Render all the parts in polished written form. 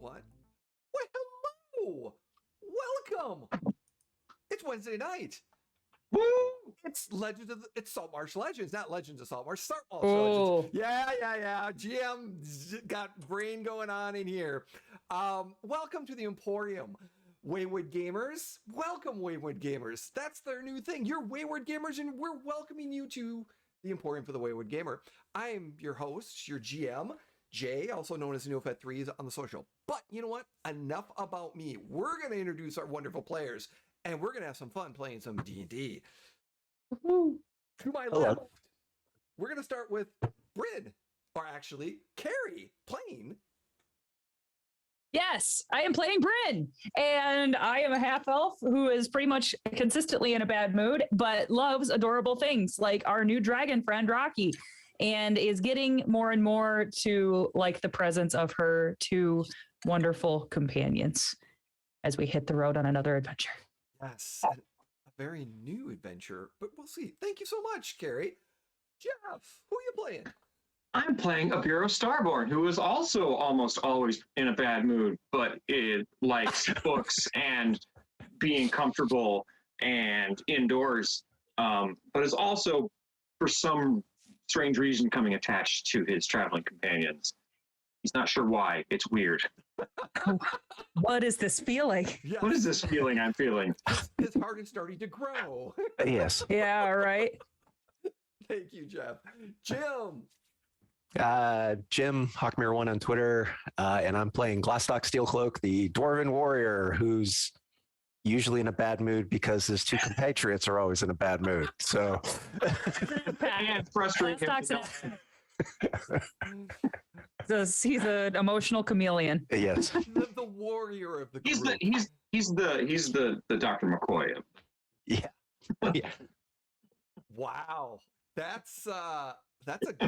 What? Why, hello! Welcome! It's Wednesday night. Woo! It's Saltmarsh Legends, not Legends of Saltmarsh. Saltmarsh Oh. Legends. Yeah. GM got brain going on in here. Welcome to the Emporium. Wayward Gamers, welcome Wayward Gamers. That's their new thing. You're Wayward Gamers and we're welcoming you to the Emporium for the Wayward Gamer. I am your host, your GM, Jay, also known as Neofed3s on the social. But you know what? Enough about me. We're going to introduce our wonderful players and we're going to have some fun playing some D&D. To my left, we're going to start with Bryn, or actually Carrie, playing. Yes, I am playing Bryn, and I am a half elf who is pretty much consistently in a bad mood, but loves adorable things like our new dragon friend, Rocky, and is getting more and more to like the presence of her two wonderful companions as we hit the road on another adventure. Yes, a very new adventure, but we'll see. Thank you so much, Carrie. Jeff, who are you playing? I'm playing a Bureau Starborn, who is also almost always in a bad mood, but it likes books and being comfortable and indoors, but is also, for some strange reason, coming attached to his traveling companions. He's not sure why. It's weird. What is this feeling? Yes. What is this feeling I'm feeling? His heart is starting to grow. Yes. Yeah, right. Thank you, Jeff. Jim. Jim Hawkmere1 on Twitter, and I'm playing Glassstock Steelcloak, the Dwarven warrior, who's usually in a bad mood because his two compatriots are always in a bad mood. So, And frustrating him. He's an emotional chameleon. yes. The warrior of the group. He's the Dr. McCoy. Yeah. Yeah. Wow. That's a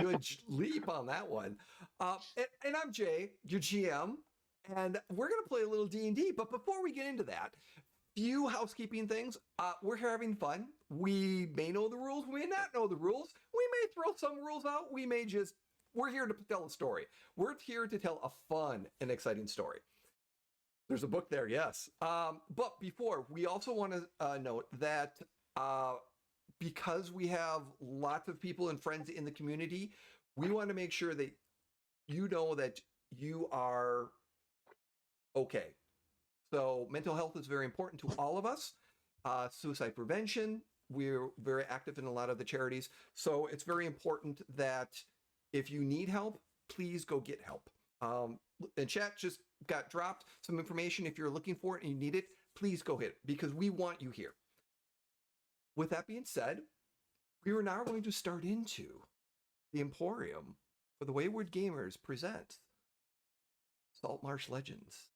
good leap on that one. And I'm Jay, your GM, and we're going to play a little D&D. But before we get into that, few housekeeping things. We're here having fun. We may know the rules. We may not know the rules. We may throw some rules out. We're here to tell a story. We're here to tell a fun and exciting story. There's a book there, yes. But before, we also want to note that because we have lots of people and friends in the community, we want to make sure that you know that you are okay. So mental health is very important to all of us. Suicide prevention, we're very active in a lot of the charities. So it's very important that if you need help, please go get help. And chat just got dropped some information. If you're looking for it and you need it, please go hit it because we want you here. With that being said, we are now going to start into the Emporium for the Wayward Gamers present Saltmarsh Legends.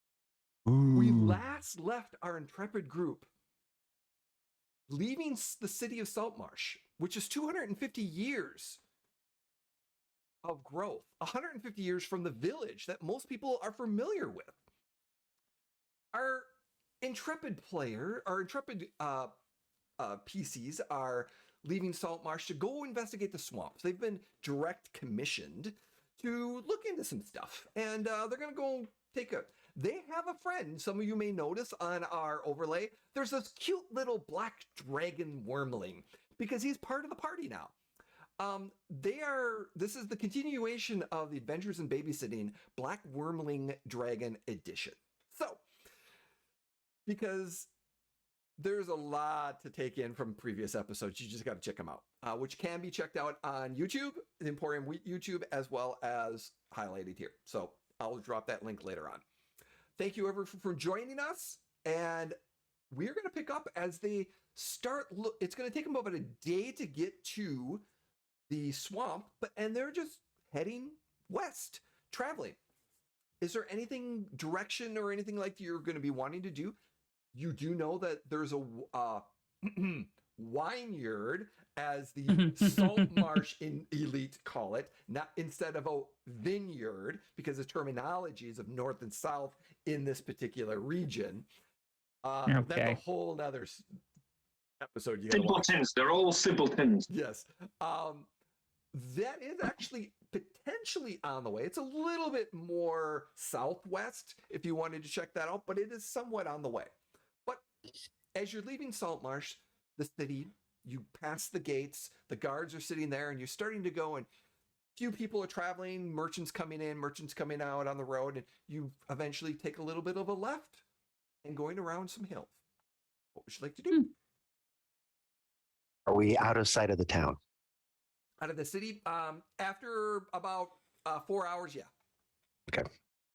We last left our intrepid group leaving the city of Saltmarsh, which is 250 years of growth, 150 years from the village that most people are familiar with. Our intrepid PCs are leaving Saltmarsh to go investigate the swamps. They've been direct commissioned to look into some stuff, and they're going to go they have a friend. Some of you may notice on our overlay, there's this cute little black dragon wormling because he's part of the party now. This is the continuation of the Adventures in Babysitting Black Wormling Dragon Edition. So, because there's a lot to take in from previous episodes, you just got to check them out, which can be checked out on YouTube, the Emporium YouTube, as well as highlighted here. So I'll drop that link later on. Thank you everyone for joining us, and we're going to pick up as they start. It's going to take them about a day to get to the swamp, and they're just heading west, traveling. Is there anything direction or anything like you're going to be wanting to do? You do know that there's a wineyard, as the Saltmarsh elite call it, not instead of a vineyard, because the terminologies of north and south in this particular region. That's a whole nother episode. Simpletons, they're all simpletons. Yes. That is actually potentially on the way. It's a little bit more southwest if you wanted to check that out, but it is somewhat on the way. But as you're leaving Saltmarsh, the city, you pass the gates, the guards are sitting there, and you're starting to go, and few people are traveling, merchants coming in, merchants coming out on the road, and you eventually take a little bit of a left and going around some hills. What would you like to do? Are we out of sight of the town? Out of the city, after about 4 hours, yeah. Okay.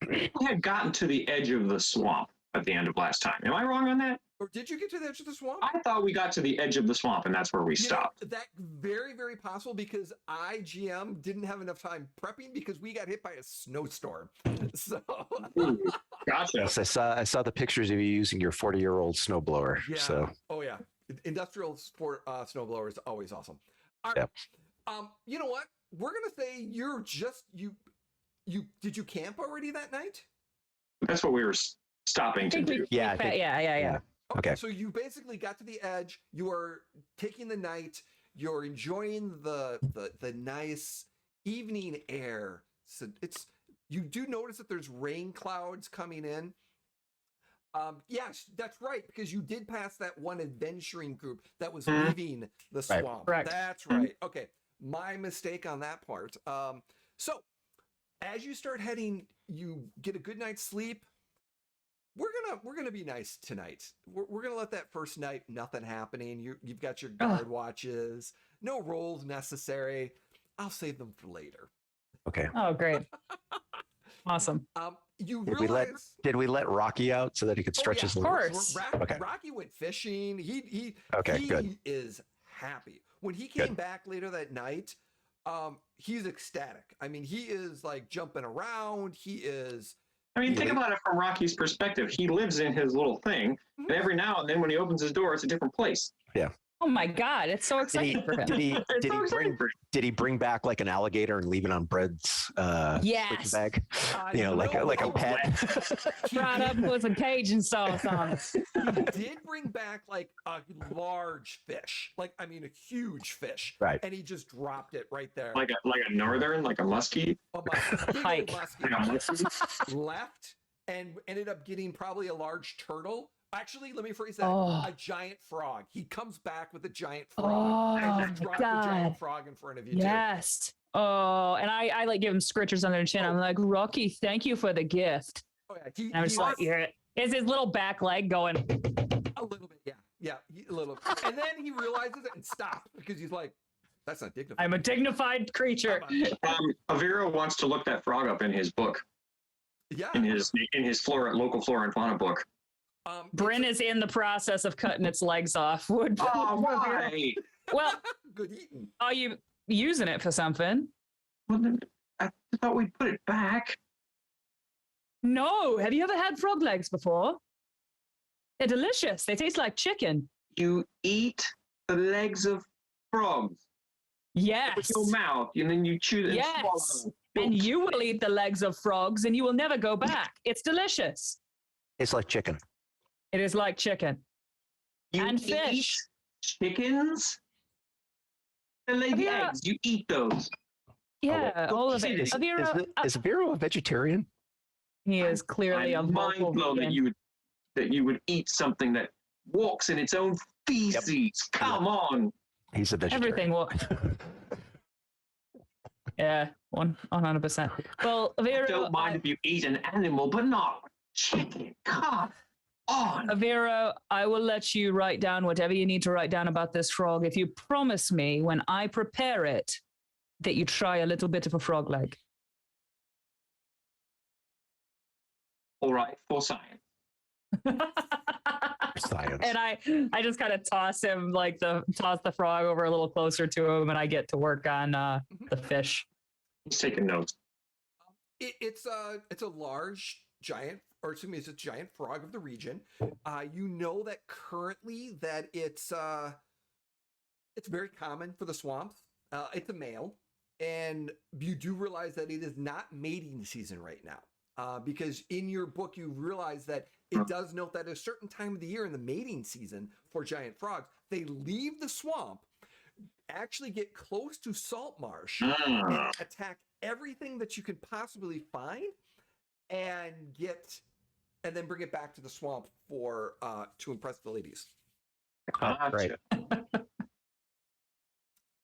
We had gotten to the edge of the swamp at the end of last time. Am I wrong on that? Or did you get to the edge of the swamp? I thought we got to the edge of the swamp, and that's where we stopped. That very, very possible, because GM didn't have enough time prepping because we got hit by a snowstorm. So Ooh, gotcha. Yes, I saw the pictures of you using your 40-year-old snowblower. Yeah. So. Oh yeah, industrial sport snowblower is always awesome. All right. Yep. You know what? We're gonna say you're just you. Did you camp already that night? That's what we were stopping to do. Yeah, Yeah. Okay. So you basically got to the edge. You are taking the night. You're enjoying the nice evening air. So you do notice that there's rain clouds coming in. Yes, that's right, because you did pass that one adventuring group that was leaving the Right. swamp. Correct. That's right. Okay, my mistake on that part. So as you start heading, you get a good night's sleep. We're gonna be nice tonight. We're gonna let that first night nothing happening. You've got your guard watches. No rolls necessary. I'll save them for later. Okay. Oh, great. Awesome. You Did we realize Did we let Rocky out so that he could stretch yeah, his of legs? course. Okay. Rocky went fishing. He Okay, good. is happy. When he came Good. back later that night, he's ecstatic. I mean, he is like jumping around. He is I mean, think about it from Rocky's perspective. He lives in his little thing, and every now and then when he opens his door, it's a different place. Oh my God, it's so Did he exciting for him. It's so exciting for him. did he bring back like an alligator and leave it on Bread's sleeping Yes. bag? You know, like no, a he pet. Brought up with some Cajun sauce on it. He did bring back like a large fish, like I mean a huge fish, Right. and he just dropped it right there. Like a northern, like a muskie. A big old Hike. muskie. Left and ended up getting probably a large turtle. Actually, let me phrase that. Oh. A giant frog. He comes back with a giant frog. Oh, and just my dropped the giant God. frog in front of you, Yes. Oh, and I like give him scritchers under the chin. I'm like, Rocky, thank you for the gift. too. Oh, yeah. And I'm just like, here it is. His little back leg going. a little bit, yeah. Yeah, a little. And then he realizes it and stops because he's like, that's not dignified. I'm a dignified creature. Avira wants to look that frog up in his book, Yeah. in his local flora and fauna book. Bryn is in the process of cutting its legs off. Would Oh, why? well, Good eating. are you using it for something? Well, then, I thought we'd put it back. No. Have you ever had frog legs before? They're delicious. They taste like chicken. You eat the legs of frogs with Yes. your mouth, and then you chew them. Yes. And swallow them. And you will eat the legs of frogs and you will never go back. It's delicious. It's like chicken. It is like chicken. You And eat fish. chickens. The lay Have the you- eggs. You eat those. Yeah, all of it. Is- Avira, Is Vero a vegetarian? he is clearly a I'm mind vocal blown that vegan. you would eat something that walks in its own feces. Come on. He's a vegetarian. Everything will. Yeah, 100%. Well, Avira, Don't mind if you eat an animal, but not chicken. Come on. Avira, I will let you write down whatever you need to write down about this frog if you promise me when I prepare it that you try a little bit of a frog leg. All right, for science. Science. And I just kind of toss the frog over a little closer to him, and I get to work on the fish. He's taking notes. It's a large giant, or excuse me, it's a giant frog of the region. You know that currently that it's very common for the swamps. It's a male, and you do realize that it is not mating season right now. Because in your book you realize that it does note that at a certain time of the year in the mating season for giant frogs, they leave the swamp, actually get close to Saltmarsh, and attack everything that you could possibly find, and then bring it back to the swamp for to impress the ladies. Oh, right.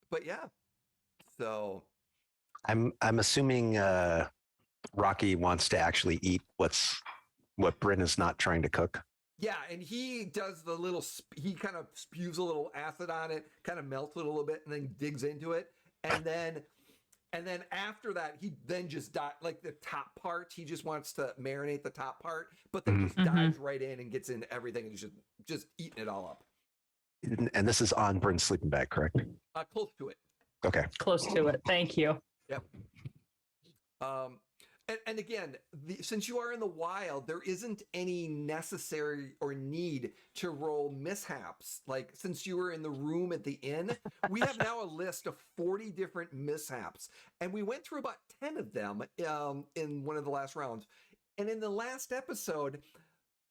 But yeah, so I'm assuming Rocky wants to actually eat what Bryn is not trying to cook. yeah, and he does the little, he kind of spews a little acid on it, kind of melts it a little bit, and then digs into it, and then after that, he then just like the top part. He just wants to marinate the top part, but then just dives right in and gets into everything, and he's just eating it all up. And this is on Bryn's sleeping bag, correct? Close to it. Okay. Close to it. Thank you. Yep. And again, since you are in the wild, there isn't any necessary or need to roll mishaps. Like since you were in the room at the inn, we have now a list of 40 different mishaps, and we went through about 10 of them in one of the last rounds. And in the last episode,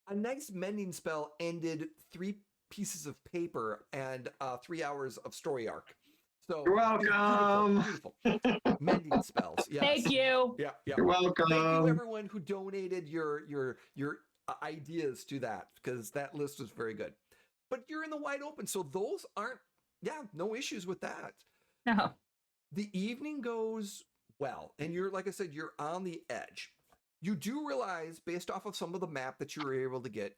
A nice mending spell ended 3 pieces of paper and 3 hours of story arc. So You're welcome. Beautiful. Mending spells. Yes. Thank you. Yeah. Yeah. You're welcome. Thank you, everyone who donated your ideas to that, because that list was very good. But you're in the wide open, so those aren't. Yeah, no issues with that. No. The evening goes well, and you're, like I said, you're on the edge. You do realize, based off of some of the map that you were able to get,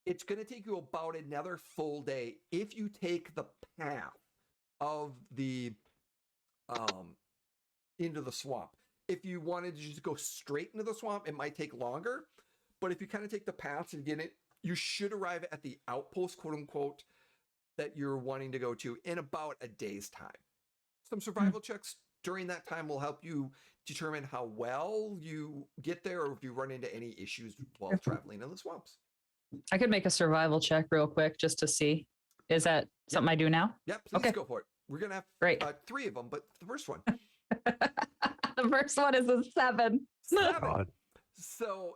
it's going to take you about another full day if you take the path of the into the swamp. If you wanted to just go straight into the swamp, it might take longer. But if you kind of take the paths and get it, you should arrive at the outpost, quote unquote, that you're wanting to go to in about a day's time. Some survival checks during that time will help you determine how well you get there, or if you run into any issues while traveling in the swamps. I could make a survival check real quick just to see. Is that something I do now? Yep, please Okay. go for it. We're going to have Great. 3 of them, but the first one. The first one is a 7. 7. God. So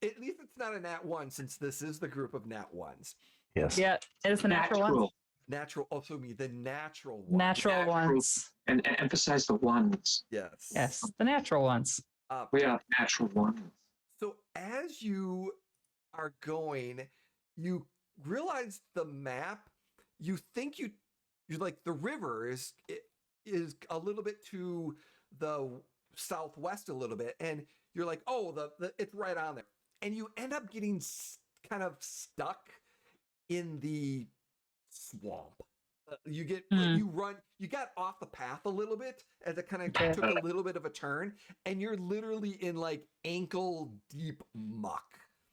at least it's not a nat 1, since this is the group of nat 1s. Yes. Yeah, it's the natural ones. Natural, also me, the natural ones. Natural ones. And emphasize the ones. Yes. Yes, the natural ones. We have natural ones. So as you are going, you realize the map. You think you're like, the river is a little bit to the southwest a little bit, and you're like, oh, the it's right on there, and you end up getting kind of stuck in the swamp. You get you got off the path a little bit as it kind of took a little bit of a turn, and you're literally in like ankle deep muck.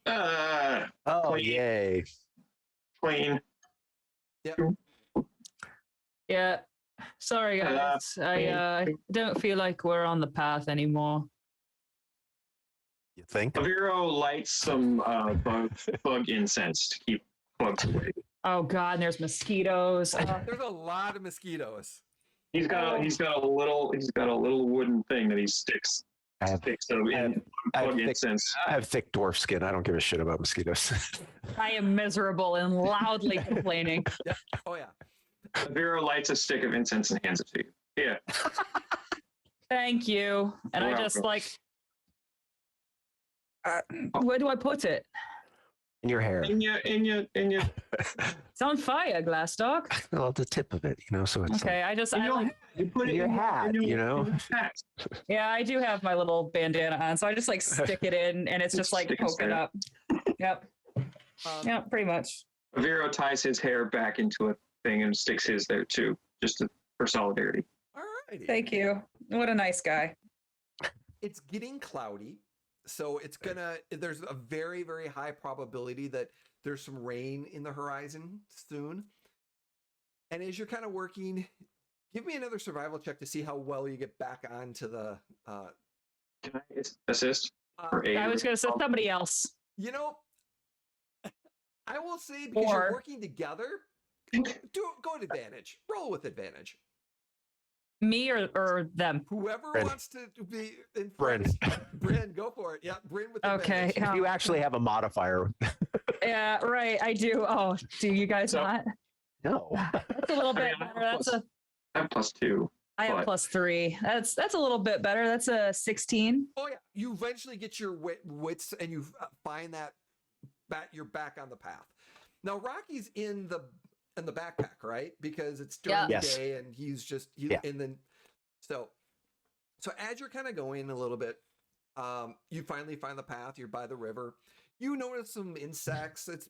Oh, Clean. yay. Clean. Yeah. Sorry, guys. I don't feel like we're on the path anymore. You think? Aviro lights some bug incense to keep bugs away. Oh God, and there's mosquitoes. There's a lot of mosquitoes. He's got a little wooden thing that he sticks I have bug incense. I have thick dwarf skin. I don't give a shit about mosquitoes. I am miserable and loudly complaining. Yeah. Oh yeah. Aviro lights a stick of incense and hands it to you. Yeah. Thank you. And I just like, where do I put it? In your hair. In your. It's on fire, glass dog. Well, the tip of it, so it's Okay, You put it in your hat, in your hat. yeah, I do have my little bandana on, so I just like stick it in, and it's just like Stick it poking there. up. Yep. Yeah, pretty much. Aviro ties his hair back into a thing and sticks his there too, for solidarity. All righty. Thank you. What a nice guy. It's getting cloudy, so there's a very, very high probability that there's some rain in the horizon soon. And as you're kind of working, give me another survival check to see how well you get back onto the Can I assist? Or aid? I was going to say somebody else. I will say, because you're working together, go at advantage. Roll with advantage. Me or them? Whoever Bryn. wants to be in Bryn. front. Bryn, go for it. Yeah, Bryn with Okay. advantage. You actually have a modifier. Yeah, right. I do. Oh, do you guys not? No. That's a little bit better. I have +2. I have +3. That's a little bit better. That's a 16. Oh yeah, you eventually get your wits, and you find that you're back on the path. Now Rocky's in the backpack, right? Because it's during the day, and he's and then so as you're kind of going a little bit, you finally find the path. You're by the river. You notice some insects. It's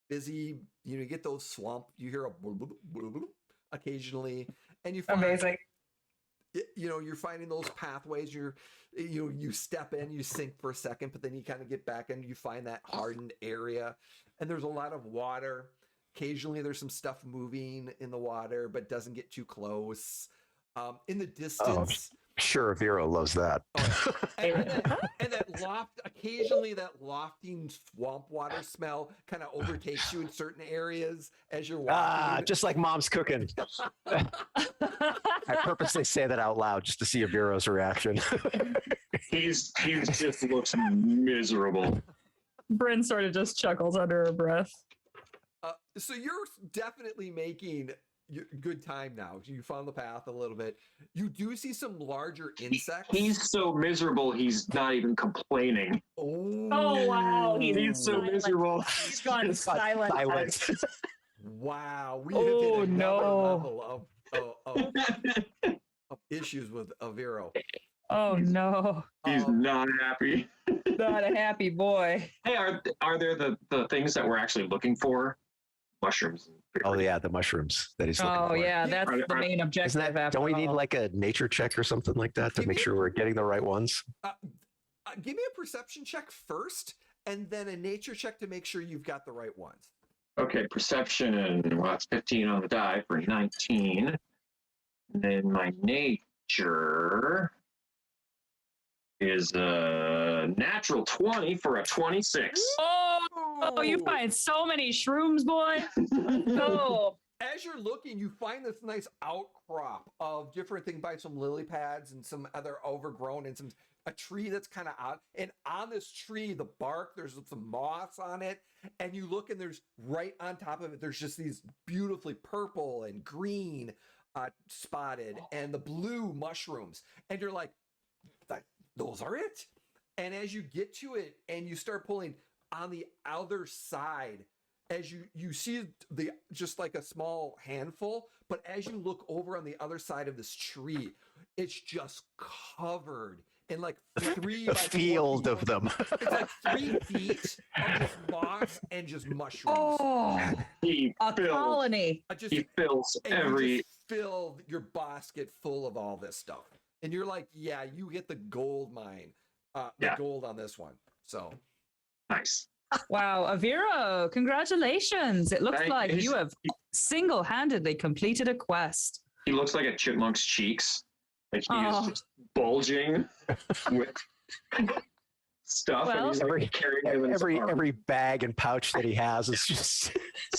busy. You get those swamp. You hear a occasionally, and you find Amazing. You're finding those pathways. You step in, you sink for a second, but then you kind of get back and you find that hardened area, and there's a lot of water. Occasionally there's some stuff moving in the water, but doesn't get too close. In the distance, Sure, Vera loves that. and occasionally that lofting swamp water smell kind of overtakes you in certain areas as you're walking. Just like mom's cooking. I purposely say that out loud just to see Vero's reaction. He just looks miserable. Bryn sort of just chuckles under her breath. So you're definitely making good time now. You found the path a little bit. You do see some larger insects. He's so miserable, he's not even complaining. Oh, wow. He's so miserable. He's gone silent. Wow. We Oh, have hit another no. level of issues with Aviro. Oh, no. He's not happy. Not a happy boy. Hey, are there the things that we're actually looking for? Mushrooms. Oh yeah, the mushrooms that he's looking Oh, for. yeah. That's the main objective. Isn't that? After Don't we need all. like a nature check or something like that to make sure we're getting the right ones? Give me a perception check first, and then a nature check to make sure you've got the right ones. Okay, perception, and well, it's 15 on the die for 19. And then my nature is a natural 20 for a 26. Oh, you find so many shrooms, boy. Oh, As you're looking, you find this nice outcrop of different things by some lily pads and some other overgrown and a tree that's kind of out. And on this tree, the bark, there's some moss on it. And you look and there's right on top of it, there's just these beautifully purple and green spotted and the blue mushrooms. And you're like, those are it. And as you get to it and you start pulling on the other side, as you see the just like a small handful, but as you look over on the other side of this tree, it's just covered in like 3 by 4 field feet. of them. It's like 3 feet of just moss and just mushrooms. oh, He a fills, colony. he fills And you every. just fill your basket full of all this stuff. And you're like, yeah, you get the gold mine, the gold on this one. So Nice. Wow, Avira, congratulations. It looks like you have single-handedly completed a quest. He looks like a chipmunk's cheeks. Like he is just bulging with stuff. Well, and he's like carrying it in his arm. Every bag and pouch that he has is just.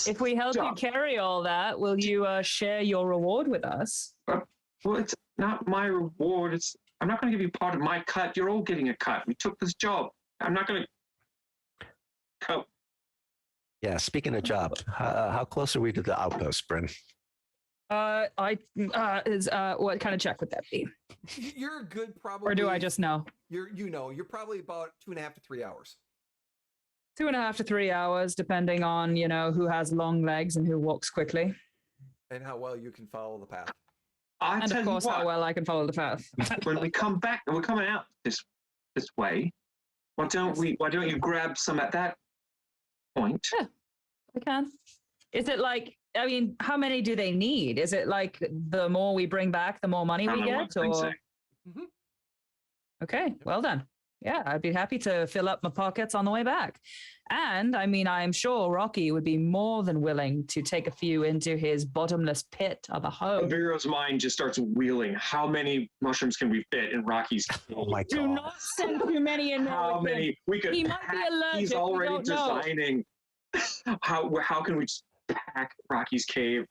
If we help you Stop. carry all that, will you share your reward with us? Well, it's not my reward. I'm not going to give you part of my cut. You're all getting a cut. We took this job. I'm not going to. Oh, Yeah. Speaking of job, how close are we to the outpost, Bryn? What kind of check would that be? you're a good probably. Or do I just know? You're probably about 2.5 to 3 hours. 2.5 to 3 hours, depending on, who has long legs and who walks quickly. And how well you can follow the path. I And tell of you course, what, how well I can follow the path. when we come back, we're coming out this way. Why don't you grab some at that point? Yeah, I can. Is it like, how many do they need? Is it like the more we bring back, the more money we get? Or Mm-hmm. Okay, well done. Yeah, I'd be happy to fill up my pockets on the way back. And I'm sure Rocky would be more than willing to take a few into his bottomless pit of a home. Vero's mind just starts wheeling. How many mushrooms can we fit in Rocky's? Oh my Do god! not send too many in there. How with him. many we could? He might be allergic. He's we already don't know. designing. How can we just pack Rocky's cave?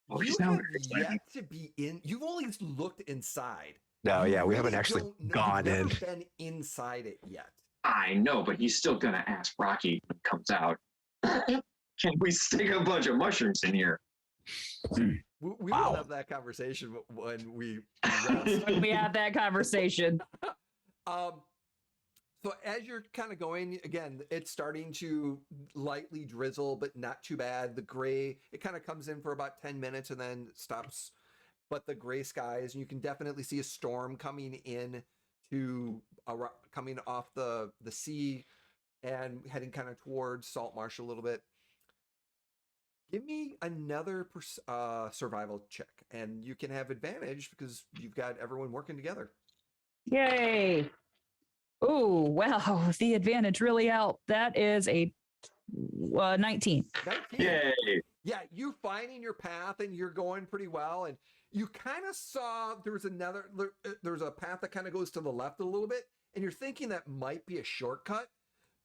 Oh, You he's now have yet to be in. You've only looked inside. No, You yeah, we haven't really actually don't know- gone you've in. never been inside it yet. I know, but he's still gonna ask Rocky when he comes out. Can we stick a bunch of mushrooms in here? We Wow. will have that conversation when we rest. We had that conversation. So as you're kind of going, again, it's starting to lightly drizzle, but not too bad. The gray, it kind of comes in for about 10 minutes and then stops. But the gray skies, and you can definitely see a storm coming in coming off the sea and heading kind of towards Saltmarsh a little bit. Give me another survival check, and you can have advantage because you've got everyone working together. Yay. Oh, well, the advantage really helped. That is a 19. 19. Yay! Yeah, you finding your path and you're going pretty well. And you kind of saw there's a path that kind of goes to the left a little bit. And you're thinking that might be a shortcut,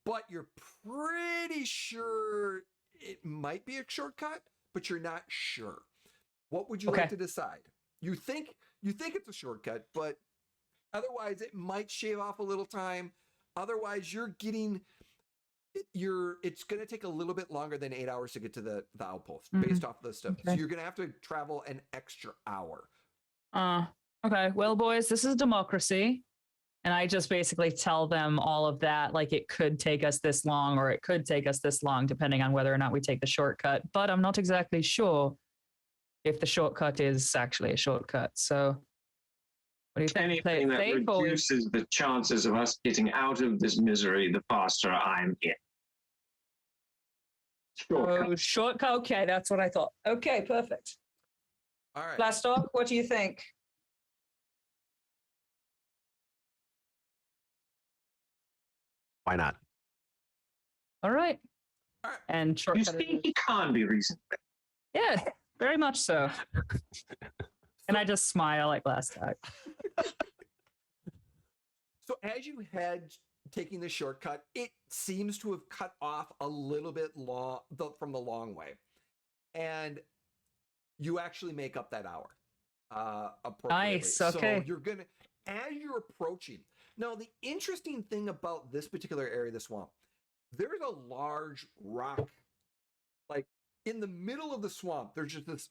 but you're pretty sure it might be a shortcut, but you're not sure. What would you like to decide? You think it's a shortcut, but otherwise it might shave off a little time. Otherwise, you're getting it's going to take a little bit longer than 8 hours to get to the outpost Mhm. based off the stuff. So Okay. you're going to have to travel an extra hour. Okay. Well, boys, this is democracy. And I just basically tell them all of that, like it could take us this long or it could take us this long, depending on whether or not we take the shortcut. But I'm not exactly sure if the shortcut is actually a shortcut. So what do you think? Play Anything it that safe, boys. reduces the chances of us getting out of this misery, the faster I'm in. Shortcut. Oh, shortcut. Okay, that's what I thought. Okay, perfect. All right. Blastock, what do you think? Why not? All right. All right. And You shortcut. see, he can't be reasoned. Yeah, very much so. And I just smile at Blastock. So as you head taking the shortcut, it seems to have cut off a little bit from the long way. And you actually make up that hour appropriately. Nice, okay. So you're going to, as you're approaching, now the interesting thing about this particular area of the swamp, there's a large rock, like in the middle of the swamp, there's just this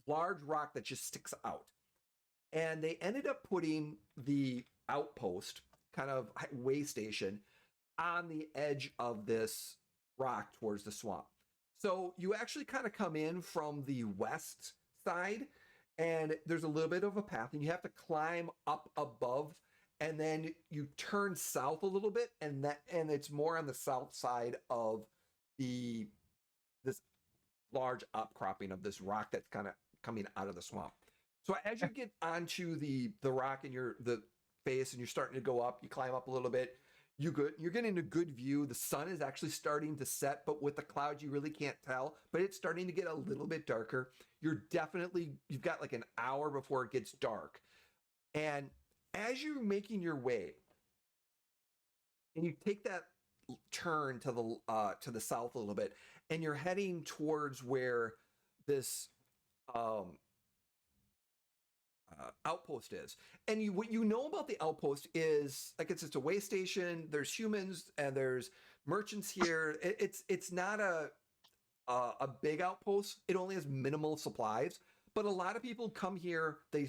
large rock that just sticks out. And they ended up putting the outpost, kind of way station, on the edge of this rock towards the swamp. So you actually kind of come in from the west side, and there's a little bit of a path, and you have to climb up above, and then you turn south a little bit, and it's more on the south side of this large upcropping of this rock that's kind of coming out of the swamp. So as you get onto the rock and the face and you're starting to go up, you climb up a little bit, you're getting a good view. The sun is actually starting to set, but with the clouds you really can't tell, but it's starting to get a little bit darker. You've got like an hour before it gets dark. And as you're making your way and you take that turn to the south a little bit, and you're heading towards where this outpost is. And what you know about the outpost is, like, it's just a way station. There's humans and there's merchants here. It's not a big outpost. It only has minimal supplies. But a lot of people come here. They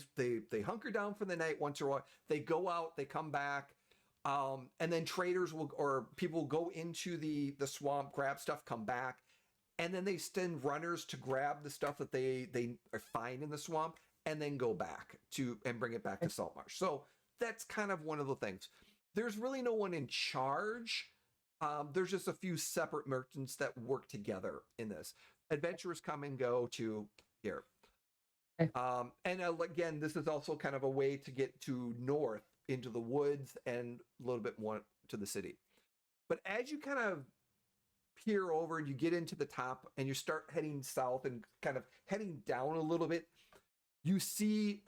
hunker down for the night once in a while. They go out. They come back. And then traders or people go into the swamp, grab stuff, come back, and then they send runners to grab the stuff that they find in the swamp, and then go back and bring it back to Saltmarsh. So that's kind of one of the things. There's really no one in charge. There's just a few separate merchants that work together in this. Adventurers come and go to here. Okay. And again, this is also kind of a way to get to north into the woods and a little bit more to the city. But as you kind of peer over and you get into the top and you start heading south and kind of heading down a little bit, you see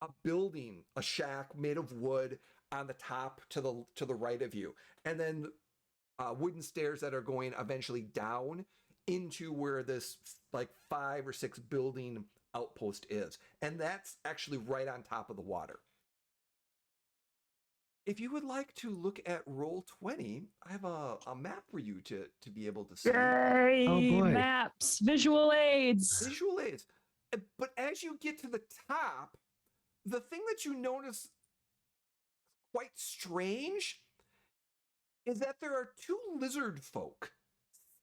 a building, a shack made of wood on the top to the right of you, and then wooden stairs that are going eventually down into where this like 5 or 6 building outpost is, and that's actually right on top of the water. If you would like to look at Roll20, I have a map for you to be able to see. Yay! Oh, boy. Maps, visual aids. Visual aids. But as you get to the top, the thing that you notice quite strange is that there are 2 Lizardfolk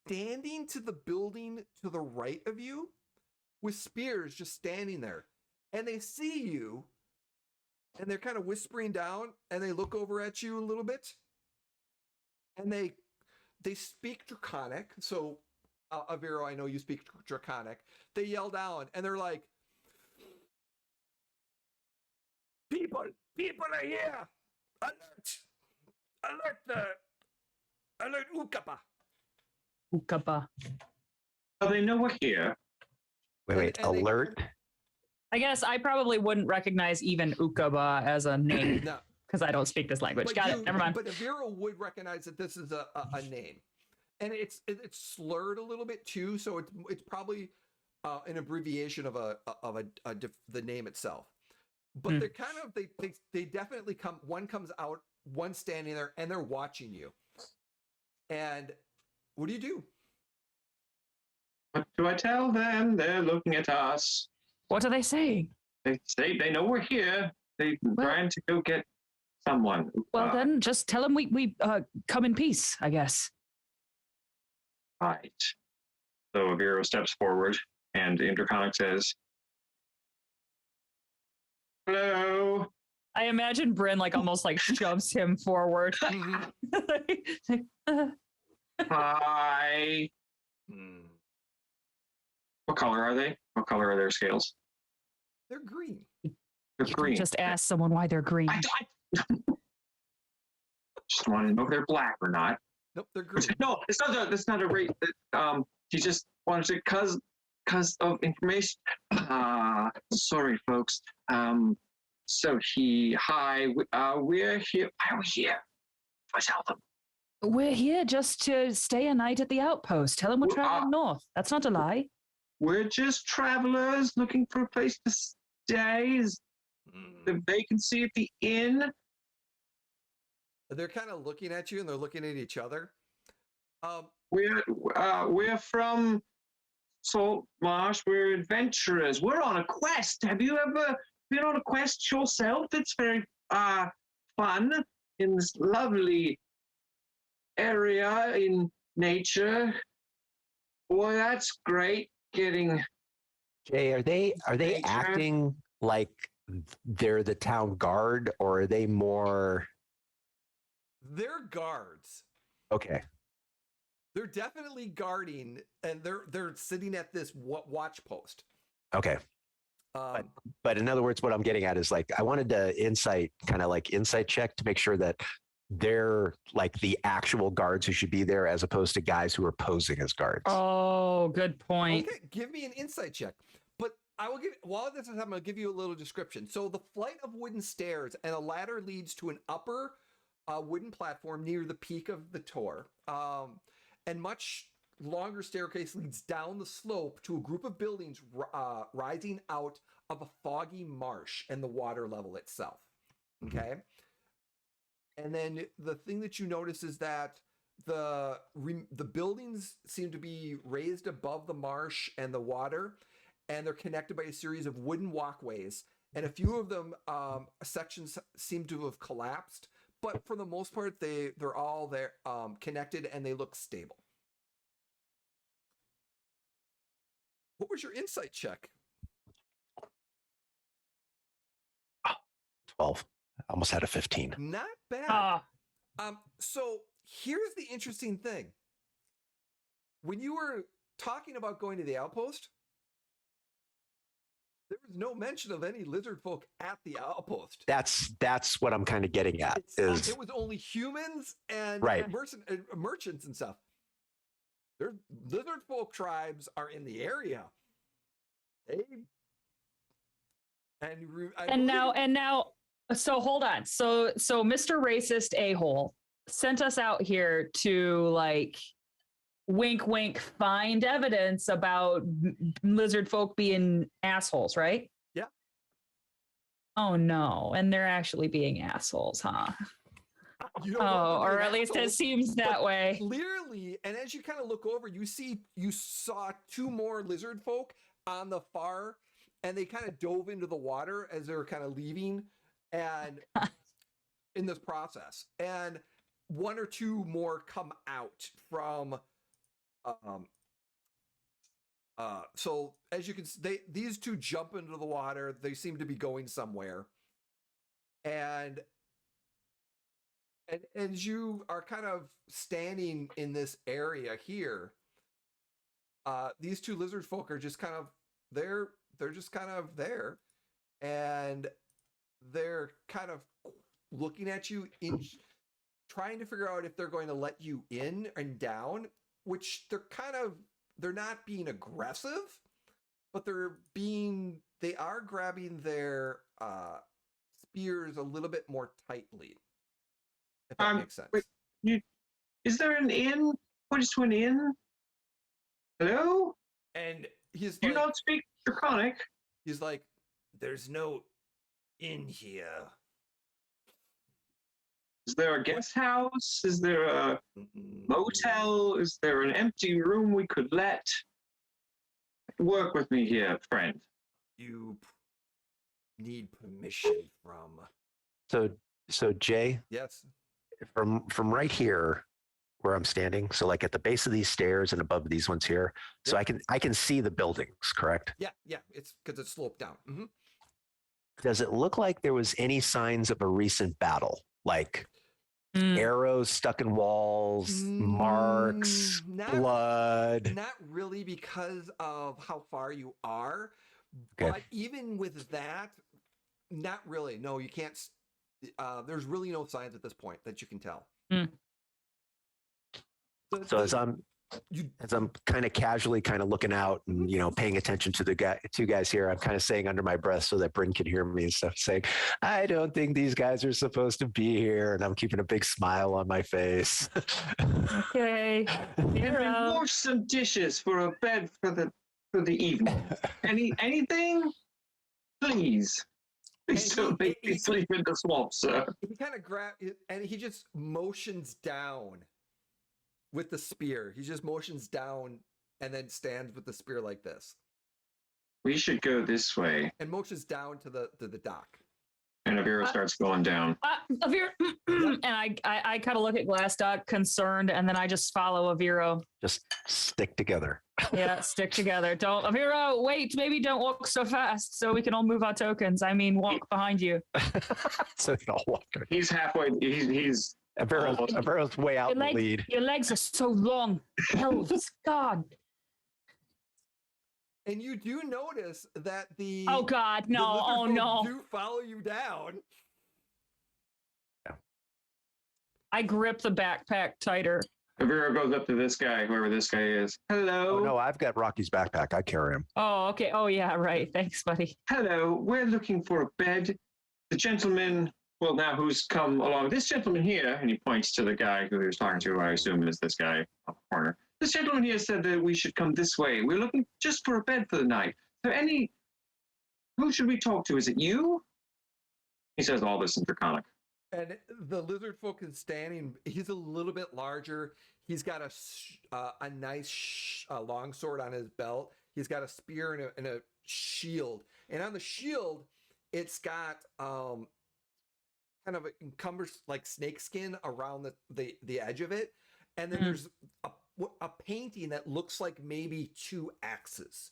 standing to the building to the right of you with spears, just standing there. And they see you, and they're kind of whispering down, and they look over at you a little bit, and they speak Draconic. So Aviro, I know you speak Draconic. They yell down, and they're like, people are here! Alert Ukapa! Ukapa. Oh, they know we're here. Wait, And they- alert? I guess I probably wouldn't recognize even Ukaba as a name No, because I don't speak this language. Got it. Never mind. But Aviro would recognize that this is a name, and it's slurred a little bit too. So it's probably an abbreviation of the name itself. But they're kind of they definitely come. One comes out, one standing there, and they're watching you. And what do you do? What do I tell them? They're looking at us. What are they saying? They say they know we're here. They're Well- trying to go get someone. Well, then just tell them we come in peace, I guess. Right. So Vero steps forward and Interconic says, hello. I imagine Bryn like almost like shoves him forward. Hi. What color are they? What color are their scales? They're green. They're green. Just ask someone why they're green. I just wanted to know if they're black or not. Nope, they're green. No, it's not a rate. He just wanted to cause of information. Sorry, folks. We're here. Why are we here? I tell them. We're here just to stay a night at the outpost. Tell them we're traveling north. That's not a lie. We're just travelers looking for a place to stay. Is the vacancy at the inn? They're kind of looking at you and they're looking at each other. We're from Saltmarsh. We're adventurers. We're on a quest. Have you ever been on a quest yourself? It's very fun in this lovely area in nature. Boy, that's great. Getting Jay, are they nature. acting like they're the town guard, or are they more? They're guards. Okay. They're definitely guarding, and they're sitting at this watch post. Okay. But in other words, what I'm getting at is like I wanted to insight check to make sure that they're like the actual guards who should be there, as opposed to guys who are posing as guards. Oh, good point. Okay, give me an insight check. But I will while this is happening, I'll give you a little description. So the flight of wooden stairs and a ladder leads to an upper wooden platform near the peak of the tower. And much longer staircase leads down the slope to a group of buildings rising out of a foggy marsh and the water level itself. Okay. And then the thing that you notice is that the buildings seem to be raised above the marsh and the water, and they're connected by a series of wooden walkways. And a few of them sections seem to have collapsed, but for the most part, they're all there connected and they look stable. What was your insight check? 12. I almost had a 15. Not bad. So here's the interesting thing. When you were talking about going to the outpost, there was no mention of any lizard folk at the outpost. That's what I'm kind of getting at. It was only humans and right. merchants and stuff. Their lizard folk tribes are in the area. Now. So hold on. So Mr. Racist A-hole sent us out here to like wink wink find evidence about lizard folk being assholes, right? Yeah. Oh no, and they're actually being assholes, huh? Or at least it seems that way. Clearly, and as you kind of look over, you saw two more lizard folk on the far, and they kind of dove into the water as they were kind of leaving. And in this process, and one or two more come out from so as you can see, these two jump into the water. They seem to be going somewhere, and as you are kind of standing in this area here, these two lizard folk are just kind of they're just kind of there, and they're kind of looking at you, trying to figure out if they're going to let you in and down, which they're not being aggressive, but they are grabbing their spears a little bit more tightly, if that makes sense. Wait, is there an inn? What is to an inn? Hello? And he's you don't speak Draconic. He's like, there's no in here. Is there a guest house? Is there a motel? hotel? Is there an empty room we could let? Work with me here, friend. You need permission from. So Jay, Yes. from right here where I'm standing, so like at the base of these stairs and above these ones here, so Yep. I can see the buildings, correct? Yeah. It's because it's sloped down. Does it look like there was any signs of a recent battle, like Mm. arrows stuck in walls, marks, blood? Not really because of how far you are, Okay. but even with that, not really. No, you can't. There's really no signs at this point that you can tell. Mm. So as I'm kind of casually kind of looking out and paying attention to the two guys here, I'm kind of saying under my breath so that Bryn can hear me and stuff, saying, I don't think these guys are supposed to be here, and I'm keeping a big smile on my face. Okay. Can we Hero. wash some dishes for a bed for the evening? Anything? Please. Please don't make me sleep in the swamp, sir. He kind of grabs and he just motions down with the spear. He just motions down and then stands with the spear like this We should go this way. and motions down to the dock. And Avira starts going down. Avira, and I kind of look at Glassdock concerned, and then I just follow Avira. Just stick together. Yeah, stick together. Don't, Avira, wait, maybe don't walk so fast so we can all move our tokens. I mean, walk behind you. So they all walk. He's halfway. He's Avira's way out in the lead. Your legs are so long. Elves, God. And you do notice that Oh God, no! Oh no! do follow you down. I grip the backpack tighter. Avira goes up to this guy, whoever this guy is. Hello. Oh no, I've got Rocky's backpack. I carry him. Oh, okay. Oh yeah, right. Thanks, buddy. Hello. We're looking for a bed. The gentleman, well, now who's come along? This gentleman here, and he points to the guy who he was talking to. I assume is this guy up the corner. This gentleman here said that we should come this way. We're looking just for a bed for the night. Is there who should we talk to? Is it you? He says all this in Draconic. And the lizard folk is standing. He's a little bit larger. He's got a nice longsword on his belt. He's got a spear and a shield. And on the shield, it's got kind of a encumbrous like snake skin around the edge of it. And then there's a painting that looks like maybe two axes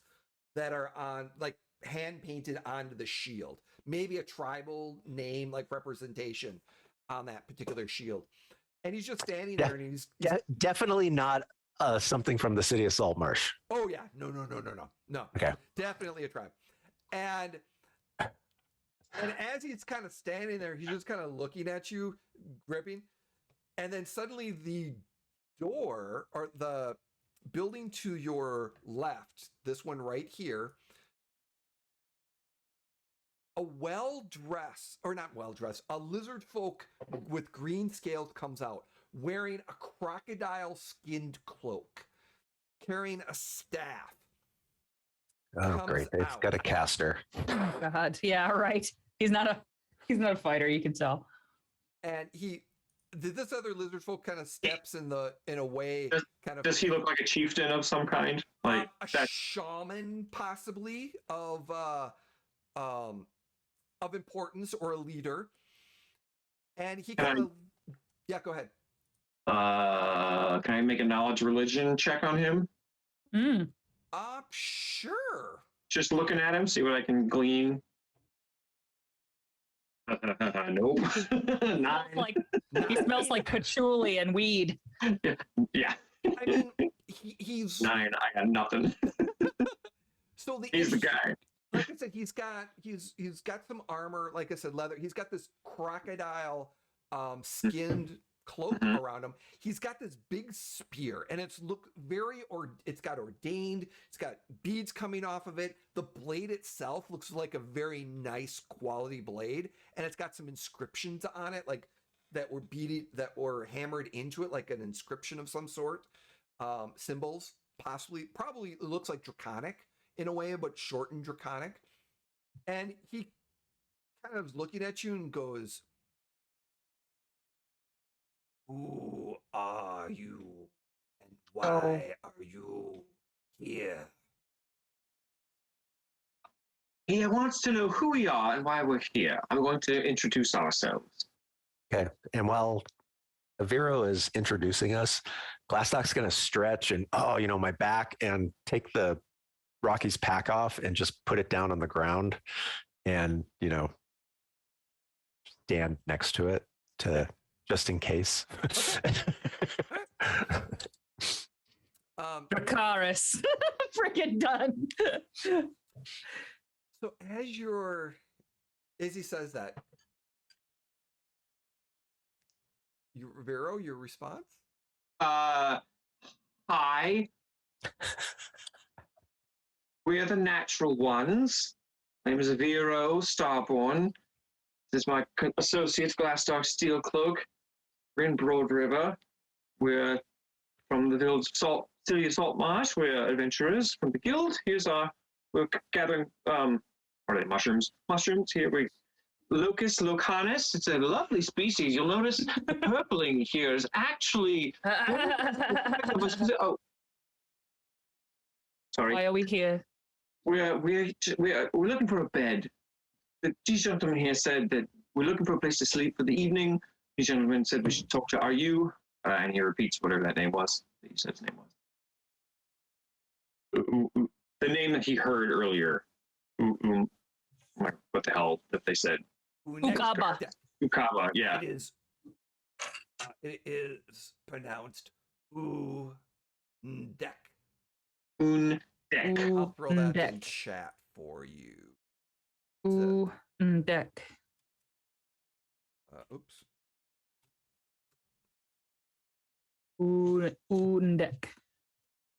that are on like hand painted onto the shield. Maybe a tribal name like representation on that particular shield. And he's just standing there and he's definitely not something from the city of Saltmarsh. Oh yeah. No. Okay. Definitely a tribe. And as he's kind of standing there, he's just kind of looking at you, gripping. And then suddenly the door or the building to your left, this one right here, a lizard folk with green scales comes out wearing a crocodile skinned cloak, carrying a staff. Oh, great. They've got a caster. Oh God. Yeah, right. He's not a fighter, you can tell. And this other lizard folk kind of steps in a way Does he look like a chieftain of some kind? Like a shaman possibly of importance or a leader. And he kind of go ahead. Can I make a knowledge religion check on him? Sure. Just looking at him, see what I can glean. Nope. 9. He smells like patchouli and weed. Yeah. I mean, he's 9. I got nothing. So he's the guy. Like I said, he's got some armor. Like I said, leather. He's got this crocodile skinned cloak around him. He's got this big spear, and it's got ordained. It's got beads coming off of it. The blade itself looks like a very nice quality blade, and it's got some inscriptions on it, like that were hammered into it, like an inscription of some sort. Symbols, probably it looks like Draconic in a way, but shortened Draconic. And he kind of is looking at you and goes, "Who are you?" Why are you here? He wants to know who we are and why we're here. I'm going to introduce ourselves. Okay. And while Vero is introducing us, Glassdock's going to stretch and, my back, and take the Rocky's pack off and just put it down on the ground and, stand next to it just in case. Dracarys. Freaking done. So as he says that, Vero, your response? Hi. We're the natural ones. My name is Vero Starborn. This is my associate, Glassdock Steelcloak. We're in Broad River. We're from the village of City of Saltmarsh. We're adventurers from the guild. We're gathering, what are they, mushrooms? Mushrooms, here we Locus locanus. It's a lovely species. You'll notice the purpling here is actually. Oh, sorry. Why are we here? We're looking for a bed. These gentlemen here said that we're looking for a place to sleep for the evening. These gentlemen said we should talk to. Are you? And he repeats whatever that name was. That you said his name was. The name that he heard earlier. What the hell that they said? Ukaba. Ukaba. Yeah. It is pronounced Undek. Undek. I'll throw that in chat for you. Undek. Oops. Undek. Can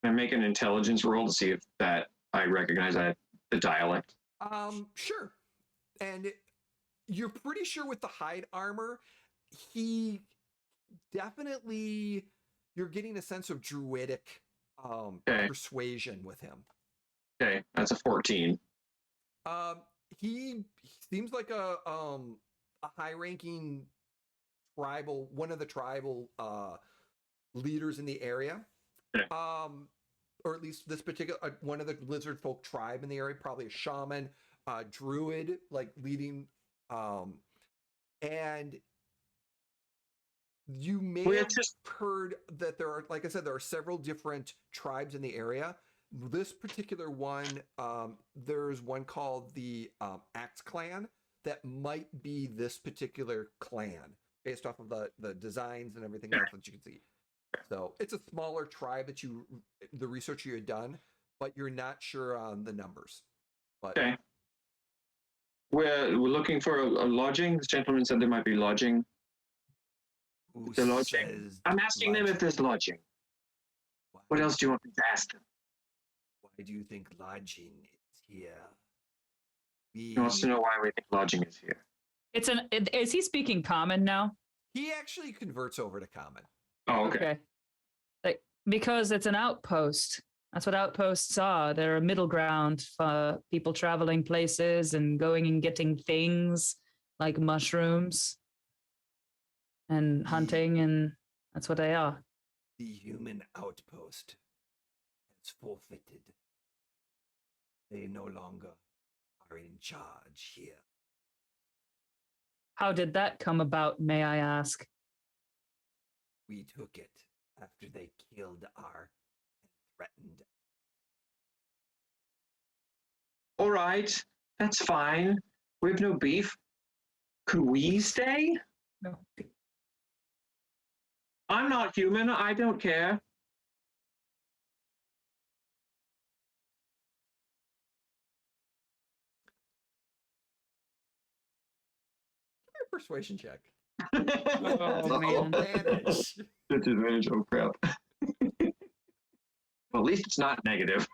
I make an intelligence roll to see if that I recognize the dialect? Sure. And you're pretty sure with the hide armor, he definitely, you're getting a sense of druidic persuasion with him. Okay, that's a 14. He seems like a high-ranking one of the tribal leaders in the area. Okay. Or at least this particular one of the Lizardfolk tribe in the area, probably a shaman, druid, like leading. And you may have heard that there are, like I said, there are several different tribes in the area. This particular one, there's one called the Axe Clan that might be this particular clan based off of the designs and everything else that you can see. So it's a smaller tribe that the research you had done, but you're not sure on the numbers. But okay. We're looking for a lodging. This gentleman said there might be lodging. The lodging. I'm asking them if there's lodging. What else do you want me to ask them? Why do you think lodging is here? He wants to know why we think lodging is here. Is he speaking common now? He actually converts over to common. Oh, okay. Because it's an outpost. That's what outposts are. They're a middle ground for people traveling places and going and getting things like mushrooms and hunting, and that's what they are. The human outpost has forfeited. They no longer are in charge here. How did that come about, may I ask? We took it after they killed our and threatened. All right, that's fine. We have no beef. Could we stay? No. I'm not human. I don't care. Persuasion check. Oh, man. Disadvantage. Oh, crap. Well, at least it's not negative.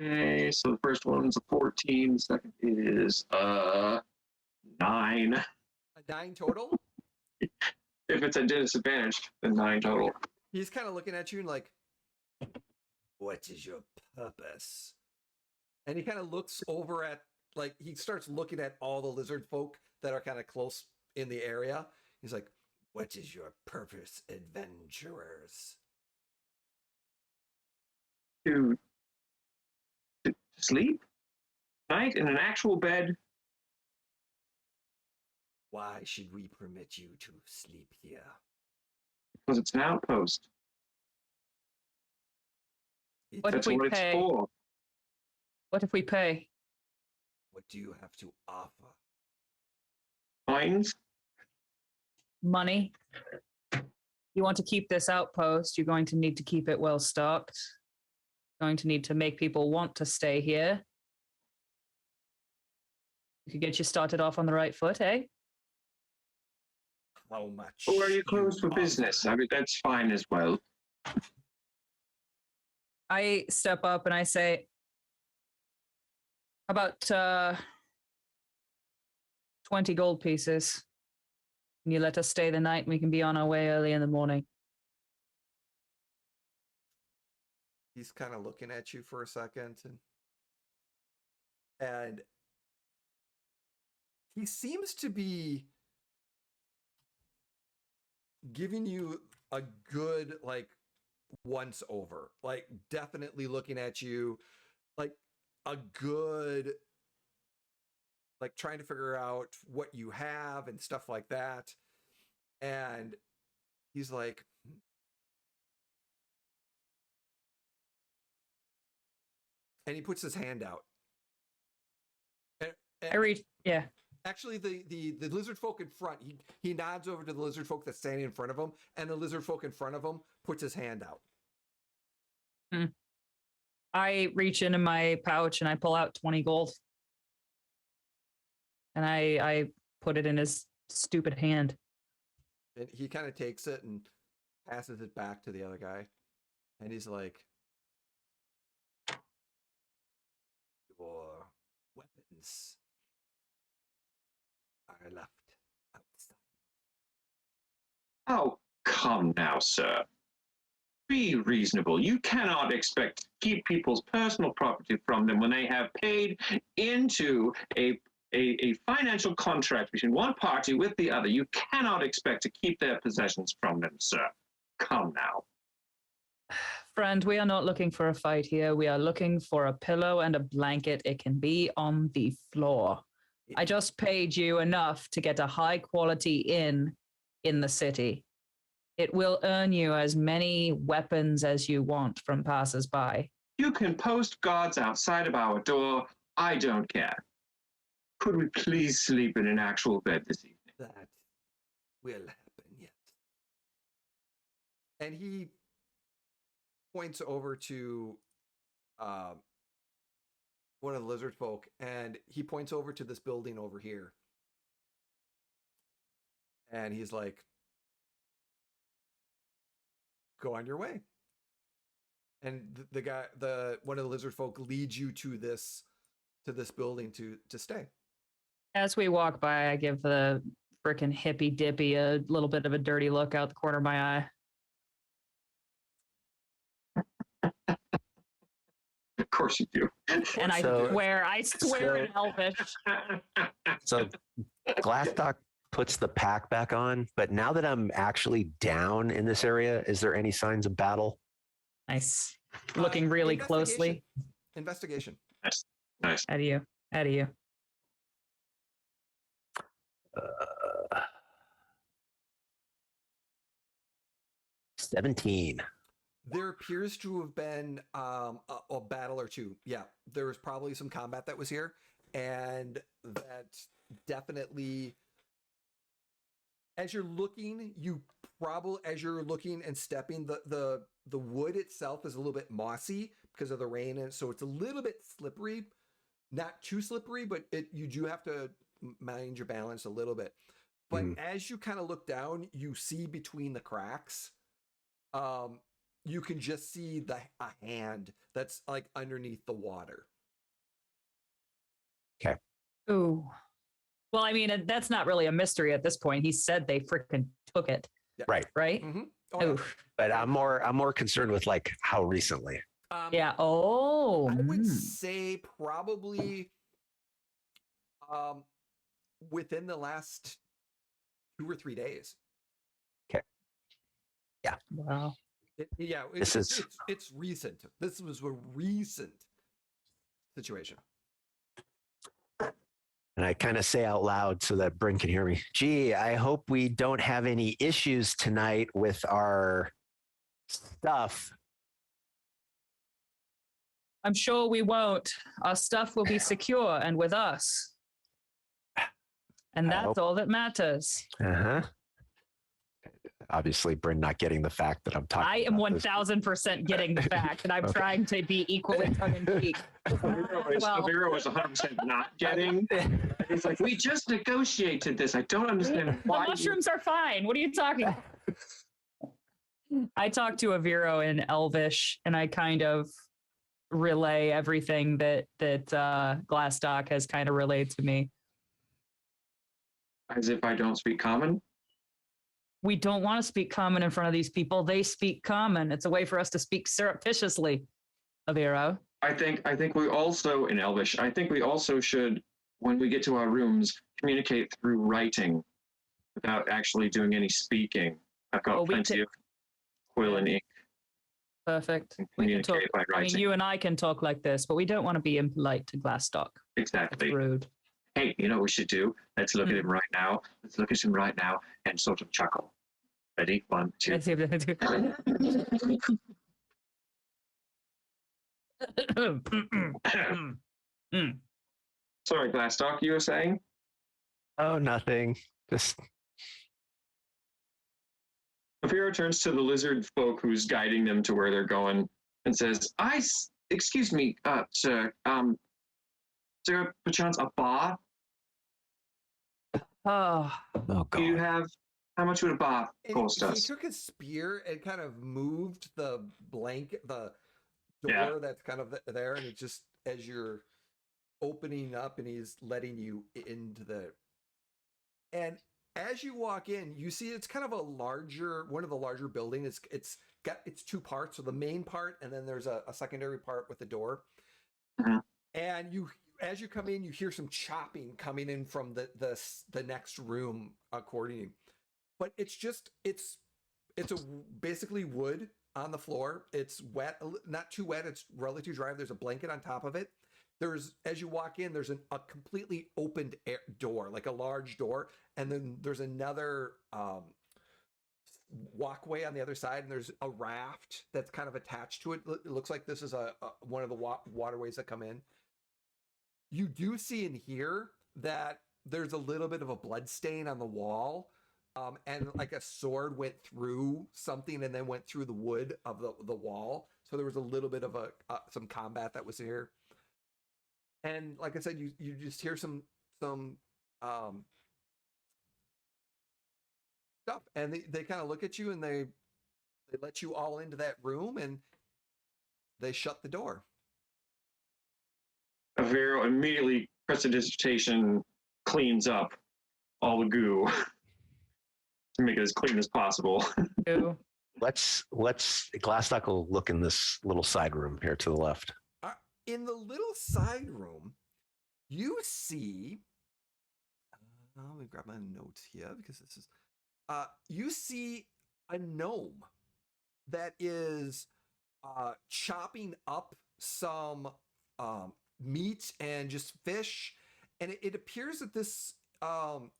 Okay, so the first one's a 14. The second is 9. A 9 total? If it's a disadvantage, then 9 total. He's kind of looking at you and like, what is your purpose? And he kind of looks over at, like, he starts looking at all the lizard folk that are kind of close in the area. He's like, what is your purpose, adventurers? to sleep night in an actual bed. Why should we permit you to sleep here? Because it's an outpost. What That's if we what it's pay? for. What if we pay? What do you have to offer? Coins? Money? You want to keep this outpost, you're going to need to keep it well stocked. Going to need to make people want to stay here. We could get you started off on the right foot, eh? How much? Or are you closed for offer? business? I mean, that's fine as well. I step up and I say, about 20 gold pieces. Can you let us stay the night? We can be on our way early in the morning. He's kind of looking at you for a second, and he seems to be giving you a good like once over, like definitely looking at you like a good, like trying to figure out what you have and stuff like that. And he's like, and he puts his hand out. I reach, yeah. Actually, the lizard folk in front, he nods over to the lizard folk that's standing in front of him, and the lizard folk in front of him puts his hand out. I reach into my pouch and I pull out 20 gold. And I put it in his stupid hand. And he kind of takes it and passes it back to the other guy. And he's like, your weapons are left outside. Oh, come now, sir. Be reasonable. You cannot expect to keep people's personal property from them when they have paid into a financial contract between one party with the other. You cannot expect to keep their possessions from them, sir. Come now. Friend, we are not looking for a fight here. We are looking for a pillow and a blanket. It can be on the floor. I just paid you enough to get a high quality inn in the city. It will earn you as many weapons as you want from passers-by. You can post guards outside of our door. I don't care. Could we please sleep in an actual bed this evening? That will happen yet. And he points over to one of the lizard folk, and he points over to this building over here. And he's like, go on your way. And the guy, one of the lizard folk leads you to this building to stay. As we walk by, I give the frickin' hippy dippy a little bit of a dirty look out the corner of my eye. Of course you do. And I So- swear in Elvish. So Glassdock puts the pack back on, but now that I'm actually down in this area, is there any signs of battle? Nice. Looking really closely Investigation. Nice. Nice. at you. 17. There appears to have been a battle or two. Yeah, there was probably some combat that was here, and that definitely. As you're looking, as you're looking and stepping, the wood itself is a little bit mossy because of the rain, and so it's a little bit slippery. Not too slippery, but you do have to mind your balance a little bit. But as you kind of look down, you see between the cracks. You can just see a hand that's like underneath the water. Ooh. Well, I mean, that's not really a mystery at this point. He said they freaking took it. Yeah. Right. Right? Mm-hmm. Oh, yeah. Oof. But I'm more concerned with like how recently. Yeah. Oh. I would say probably within the last 2 or 3 days. Wow. It's recent. This was a recent situation. And I kind of say out loud so that Bryn can hear me. Gee, I hope we don't have any issues tonight with our stuff. I'm sure we won't. Our stuff will be secure and with us. And that's all that matters. Uh-huh. Obviously, Bryn not getting the fact that I'm talking. I am 1000% getting the fact, and I'm trying to be equally tongue in cheek. Aviro is 100% not getting. It's like, we just negotiated this. I don't understand why. The mushrooms are fine. What are you talking about? I talk to Aviro in Elvish, and I kind of relay everything that Glassdock has kind of relayed to me. As if I don't speak common? We don't want to speak common in front of these people. They speak common. It's a way for us to speak surreptitiously, Aviro. I think we also, in Elvish, I think we also should, when we get to our rooms, communicate through writing without actually doing any speaking. I've got plenty of quill and ink. Perfect. We can talk by writing. I mean, you and I can talk like this, but we don't want to be impolite to Glassdock. Exactly. That's rude. Hey, you know what we should do? Let's look at him right now. Let's look at him right now and sort of chuckle. Ready? 1, 2. Sorry, Glassdock, you were saying? Oh, nothing. Just. Aviro turns to the lizard folk who's guiding them to where they're going and says, excuse me, sir, is there perchance a bar? Oh God. Do you have, how much would a bar cost us? He took his spear and kind of moved the door that's kind of there, and it just, as you're opening up and he's letting you into and as you walk in, you see it's kind of one of the larger buildings. It's got its two parts, so the main part, and then there's a secondary part with the door. Mm-hmm. And as you come in, you hear some chopping coming in from the next room according. But it's basically wood on the floor. It's wet, not too wet. It's relatively dry. There's a blanket on top of it. As you walk in, there's a completely opened door, like a large door, and then there's another walkway on the other side, and there's a raft that's kind of attached to it. It looks like this is one of the waterways that come in. You do see in here that there's a little bit of a blood stain on the wall, and like a sword went through something and then went through the wood of the wall. So there was a little bit of some combat that was here. And like I said, you just hear some stuff, and they kind of look at you, and they let you all into that room, and they shut the door. Aviro immediately prestidigitation cleans up all the goo to make it as clean as possible. Let's Glassdock will look in this little side room here to the left. In the little side room, you see. Let me grab my notes here because this is. You see a gnome that is chopping up some meat and just fish, and it appears that this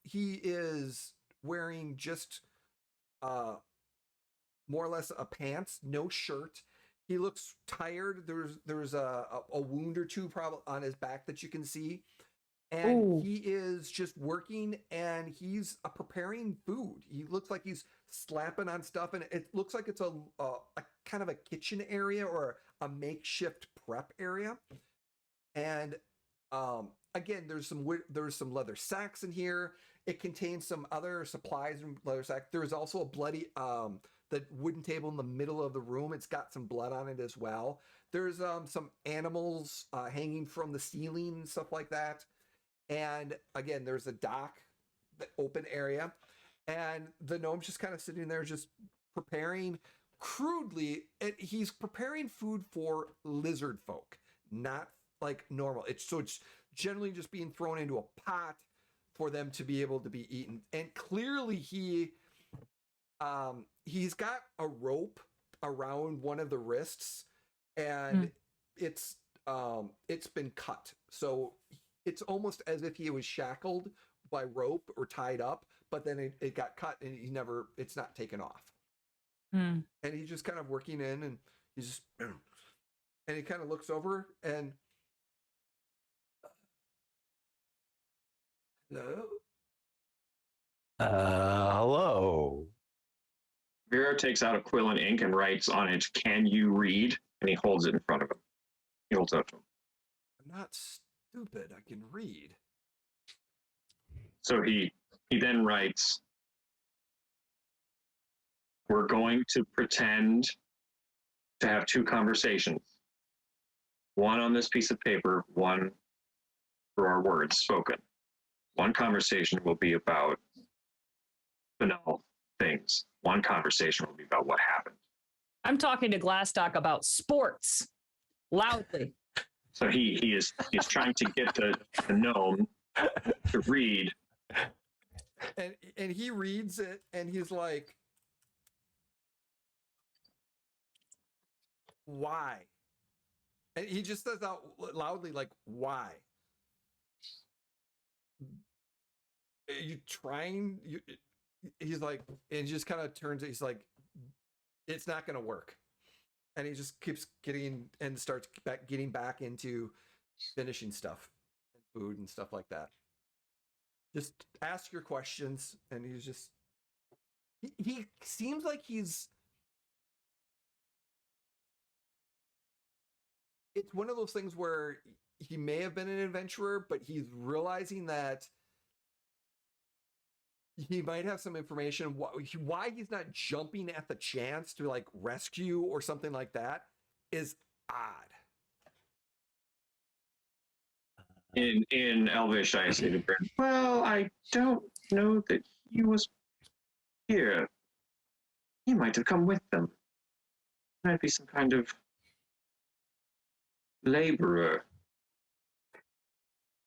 he is wearing just more or less a pants, no shirt. He looks tired. There's a wound or two probably on his back that you can see. And he is just working, and he's preparing food. He looks like he's slapping on stuff, and it looks like it's a kind of a kitchen area or a makeshift prep area. And again, there's some leather sacks in here. It contains some other supplies in leather sack. There's also a bloody the wooden table in the middle of the room. It's got some blood on it as well. There's some animals hanging from the ceiling and stuff like that. And again, there's a dock, the open area, and the gnome's just kind of sitting there, just preparing crudely. He's preparing food for Lizardfolk, not like normal. It's generally just being thrown into a pot for them to be able to be eaten. And clearly he's got a rope around one of the wrists, and it's been cut. So it's almost as if he was shackled by rope or tied up, but then it got cut and it's not taken off. And he's just kind of working in, and he's just, and he kind of looks over and, hello? Hello. Vera takes out a quill and ink and writes on it, "Can you read?" And he holds it in front of him. He holds it up to him. I'm not stupid. I can read. So he then writes, "We're going to pretend to have two conversations. One on this piece of paper, one for our words spoken. One conversation will be about banal things. One conversation will be about what happened." I'm talking to Glassstock about sports loudly. So he's trying to get the gnome to read. And he reads it, and he's like, "Why?" And he just says out loudly, like, "Why? Are you trying?" He's like, and he just kind of turns it. He's like, "It's not going to work." And he just keeps starts getting back into finishing stuff, food and stuff like that. Just ask your questions. And he's just, he seems like it's one of those things where he may have been an adventurer, but he's realizing that he might have some information why he's not jumping at the chance to like rescue or something like that is odd. In Elvish, I say to Bryn, "Well, I don't know that he was here. He might have come with them. Might be some kind of laborer."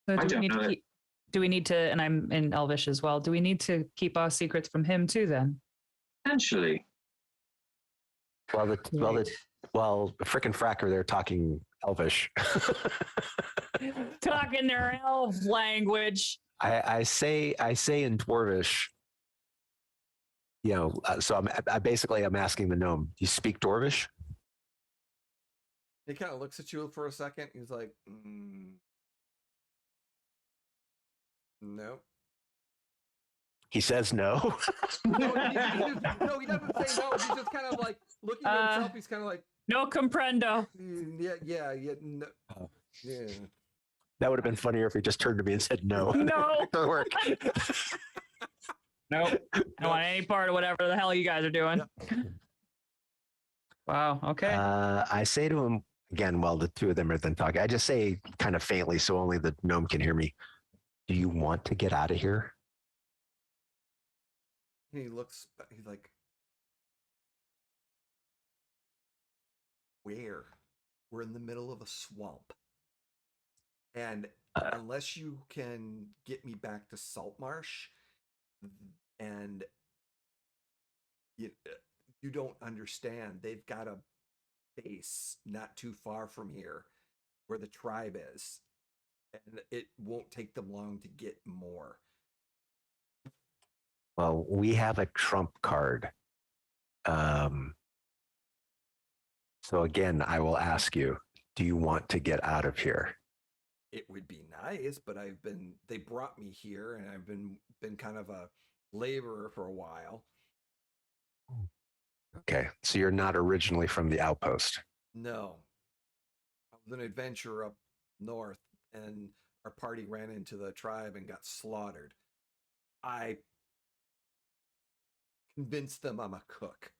So I do we don't need know to that. keep, do we need to, and I'm in Elvish as well, do we need to keep our secrets from him too then? Potentially. Well, frickin' fracker, they're talking Elvish. Talking their elf language. I say in Dwarvish, so I'm asking the gnome, do you speak Dwarvish? He kind of looks at you for a second. He's like, "No." He says no. No, he doesn't say no. He's just kind of like looking at himself. He's kind of like, No comprendo. yeah, no, yeah. That would have been funnier if he just turned to me and said no. No. It doesn't work. Nope. I don't want any part of whatever the hell you guys are doing. Yep. Wow. Okay. I say to him again, while the two of them are then talking, I just say kind of faintly so only the gnome can hear me, "Do you want to get out of here?" And he looks, he's like, "Where? We're in the middle of a swamp. And unless you can get me back to Saltmarsh, and you don't understand, they've got a base not too far from here where the tribe is. And it won't take them long to get more." Well, we have a trump card. So again, I will ask you, do you want to get out of here? It would be nice, but they brought me here, and I've been kind of a laborer for a while. Okay, so you're not originally from the outpost. No. I was an adventurer up north, and our party ran into the tribe and got slaughtered. I convinced them I'm a cook.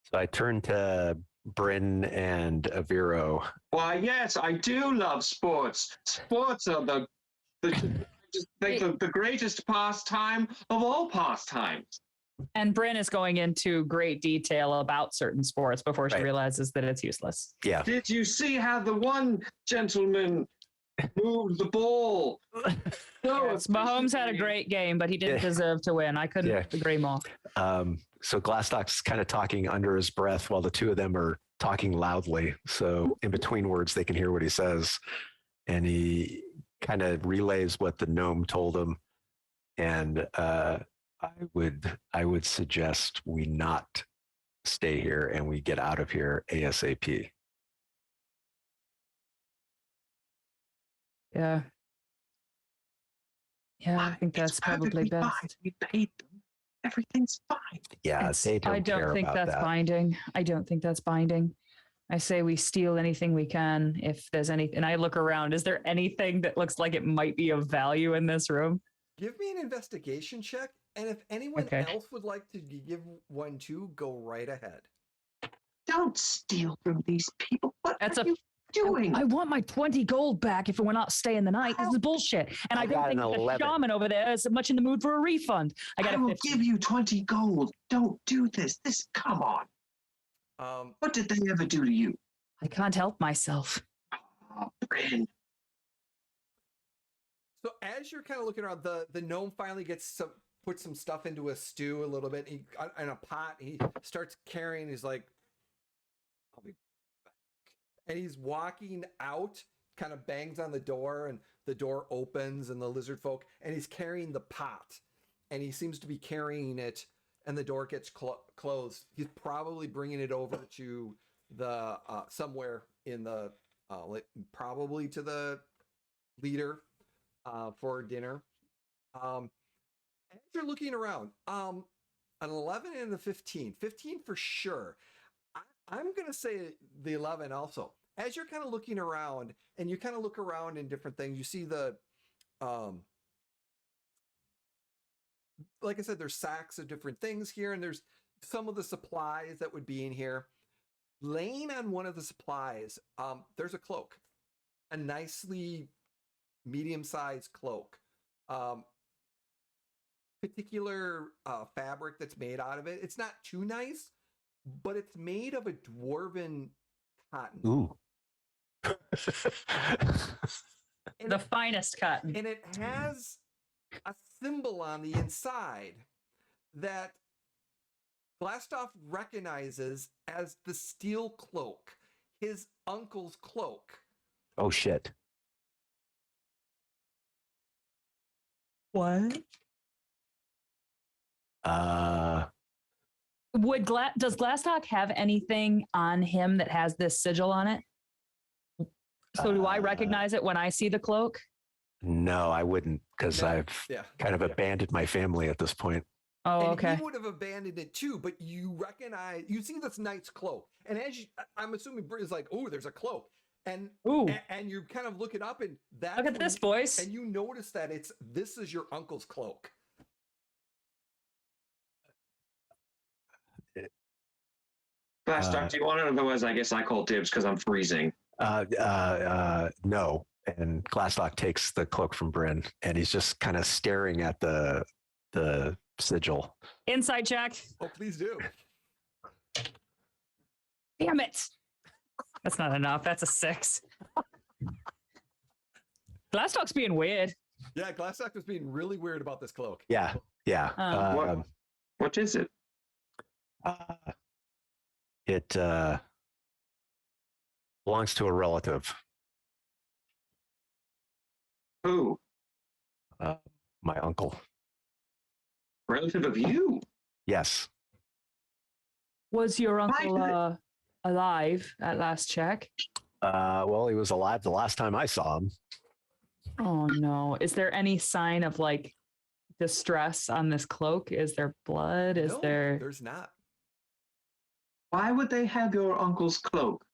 So I turn to Bryn and Aviro. Why, yes, I do love sports. Sports are the greatest pastime of all pastimes. And Bryn is going into great detail about certain sports before she Right. realizes that it's useless. Yeah. Did you see how the one gentleman Move the bowl. No, Yes, Mahomes had a great game, but he didn't Yeah. deserve to win. I couldn't Yeah. agree more. So Glassstock's kind of talking under his breath while the two of them are talking loudly. So in between words, they can hear what he says. And he kind of relays what the gnome told him. And I would suggest we not stay here and we get out of here ASAP. Yeah. Yeah, I think It's that's probably perfectly best. fine. We paid them. Everything's fine. Yeah, It's- they don't I don't care think about that's that. binding. I don't think that's binding. I say we steal anything we can if there's any. And I look around. Is there anything that looks like it might be of value in this room? Give me an investigation check, and if anyone Okay. else would like to give one too, go right ahead. Don't steal from these people. What That's are a- you doing? I want my 20 gold back if we're not staying the night. This is bullshit. And I I don't got think an the 11. shaman over there is much in the mood for a refund. I got I a will 50. give you 20 gold. Don't do this. Come on. Um, What did they ever do to you? I can't help myself. Oh, Bryn. so as you're kind of looking around, the gnome finally puts some stuff into a stew a little bit. He in a pot. He starts carrying. He's like, "I'll be back," and he's walking out. Kind of bangs on the door, and the door opens, and the lizard folk, and he's carrying the pot, and he seems to be carrying it, and the door gets closed. He's probably bringing it over to the somewhere in the probably to the leader for dinner. As you're looking around, an 11 and a 15. 15 for sure. I'm going to say the 11 also. As you're kind of looking around, and you kind of look around in different things, you see the, like I said, there's sacks of different things here, and there's some of the supplies that would be in here. Laying on one of the supplies, there's a cloak, a nicely medium-sized cloak. Particular fabric that's made out of it. It's not too nice, but it's made of a dwarven cotton. Ooh. And The finest cotton. and it has a symbol on the inside that Glassstock recognizes as the steel cloak, his uncle's cloak. Oh shit. What? Does Glassstock have anything on him that has this sigil on it? So do I recognize it when I see the cloak? No, I wouldn't, because No. I've Yeah. kind of abandoned my family at this point. Oh, And okay. he would have abandoned it too, but you see this knight's cloak. And I'm assuming Britt is like, oh, there's a cloak. And Ooh, and you kind of look it up, and that's look at when this, boys. and you notice that this is your uncle's cloak. Glassstock, do you want it? Otherwise, I guess I call dibs because I'm freezing. No. And Glassstock takes the cloak from Bryn, and he's just kind of staring at the sigil. Inside check. Oh, please do. Damn it. That's not enough. That's a 6. Glassstock's being weird. Yeah, Glassstock was being really weird about this cloak. Yeah. What is it? It belongs to a relative. Who? My uncle. Relative of you? Yes. Was your Why uncle alive at last check? Well, he was alive the last time I saw him. Oh no. Is there any sign of like distress on this cloak? Is there blood? Is No, there There's not. Why would they have your uncle's cloak?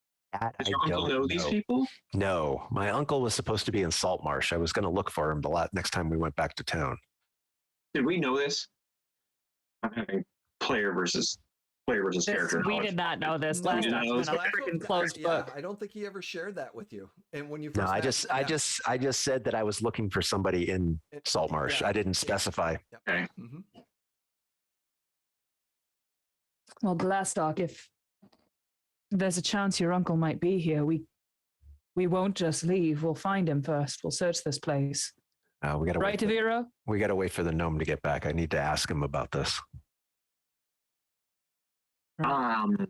That Does I your uncle don't know these people? No, my uncle was supposed to be in Saltmarsh. I was going to look for him next time we went back to town. Did we know this? I'm having player versus character. we knowledge. did not know this. No, Last didn't time know was this. a freaking closed book. I don't think he ever shared that with you. And when you first No, I met- just said that I was looking for somebody in Saltmarsh. Yeah. I didn't specify. Yep. Okay. Mhm. Well, Glassstock, if there's a chance your uncle might be here, we We won't just leave. We'll find him first. We'll search this place. We gotta Right, wait. Tavira? We gotta wait for the gnome to get back. I need to ask him about this. Kind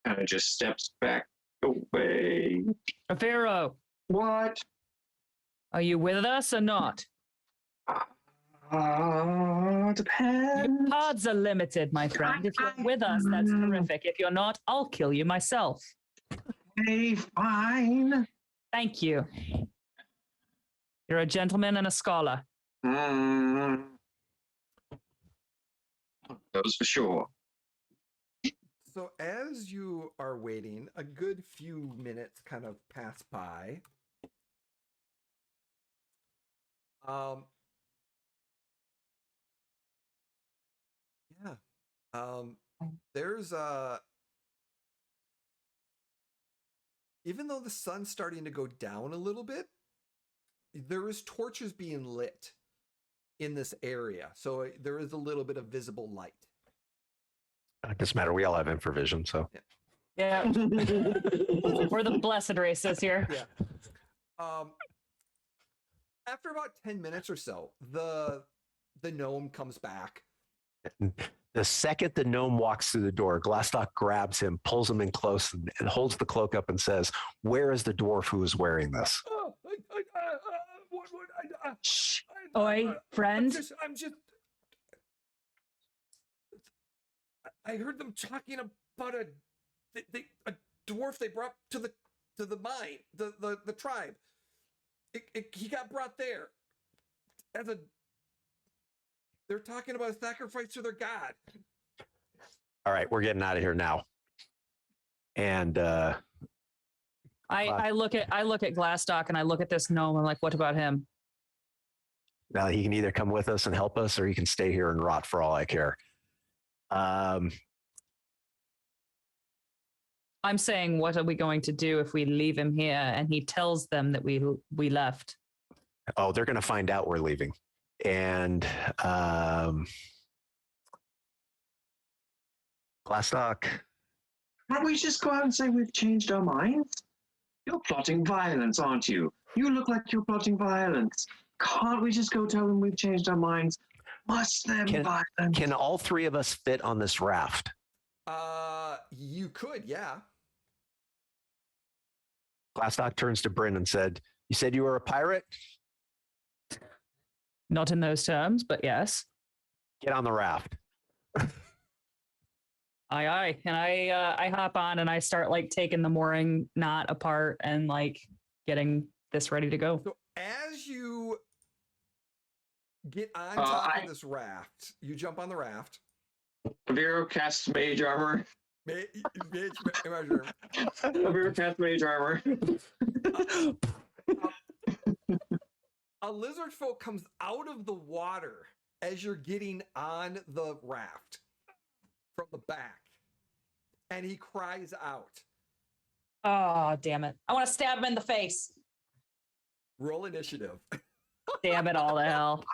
of just steps back away. Tavira, What? are you with us or not? Your Depends. pods are limited, my friend. If you're with us, that's terrific. If you're not, I'll kill you myself. Hey, fine. Thank you. You're a gentleman and a scholar. Mm. Those for sure. So as you are waiting, a good few minutes kind of pass by. Yeah. There's even though the sun's starting to go down a little bit, there is torches being lit in this area. So there is a little bit of visible light. It doesn't matter. We all have infravision, so. Yeah. We're the blessed races here. Yeah. After about 10 minutes or so, the gnome comes back. The second the gnome walks through the door, Glassstock grabs him, pulls him in close, and holds the cloak up and says, "Where is the dwarf who is wearing this?" Shh. Oi, friend. I heard them talking about a dwarf they brought to the mine, the tribe. He got brought there as a. They're talking about a sacrifice to their god. All right, we're getting out of here now. And I look at Glassstock and I look at this gnome. I'm like, what about him? now he can either come with us and help us, or he can stay here and rot for all I care. I'm saying, what are we going to do if we leave him here and he tells them that we left? Oh, they're going to find out we're leaving. And Glassstock. Why don't we just go out and say we've changed our minds? You're plotting violence, aren't you? You look like you're plotting violence. Can't we just go tell them we've changed our minds? Must them violence? Can all three of us fit on this raft? You could, yeah. Glassstock turns to Bryn and said, "You said you were a pirate? Not in those terms, but yes. Get on the raft." Aye. And I hop on and I start like taking the mooring knot apart and like getting this ready to go. So as you get on top of this raft, you jump on the raft. Vero casts mage armor. Vero casts mage armor. A lizardfolk comes out of the water as you're getting on the raft from the back, and he cries out. Oh, damn it. I want to stab him in the face. Roll initiative. Damn it all to hell.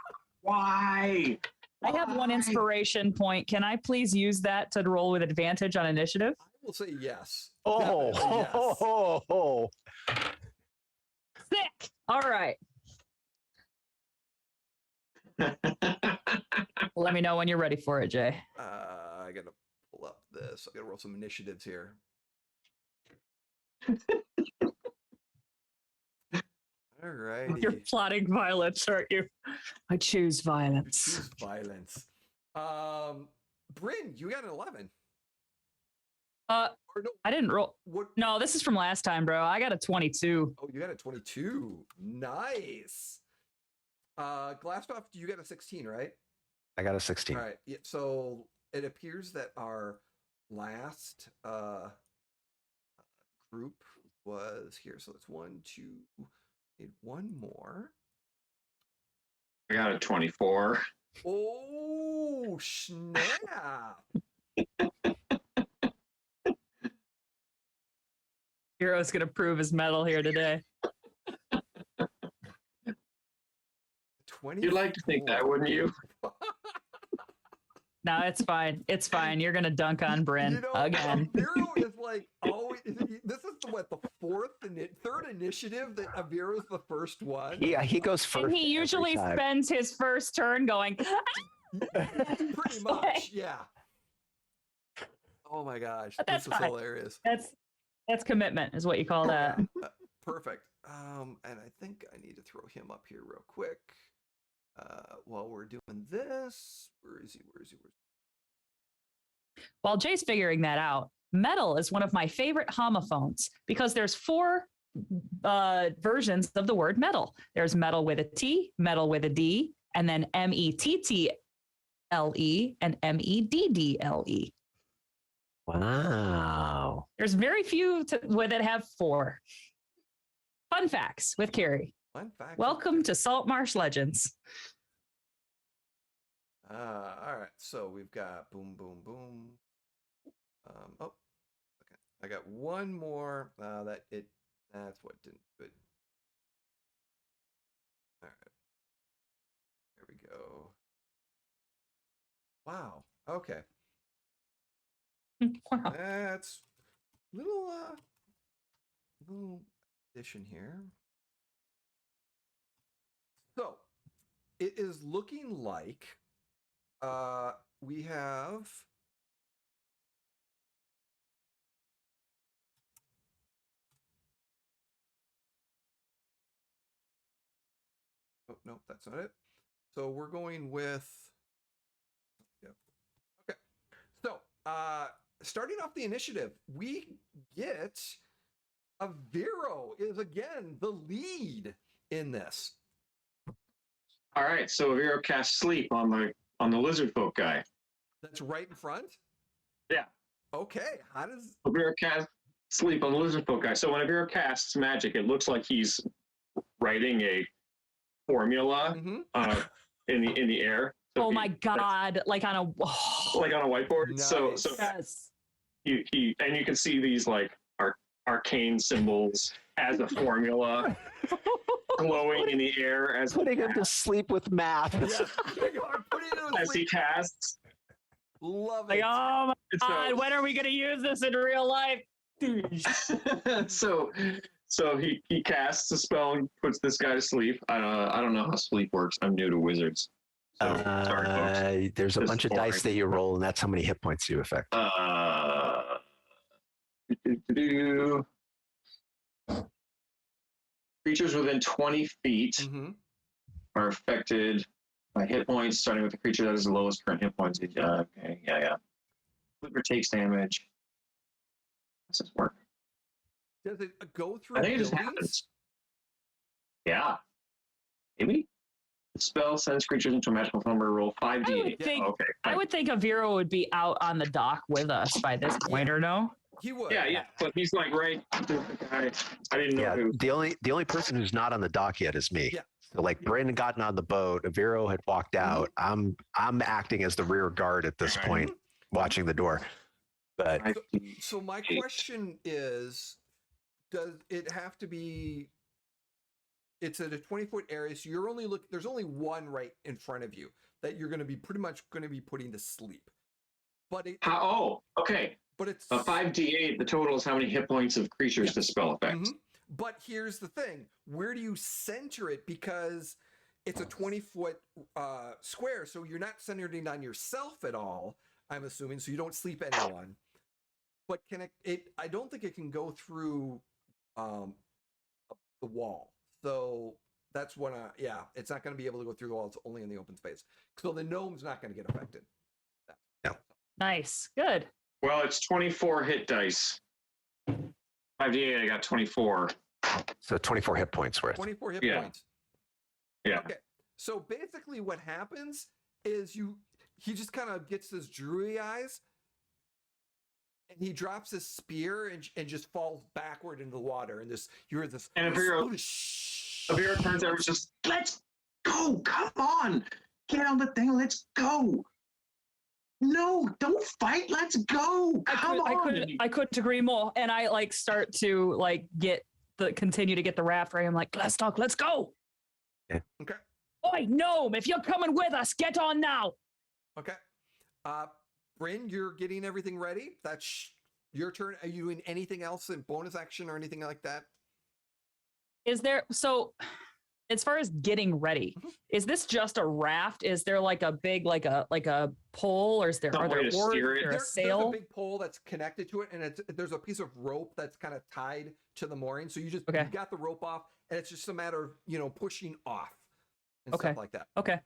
Why? I have one inspiration point. Can I please use that to roll with advantage on initiative? I will say yes. Oh, Definitely yes. Sick. All right. Let me know when you're ready for it, Jay. I gotta pull up this. I gotta roll some initiatives here. All right. You're plotting violence, aren't you? I choose You violence. choose violence. Bryn, you got an 11. Or no, I didn't roll. What? No, this is from last time, bro. I got a 22. Oh, you got a 22. Nice. Glassstock, you got a 16, right? I got a 16. All right. Yeah, so it appears that our last group was here. So it's 1, 2, need one more. I got a 24. Oh, snap. Hero's gonna prove his mettle here today. 20. You'd like to think that, wouldn't you? No, it's fine. It's fine. You're gonna dunk on Bryn again. Vero is like always. This is the third initiative that Avero's the first one. Yeah, he goes first. And he usually spends his first turn going. Pretty much, yeah. Oh my gosh, That's this is fine. hilarious. That's commitment, is what you call that. Perfect. And I think I need to throw him up here real quick. While we're doing this, where is he? While Jay's figuring that out, metal is one of my favorite homophones because there's 4 versions of the word metal. There's metal with a T, metal with a D, and then METTLE and MEDDLE. Wow. There's very few that have 4. Fun facts with Carrie. Fun fact. Welcome to Saltmarsh Legends. All right, so we've got boom, boom, boom. Okay. I got one more. That's what didn't do it. All right, there we go. Wow. Okay. Wow. That's little addition here. So it is looking like we have no, that's not it. So we're going with okay. So starting off the initiative, we get Avero is again the lead in this. All right, so Avero casts sleep on the Lizardfolk guy. That's right in front? Yeah. Okay. How does Avero casts sleep on the Lizardfolk guy. So when Avero casts magic, it looks like he's writing a formula in the air. So oh my God! Like on a whiteboard. Nice. So yes. you can see these like arcane symbols as a formula glowing in the air as Putting him to sleep with math. Yeah. as he casts. Love Like, it. oh my God! When are we gonna use this in real life? so he casts a spell and puts this guy to sleep. I don't know how sleep works. I'm new to wizards. So, sorry, folks. There's a This bunch is of dice boring. that you roll, and that's how many hit points you affect. Creatures within 20 feet are affected by hit points, starting with the creature that has the lowest current hit points. Okay, yeah. Flipper takes damage. How does this work? Does it go through I think it buildings? just happens. Yeah. Maybe? The spell sends creatures into a magical number. Roll 5d8. I would think Avero would be out on the dock with us by this point, or no? He would. Yeah. But he's like right. I didn't know who. The only person who's not on the dock yet is me. Yeah. So like Brandon gotten on the boat, Avero had walked out. I'm acting as the rear guard at this point, watching the door. But So my question is, does it have to be? It's at a 20-foot area, so you're only there's only one right in front of you that you're going to be pretty much going to be putting to sleep. But okay. But it's a 5d8. The total is how many hit points of creatures the spell affects. But here's the thing: where do you center it? Because it's a 20-foot square, so you're not centering on yourself at all. I'm assuming, so you don't sleep anyone. But can it? I don't think it can go through the wall. So that's when it's not going to be able to go through the wall. It's only in the open space. So the gnome's not going to get affected. Yeah. Nice. Good. Well, it's 24 hit dice. 5d8, I got 24. So 24 hit points worth. 24 hit points. Yeah. Okay. So basically what happens is he just kind of gets his drury eyes and he drops his spear and just falls backward into the water. And you hear this. And Avero turns over, just let's go. Come on, get on the thing. Let's go. No, don't fight. Let's go. Come on. I couldn't agree more. And I start to continue to get the raft ready. I'm like, let's talk. Let's go. Okay. Oi, gnome! If you're coming with us, get on now. Okay. Bryn, you're getting everything ready. That's your turn. Are you doing anything else in bonus action or anything like that? Is there so as far as getting ready, is this just a raft? Is there like a big like a pole, or is there Some are way there to oars? steer Is it. there a There's a sail? big pole that's connected to it, and there's a piece of rope that's kind of tied to the mooring. So you Okay. got the rope off, and it's just a matter of pushing off and Okay. stuff like that. Okay.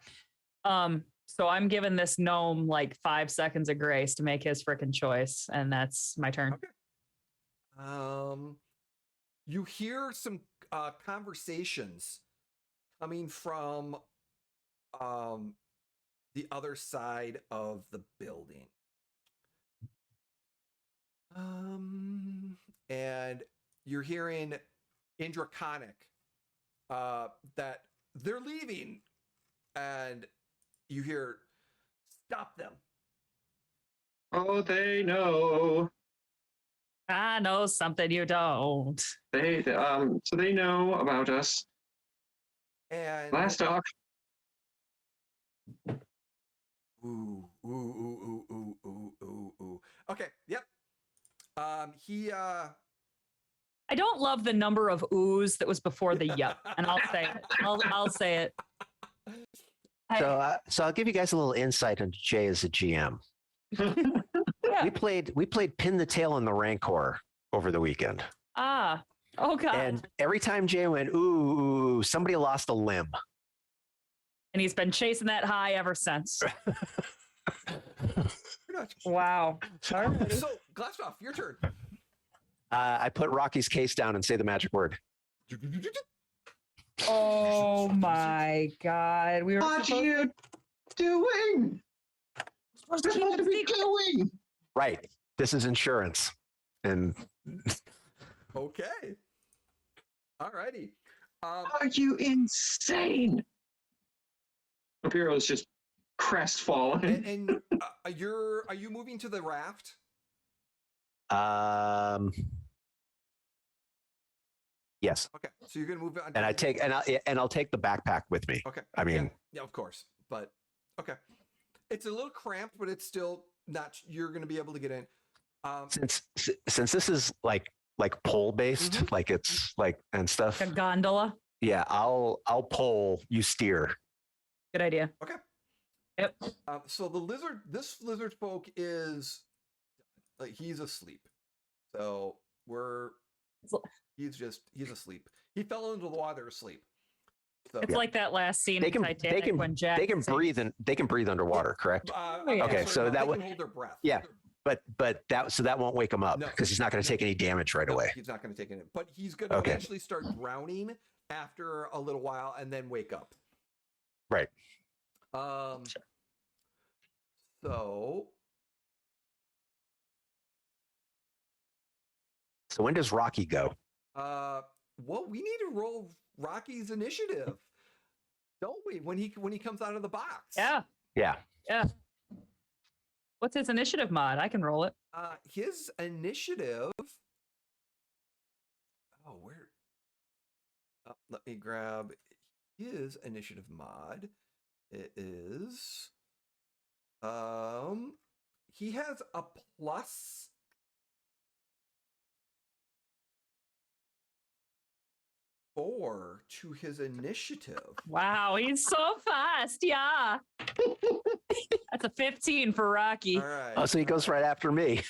So I'm giving this gnome like 5 seconds of grace to make his frickin' choice, and that's my turn. Okay. You hear some conversations coming from the other side of the building. And you're hearing in Draconic that they're leaving, and you hear, "Stop them." Oh, they know. I know something you don't. So they know about us. And Last talk. ooh. Okay, yep. He I don't love the number of oohs that was before the yup, and I'll say it. I'll say it. So I'll give you guys a little insight into Jay as a GM. Yeah. We played Pin the Tail on the Rancor over the weekend. Oh god. And every time Jay went, ooh, somebody lost a limb. And he's been chasing that high ever since. pretty much. Wow. Alrighty. So, Glassdoff, your turn. I put Rocky's case down and say the magic word. Oh my god. We were What are supposed you doing? to keep Supposed it to be secret. doing. Right. This is insurance. And Okay. Alrighty. Are you insane? Vampiro is just crestfallen. And are you moving to the raft? yes. Okay, so you're gonna move on. And I'll take the backpack with me. Okay. I mean, yeah, of course. But okay, it's a little cramped, but it's still not. You're gonna be able to get in. since this is like pole based, Mhm. like it's like and stuff. A gondola. Yeah, I'll pole, you steer. Good idea. Okay. Yep. So this lizard folk is like he's asleep. So he's asleep. He fell into the water asleep. So It's like that last scene They in can Titanic when Jack they can sang- breathe and they can breathe underwater, correct? yeah. Okay, so no, that they would- can hold their breath. Yeah. But that won't wake him up No. because he's not going to take any damage right No, away. he's not going to take it. But he's going to Okay. eventually start drowning after a little while and then wake up. Right. So So when does Rocky go? well, we need to roll Rocky's initiative, don't we? When he comes out of the box. Yeah. Yeah. Yeah. What's his initiative mod? I can roll it. His initiative. Oh, where? Let me grab his initiative mod. It is. He has a +4 to his initiative. Wow, he's so fast. Yeah. That's a 15 for Rocky. All right. Oh, so he goes right after me.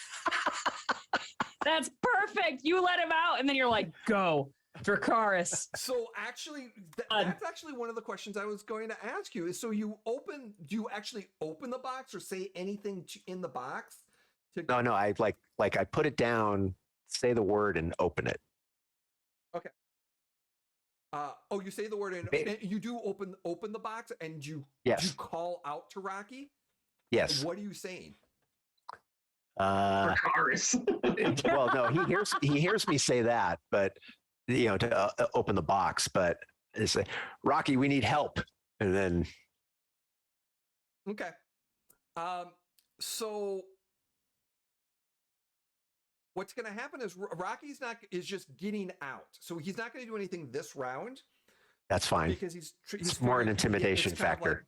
That's perfect. You let him out, and then you're like, go, Dracarys. So actually, that's actually one of the questions I was going to ask you. Is so do you actually open the box or say anything in the box? No, I like I put it down, say the word, and open it. Okay. You say the word and you do open the box and you call out to Rocky? Yes. What are you saying? Dracarys. Well, no, he hears me say that, but to open the box, but it's like, Rocky, we need help, and then Okay. So what's going to happen is Rocky's is just getting out. So he's not going to do anything this round. that's fine. Because he's It's more an intimidation it's kind of factor.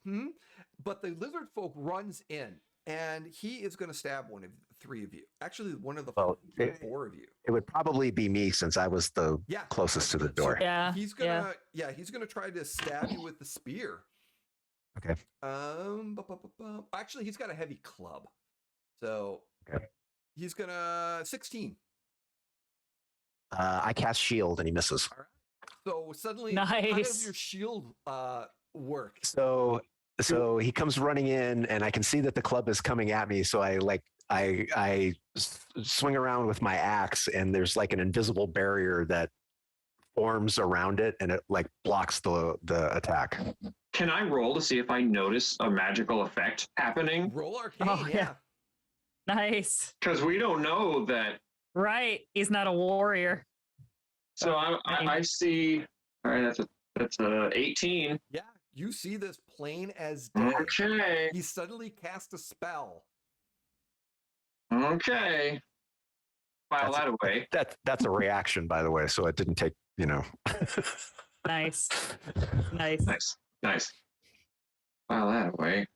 But the lizard folk runs in and he is going to stab one of the three of you. Actually, one of the Well, four of you. It would probably be me since I was the Yeah. closest to the So door. Yeah. he's gonna he's gonna try to stab you with the spear. Okay. Actually, he's got a heavy club, so Okay. he's gonna 16. I cast shield and he misses. All right. So suddenly, how does Nice. your shield work? So he comes running in, and I can see that the club is coming at me. So I swing around with my axe, and there's like an invisible barrier that forms around it, and it like blocks the attack. Can I roll to see if I notice a magical effect happening? Roll arcane. Oh, yeah. Nice. Because we don't know that. Right. He's not a warrior. So I see. All right, that's a 18. Yeah. You see this plain as day. Okay. He suddenly cast a spell. Okay. File that away. That's a reaction, by the way. So it didn't take, Nice. Nice. Nice. File that away.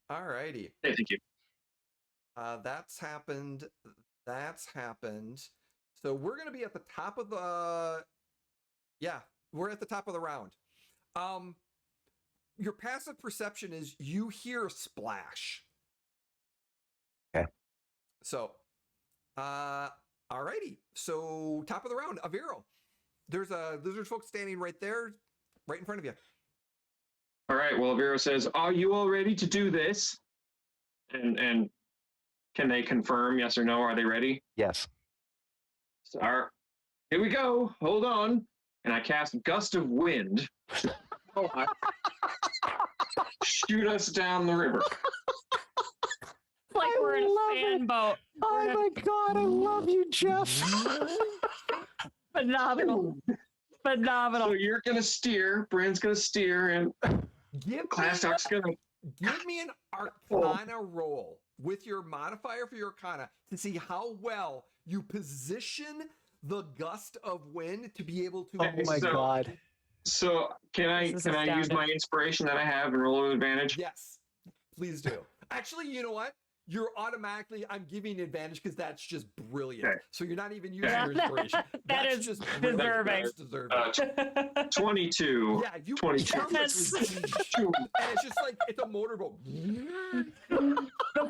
All righty. Hey, thank you. That's happened. So we're gonna be at the top of the. Yeah, we're at the top of the round. Your passive perception is you hear a splash. Okay. So, alrighty. So top of the round, Aviro. There's a Lizardfolk standing right there, right in front of you. All right. Well, Vero says, "Are you all ready to do this?" And can they confirm yes or no? Are they ready? Yes. So, here we go. Hold on. And I cast Gust of Wind. Shoot us down the river. Like we're in a fan boat. Oh my God, I love you, Jeff. Phenomenal. Phenomenal. So you're gonna steer. Brand's gonna steer, and Glassdock's gonna. Give me an Arcana roll with your modifier for your Arcana to see how well you position the gust of wind to be able to. Oh my God. So can I use my inspiration that I have and roll with advantage? Yes, please do. Actually, you know what? You're automatically. I'm giving advantage because that's just brilliant. Okay. So you're not even using your inspiration. That That's is just brilliant. deserving. That's deserving. 22. Yeah, you 22. perfectly and it's just like it's a motorboat. The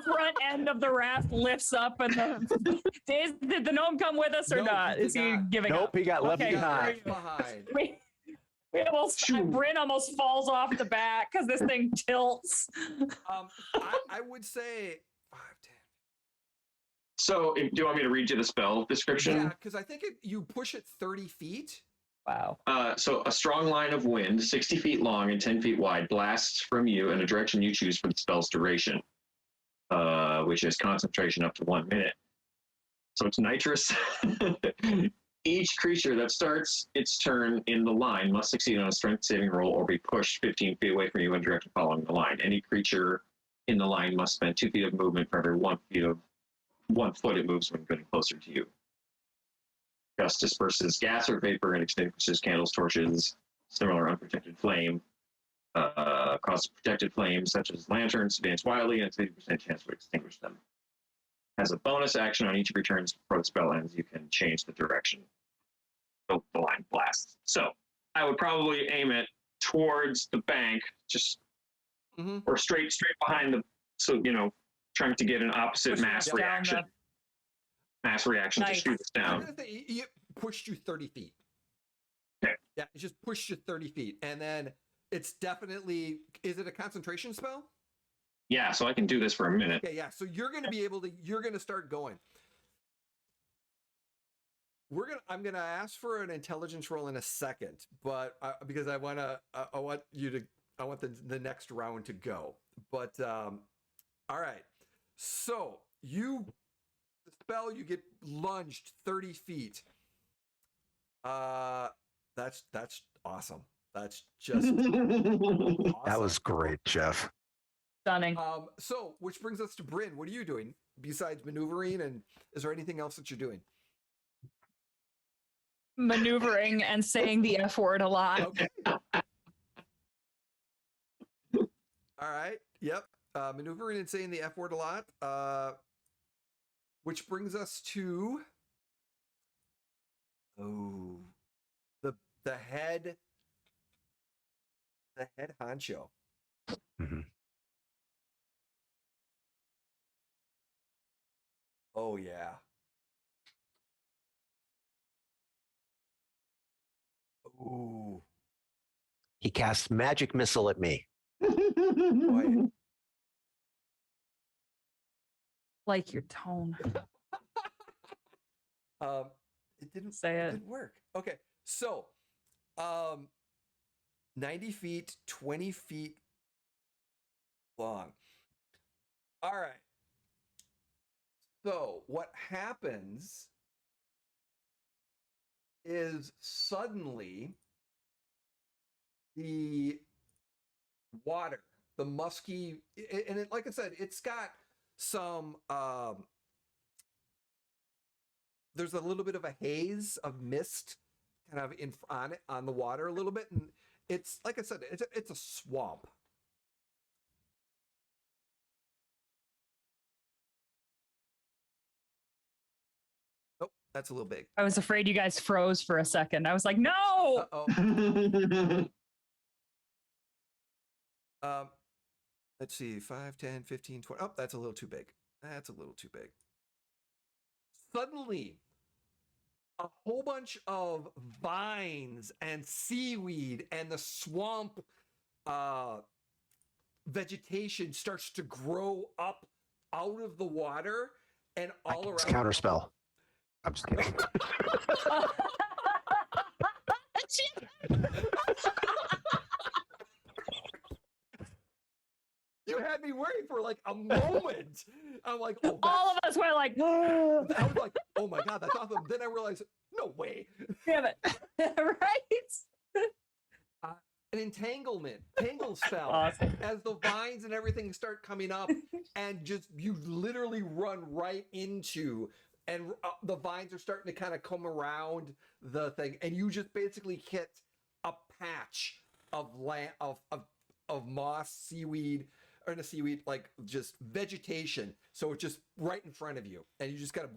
front end of the raft lifts up, and did the gnome come with us or No, not? he did Is he not. giving up? Nope, he got left Okay, behind. Behind. We almost, Bryn almost falls off the back because this thing tilts. I would say 5, 10. So do you want me to read you the spell description? Yeah, because I think you push it 30 feet. Wow. So a strong line of wind, 60 feet long and 10 feet wide, blasts from you in a direction you choose for the spell's duration, which is concentration up to 1 minute. So it's nitrous. Each creature that starts its turn in the line must succeed on a strength saving roll or be pushed 15 feet away from you in direction following the line. Any creature in the line must spend 2 feet of movement for every 1 foot it moves when getting closer to you. Gust disperses gas or vapor and extinguishes candles, torches, similar unprotected flame. Causes protected flames such as lanterns to dance wildly and 50% chance to extinguish them. Has a bonus action on each of your turns before the spell ends. You can change the direction the line blasts. So I would probably aim it towards the bank, just or straight behind the. So trying to get an opposite mass reaction. Mass reaction to shoot us down. It pushed you 30 feet. Okay. Yeah, it just pushed you 30 feet, and then it's definitely. Is it a concentration spell? Yeah, so I can do this for a minute. Okay, yeah. So you're going to be able to. You're going to start going. I'm gonna ask for an intelligence roll in a second, but because I want the next round to go. But all right. So the spell, you get lunged 30 feet. That's awesome. That's just awesome. That was great, Jeff. Stunning. So, which brings us to Bryn. What are you doing besides maneuvering? And is there anything else that you're doing? Maneuvering and saying the F word a lot. Okay. All right. Yep. maneuvering and saying the F word a lot. Which brings us to the head honcho. Mhm. Oh yeah. Ooh. He casts magic missile at me. Boy. Like your tone. It didn't Say it it. didn't work. Okay. So 90 feet, 20 feet long. All right. So what happens is suddenly the water, the musky, and like I said, it's got some there's a little bit of a haze of mist kind of on the water a little bit, and it's like I said, it's a swamp. Oh, that's a little big. I was afraid you guys froze for a second. I was like, no. Uh-oh. Let's see, 5, 10, 15, 20. Oh, that's a little too big. That's a little too big. Suddenly, a whole bunch of vines and seaweed and the swamp vegetation starts to grow up out of the water and all around. Counterspell. I'm just kidding. You had me worried for like a moment. I'm like, oh, all of us were like, I was like, oh my God, that's awesome. Then I realized, no way. damn it. Right? An entanglement, tangle spell, Awesome. as the vines and everything start coming up, and just you literally run right into, and the vines are starting to kind of come around the thing, and you just basically hit a patch of land of moss, seaweed, or not seaweed, like just vegetation. So it's just right in front of you, and you just kind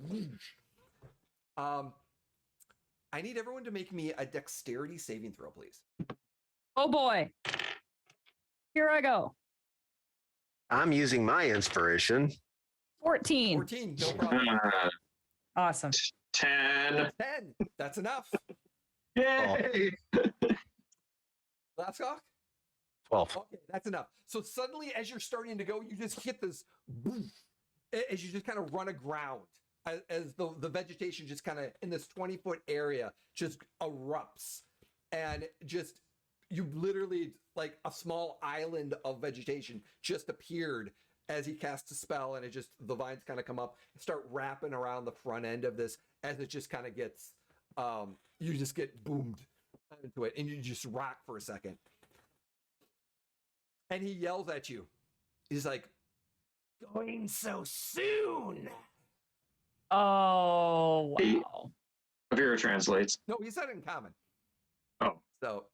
of. I need everyone to make me a dexterity saving throw, please. Oh boy. Here I go. I'm using my inspiration. 14. 14, no problem. Awesome. 10. 10, that's enough. Yay! Glasscock? 12. Okay, that's enough. So suddenly, as you're starting to go, you just hit this boom, as you just kind of run aground, as the vegetation just kind of in this 20-foot area just erupts, and just you literally, like a small island of vegetation just appeared as he cast a spell, and it just, the vines kind of come up and start wrapping around the front end of this as it just kind of gets, you just get boomed into it, and you just rock for a second. And he yells at you. He's like, going so soon. Oh, wow. Vera translates. No, he said it in common. Oh. So,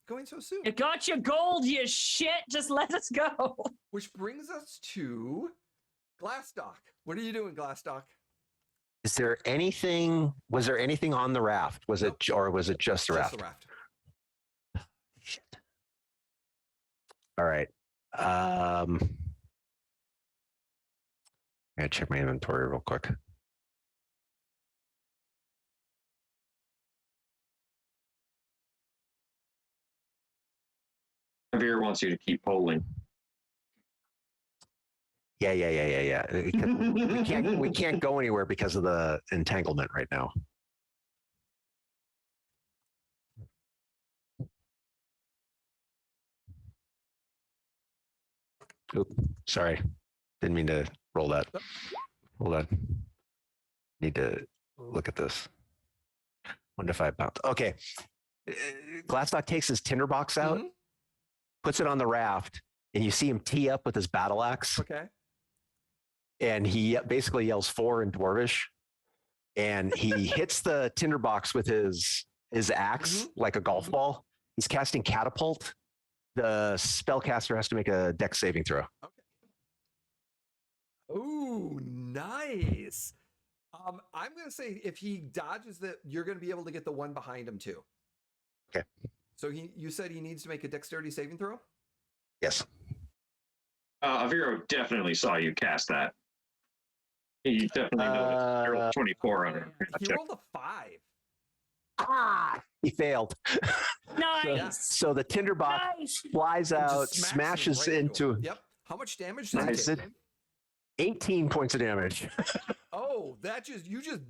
going so soon. It got you gold, you shit. Just let us go. Which brings us to Glassdock. What are you doing, Glassdock? Was there anything on the raft? Was Nope. it, or was it just the Just raft? the raft. Shit. All right. I gotta check my inventory real quick. Vera wants you to keep polling. Yeah. We can't go anywhere because of the entanglement right now. Oop, sorry. Didn't mean to roll that. Hold on. Need to look at this. 1 to 5 pounds. Okay. Glassdock takes his tinderbox out, Mhm. puts it on the raft, and you see him tee up with his battle axe. Okay. And he basically yells 4 in Dwarvish, and he hits the tinderbox with his axe like a golf ball. He's casting catapult, The spellcaster has to make a dex saving throw. Ooh, nice. I'm gonna say if he dodges that, you're gonna be able to get the one behind him too. Okay. So you said he needs to make a dexterity saving throw? Yes. Aviro definitely saw you cast that. He definitely noticed. There was 24 on her. He rolled a 5. He failed. Nice. So the tinderbox Nice. flies It out, just smacks him smashes right into Yep. How much damage did Nice. he take? 18 points of damage. Oh, you just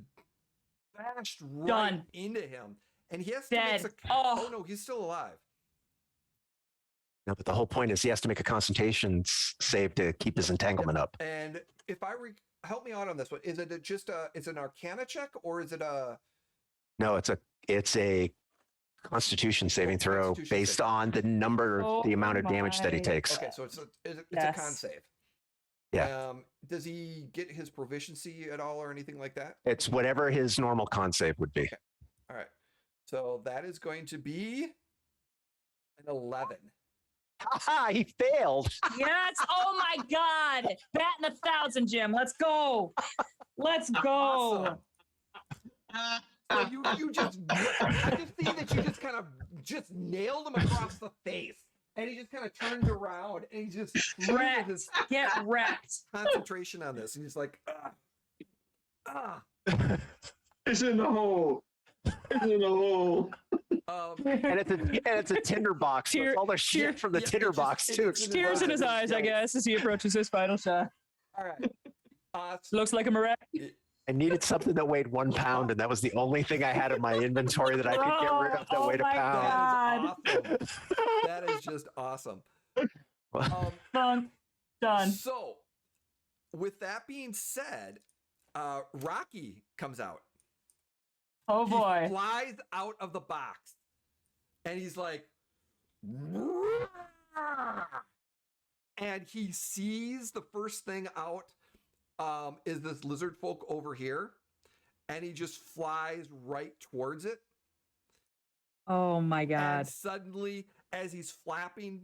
bashed right Done. into him. And he has to Dead. make Oh. no, he's still alive. No, but the whole point is he has to make a concentration save to keep his entanglement up. And if help me out on this one, is it just it's an Arcana check or is it a? No, it's a Constitution saving throw Constitution based saving. on the number, the amount of damage that he my. takes. Okay, so it's a con Yes. save. Yeah. Does he get his proficiency at all or anything like that? It's whatever his normal con save would be. Okay. All right. So that is going to be an 11. Haha, he failed. Yes. Oh my God. Batting 1,000, Jim. Let's go. Let's go. Awesome. So you just I just see that you just kind of just nailed him across the face. And he just kind of turns around and he just Wrecked. loses Get wrecked. concentration on this. And he's like, It's in the hole. It's in the hole. And it's a tinderbox. So it's all the shit from the yeah, tinderbox it's too. just- Tears in his eyes, I guess, as he approaches his final shot. All right. Looks like a miracle. I needed something that weighed 1 pound, and that was the only thing I had in my inventory that I could get rid of that Oh weighed a my pound. That is awesome. That is just awesome. Done. So, with that being said, Rocky comes out. Oh He boy. flies out of the box, and he's like, and he sees the first thing out is this Lizardfolk over here, and he just flies right towards it. Oh my And God. suddenly, as he's flapping,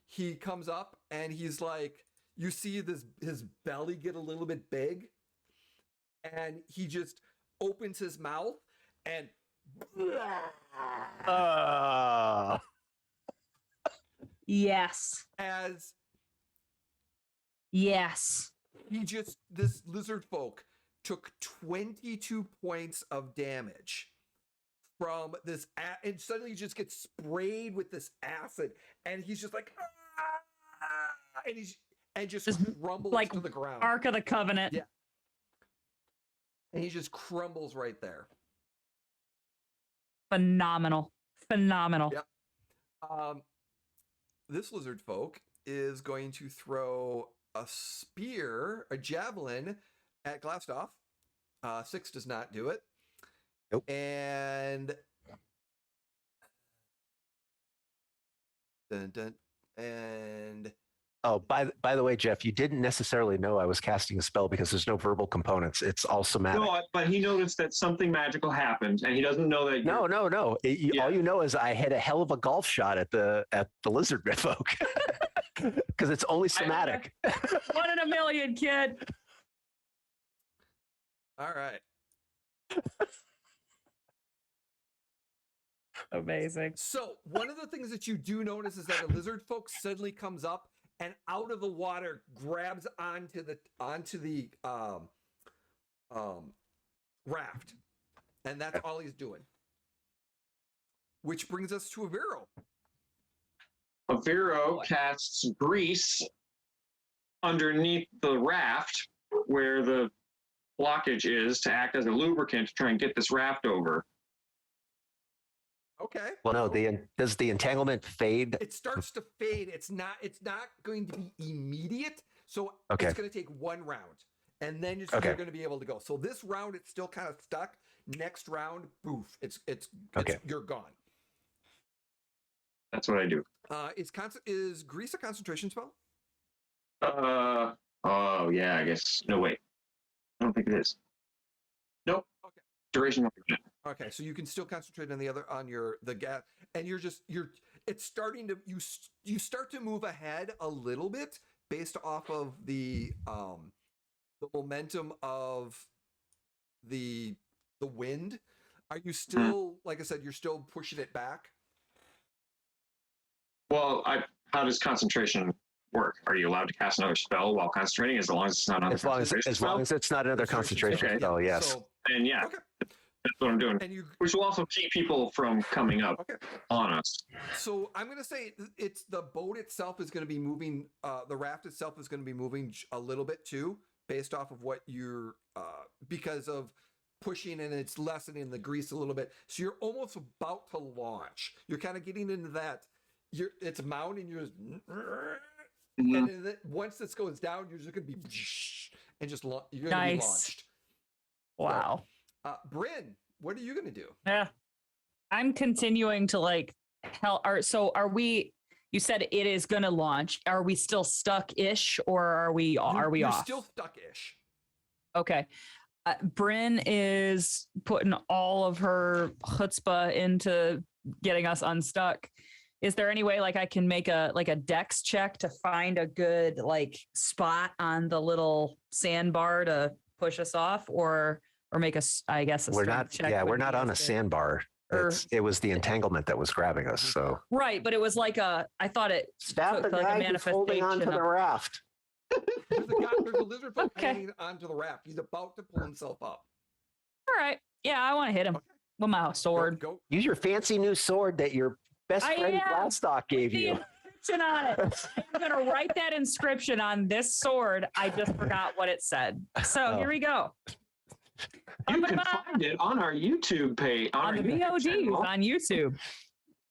he comes up and he's like, you see his belly get a little bit big, and he just opens his mouth and Yes. as Yes. this lizard folk took 22 points of damage from this and suddenly he just gets sprayed with this acid and he's just like and just crumbles like to the ground. Ark of the Covenant. Yeah. And he just crumbles right there. Phenomenal. Phenomenal. Yep. This lizard folk is going to throw a spear, a javelin at Glastoff. 6 does not do it. Nope. And Oh, by the way, Jeff, you didn't necessarily know I was casting a spell because there's no verbal components. It's all somatic. No, but he noticed that something magical happened, and he doesn't know that. No. Yeah. All you know is I had a hell of a golf shot at the lizard folk because it's only somatic. 1 in a million, kid. all right. Amazing. So one of the things that you do notice is that a lizard folk suddenly comes up and out of the water grabs onto the raft, and that's all he's doing. Which brings us to Aviro. Aviro casts grease underneath the raft where the blockage is to act as a lubricant to try and get this raft over. Okay. Well, no. Does the entanglement fade? It starts to fade. It's not going to be immediate. So Okay. it's going to take 1 round, and then you're Okay. going to be able to go. So this round it's still kind of stuck. Next round, boof! It's Okay. you're gone. That's what I do. Is grease a concentration spell? Oh yeah, I guess. No, wait. I don't think it is. Nope. Okay. Duration. Okay, so you can still concentrate on the gas, and it's starting to you start to move ahead a little bit based off of the momentum of the wind. Are you still, like I said, you're still pushing it back? Well, how does concentration work? Are you allowed to cast another spell while concentrating as long as it's not another concentration as long as it's not another concentration okay. spell? Yes. So, and yeah, okay. that's what I'm doing. Which will also keep people from coming up on us. So I'm going to say it's the boat itself is going to be moving. The raft itself is going to be moving a little bit too, based off of what you're because of pushing, and it's lessening the grease a little bit. So you're almost about to launch. You're kind of getting into that. It's mounting. You're just, and then once this goes down, you're just going to be and just you're going to be launched. Wow. So, Bryn, what are you going to do? Yeah, I'm continuing to like hell. So are we? You said it is going to launch. Are we still stuck-ish, or are we? You're off? Still stuck-ish. Okay. Bryn is putting all of her chutzpah into getting us unstuck. Is there any way like I can make a dex check to find a good like spot on the little sandbar to push us off, or make us, I guess, we're not check? Yeah, we're not on a sandbar. It was the entanglement that was grabbing us. So right, but it was like I thought it took the guy who's holding onto the raft. There's a lizardfolk hanging onto the raft. He's about to pull himself up. All right. Yeah, I want to hit him with my sword. Go. Use your fancy new sword that your best friend Glassstock gave you. Inscription on it. I'm going to write that inscription on this sword. I just forgot what it said. So here we go. You can find it on our YouTube page. On the VODs on YouTube.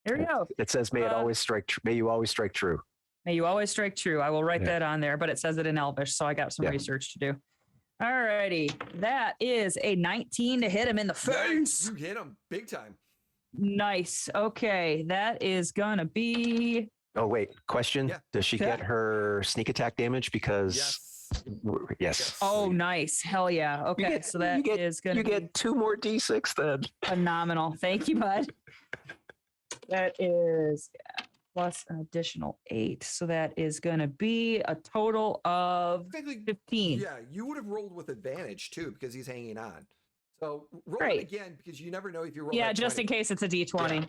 Here we go. It says, "May it always strike. May you always strike true." May you always strike true. I will write that on there, but it says it in Elvish, so I got some research to do. All righty. That is a 19 to hit him in the face. You hit him big time. Nice. Okay. That is going to be... Oh, wait. Question. Yeah. Does she get her sneak attack damage? Because... Yes. Oh, nice. Hell yeah. Okay. So that is going to be... You get 2 more D6 then. Phenomenal. Thank you, bud. That is... plus an additional 8. So that is going to be a total of 15. Yeah, you would have rolled with advantage too because he's hanging on. So roll it again because you never know if you roll. Yeah, just in case it's a D20. Yeah.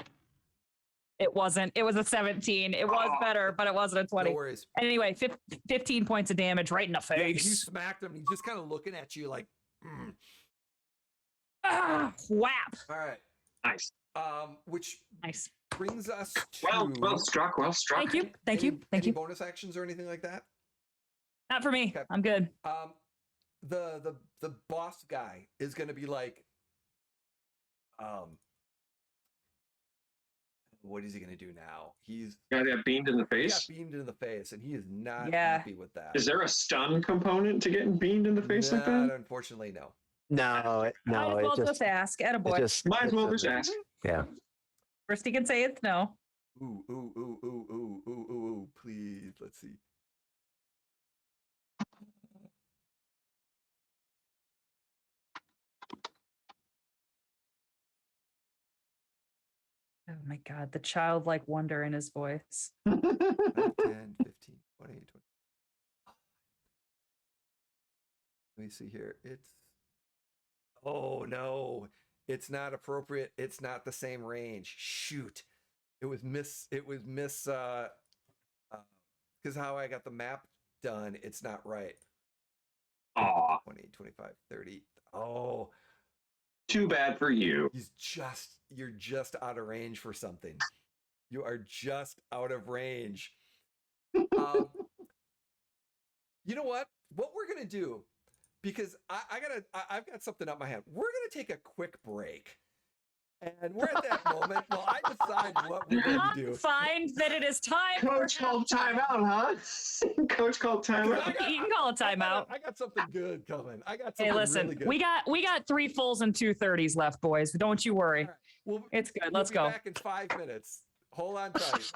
It wasn't. It was a 17. It was better, but it wasn't a 20. No worries. Anyway, 15 points of damage right in the face. Yeah, you smacked him. He's just kind of looking at you like, whap. All right. Nice. Which nice. Brings us to well struck. Thank you. Any bonus actions or anything like that? Not for me. Okay. I'm good. The boss guy is going to be like, what is he going to do now? He's got beamed in the face. Yeah, beamed in the face, and he is not happy with that. Is there a stun component to getting beamed in the face like that? Unfortunately, no. No. Might as well just ask. Attaboy. Might as well just ask. Yeah. First, he can say it's no. Ooh. Please, let's see. Oh my God, the childlike wonder in his voice. 5, 10, 15, 20, 20. Let me see here. Oh no, it's not appropriate. It's not the same range. Shoot. It was miss because how I got the map done, it's not right. 20, 25, 30. Oh. Too bad for you. You're just out of range for something. You are just out of range. You know what? What we're gonna do, because I've got something up my hand. We're gonna take a quick break. And we're at that moment. Well, I decide what we're going to do. Find that it is time. Coach called timeout, huh? Coach called timeout. You can call a timeout. I got something good coming. I got something. Hey, listen, really good. we got 3 fulls and 2 30s left, boys. Don't you worry. Right. Well, it's good. We'll Let's be go. Back in 5 minutes. Hold on tight.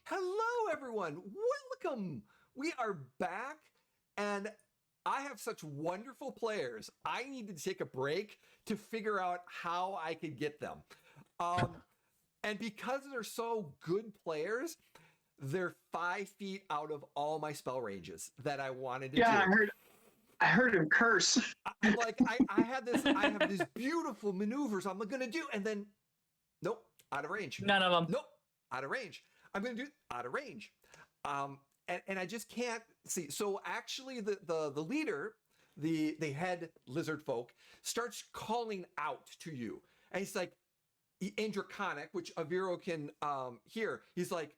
Hello, everyone. Welcome. We are back, and I have such wonderful players. I need to take a break to figure out how I could get them. And because they're so good players, they're 5 feet out of all my spell ranges that I wanted to do. Yeah, I heard him curse. I have these beautiful maneuvers I'm gonna do, and then nope, out of range. None of them. Nope, out of range. I'm gonna do out of range. And I just can't see. So actually the leader, the head Lizardfolk, starts calling out to you. And he's like, in Draconic, which Aviro can hear, he's like,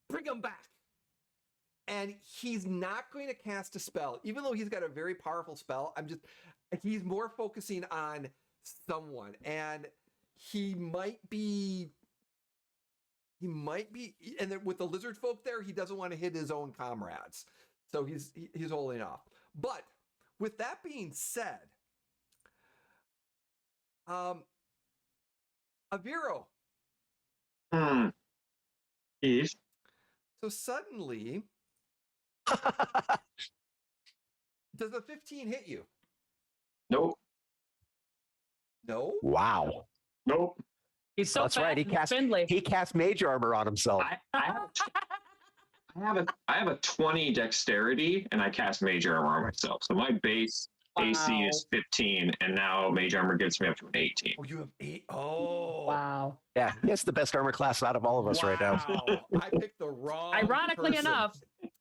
bring him back. And he's not going to cast a spell, even though he's got a very powerful spell. He's more focusing on someone. And he might be, and then with the lizard folk there, he doesn't want to hit his own comrades. So he's holding off. But with that being said, Aviro. Yes. So suddenly, does a 15 hit you? Nope. No? Wow. Nope. He's so That's fast right. and He cast mage armor on himself. I have a 20 dexterity, and I cast mage armor on myself. So my base AC is 15, and now mage armor gets me up to an 18. Oh, you have 8. Oh. Wow. Yeah, he has the best armor class out of all of us right now. I picked the wrong Ironically person. enough.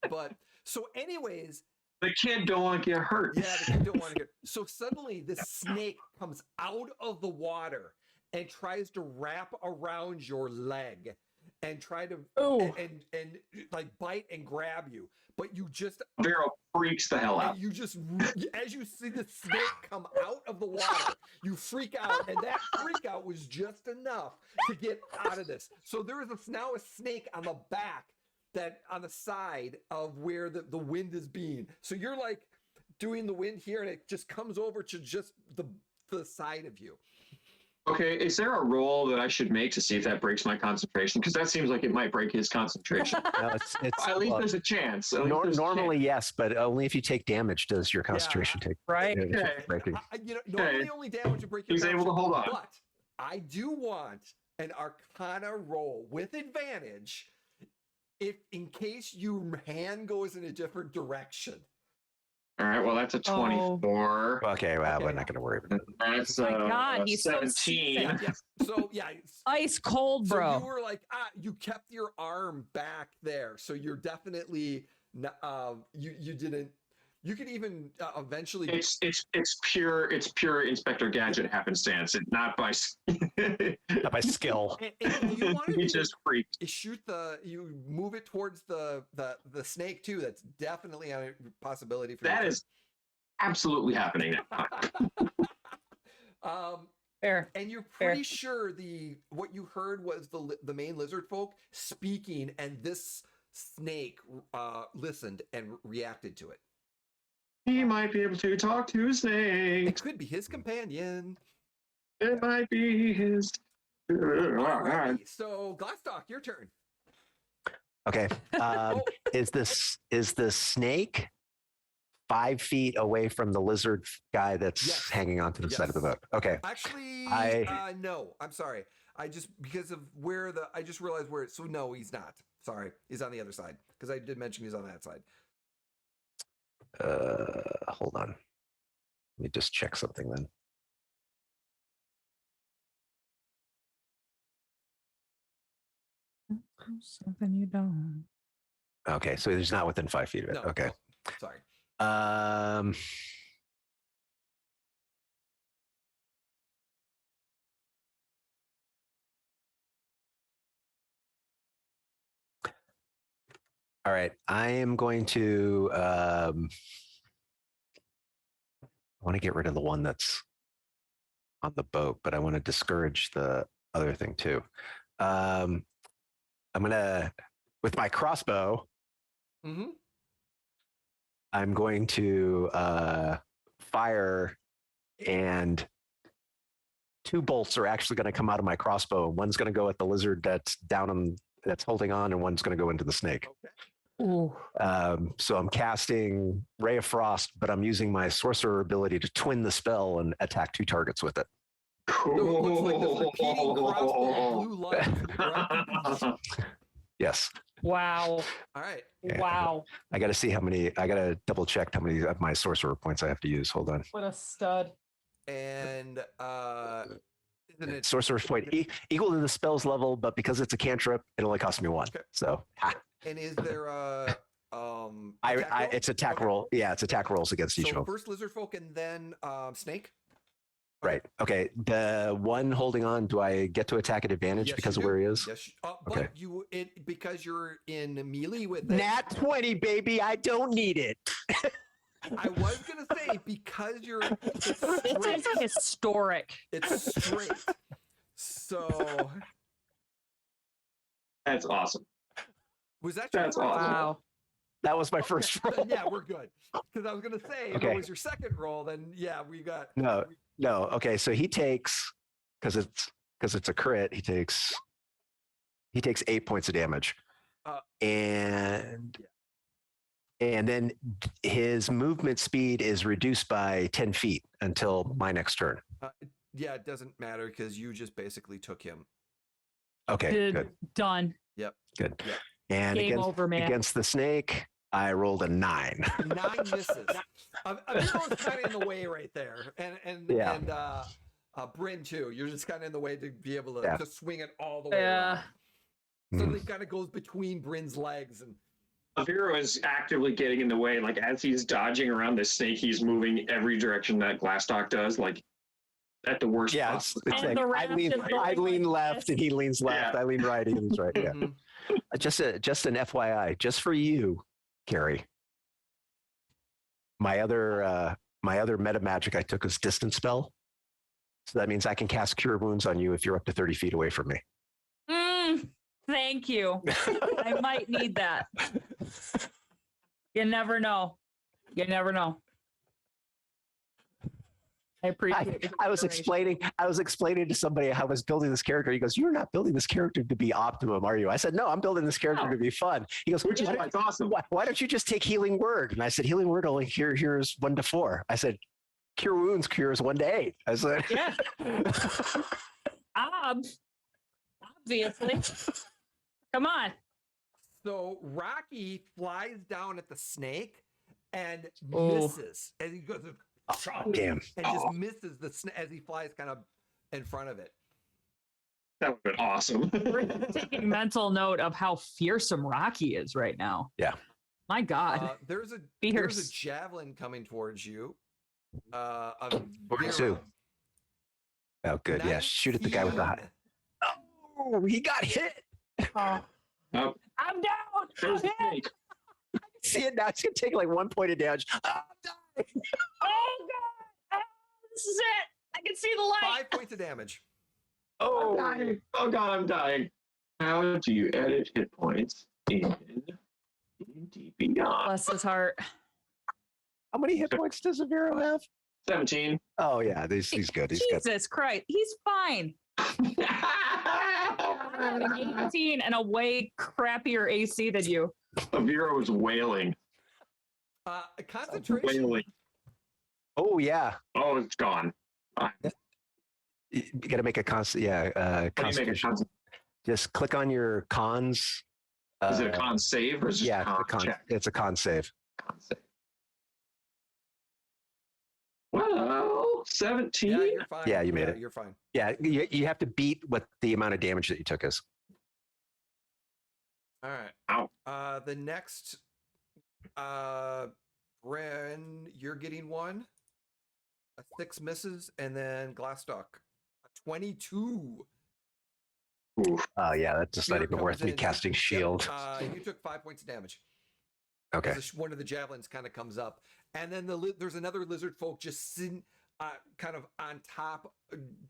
But so anyways, The kid don't want to get hurt. yeah, the kid don't want to get. So suddenly this snake comes out of the water and tries to wrap around your leg and try to and like bite and grab you. But you just Vero freaks the hell out. and you just as you see the snake come out of the water, you freak out, and that freak out was just enough to get out of this. So there is now a snake on the back, that on the side of where the wind is being. So you're like doing the wind here, and it just comes over to just the side of you. Okay, is there a roll that I should make to see if that breaks my concentration? Because that seems like it might break his concentration. No, it's At least there's a chance. normally yes, but only if you take damage does your concentration take. Right. Okay. breaking. Normally only damage to break your He's able to hold on. But I do want an Arcana roll with advantage if in case your hand goes in a different direction. All right, well, that's a 24. Okay, well, Okay. we're not going to worry about it. That's Oh my God, he's so 17. seasoned. Yeah. So yeah. Ice cold, So bro. you were like, you kept your arm back there. So you're definitely, you didn't, you could even eventually. It's pure Inspector Gadget happenstance, and not by Not by skill. And you wanted he to just freaked. you move it towards the snake too. That's definitely a possibility for That you. is absolutely happening now. Fair. And you're Fair. pretty sure what you heard was the main lizard folk speaking, and this snake listened and reacted to it. He might be able to talk to It snakes. could be his companion. It might be his. Alrighty, so Glasstalk, your turn. Okay. Oh. Is the snake 5 feet away from the lizard guy that's Yes. hanging onto the side of the Yes. boat? Okay. Actually, I- no. I'm sorry. I just because of I just realized where. So no, he's not. Sorry, he's on the other side because I did mention he's on that side. Hold on. Let me just check something then. Something you don't. Okay, so he's not within 5 feet of it. No. Okay. no, sorry. All right. I am going to I want to get rid of the one that's on the boat, but I want to discourage the other thing too. I'm gonna, with my crossbow, Mm-hmm. I'm going to fire, and 2 bolts are actually going to come out of my crossbow. One's going to go at the lizard that's down on that's holding on, and one's going to go into the snake. Okay. Ooh. So I'm casting Ray of Frost, but I'm using my sorcerer ability to twin the spell and attack 2 targets with it. So it looks like this repeating crossbow of blue light, right? Yes. Wow. All right. Yeah. Wow. I got to see how many. I got to double check how many of my sorcerer points I have to use. Hold on. What a stud. And isn't it Sorcerer's point equal to the spell's level, but because it's a cantrip, it only costs me 1. Okay. So and is there a attack roll? it's attack Okay. roll. Yeah, it's attack rolls against each So of them. first Lizardfolk and then snake. Right. Okay. The one holding on, do I get to attack at advantage Yes, because you of where do. he is? Yes, but Okay. because you're in melee with it. Nat 20, baby. I don't need it. I was gonna say because it's This straight. is historic. It's straight. So That's awesome. was that That's your first awesome. roll? Wow. That was my first roll. Then, yeah, we're good. Because I was gonna say if Okay. it was your second roll, then yeah, we got No. Okay. So he takes, because it's a crit, he takes 8 points of damage. And then his movement speed is reduced by 10 feet until my next turn. yeah, it doesn't matter because you just basically took him. Okay, good. Done. Yep. Good. Yep. And Game over, man. against the snake, I rolled a 9. 9 misses. Aviro's kind of in the way right there, and Bryn too. You're just kind of in the way to be able to swing it all the way around. So it kind of goes between Bryn's legs and. Aviro is actively getting in the way. Like as he's dodging around the snake, he's moving every direction that Glassdock does. Like at the worst. Yeah, possible it's time. And the like raft is I going lean like left this. and he leans left. Yeah. I lean right, he leans right. Yeah. Mhm. Just an FYI, just for you, Carrie. My other meta magic I took was distance spell. So that means I can cast Cure Wounds on you if you're up to 30 feet away from me. Thank you. I might need that. You never know. You never know. I appreciate the I was consideration. explaining to somebody how I was building this character. He goes, "You're not building this character to be optimum, are you?" I said, "No, I'm building this character No. to be fun." He goes, Which is why it's awesome. why don't you just take Healing Word?" And I said, "Healing Word only here's 1 to 4." I said, "Cure Wounds cures 1 to 8." I said, Yeah. Obviously. Come on. So Rocky flies down at the snake and Oh. misses, and he goes "Oh, damn." and just misses the snake as he flies kind of in front of it. That would have been awesome. We're taking mental note of how fearsome Rocky is right now. Yeah. My God. There's a Fierce. javelin coming towards you. Two. Oh, good. Yeah, shoot at the guy with the high. 19. Oh, he got hit. Oh. Oh, I'm down. there's the I'm snake. See it now. It's gonna take like 1 point of damage. Oh, I'm dying. Oh God! This is it. I can see the light. 5 points of damage. I'm Oh, dying. Oh God, I'm dying. How do you edit hit points in D&D Beyond? Bless his heart. how many hit points does Aviro have? 17. Oh yeah, he's good. He's good. Jesus Christ, he's fine. I have an 18 and a way crappier AC than you. Aviro is wailing. Concentration. Wailing. Oh yeah. Oh, it's gone. You got to make a constant. Yeah. How do you make a Constitution. Just click on your cons. Is it a con save or is it Yeah, just a con check? it's a con save. Con save. Well, 17. Yeah, you're fine. Yeah, you made it. You're fine. Yeah, you have to beat what the amount of damage that you took is. All right. Ow. The next, Bren, you're getting 1. A 6 misses, and then Glassdock, a 22. Oof. Oh yeah, that's just not Fear even comes worth me in. casting Yep, shield. you took 5 points of damage. Okay. As one of the javelins kind of comes up, and then there's another lizard folk just sitting, kind of on top,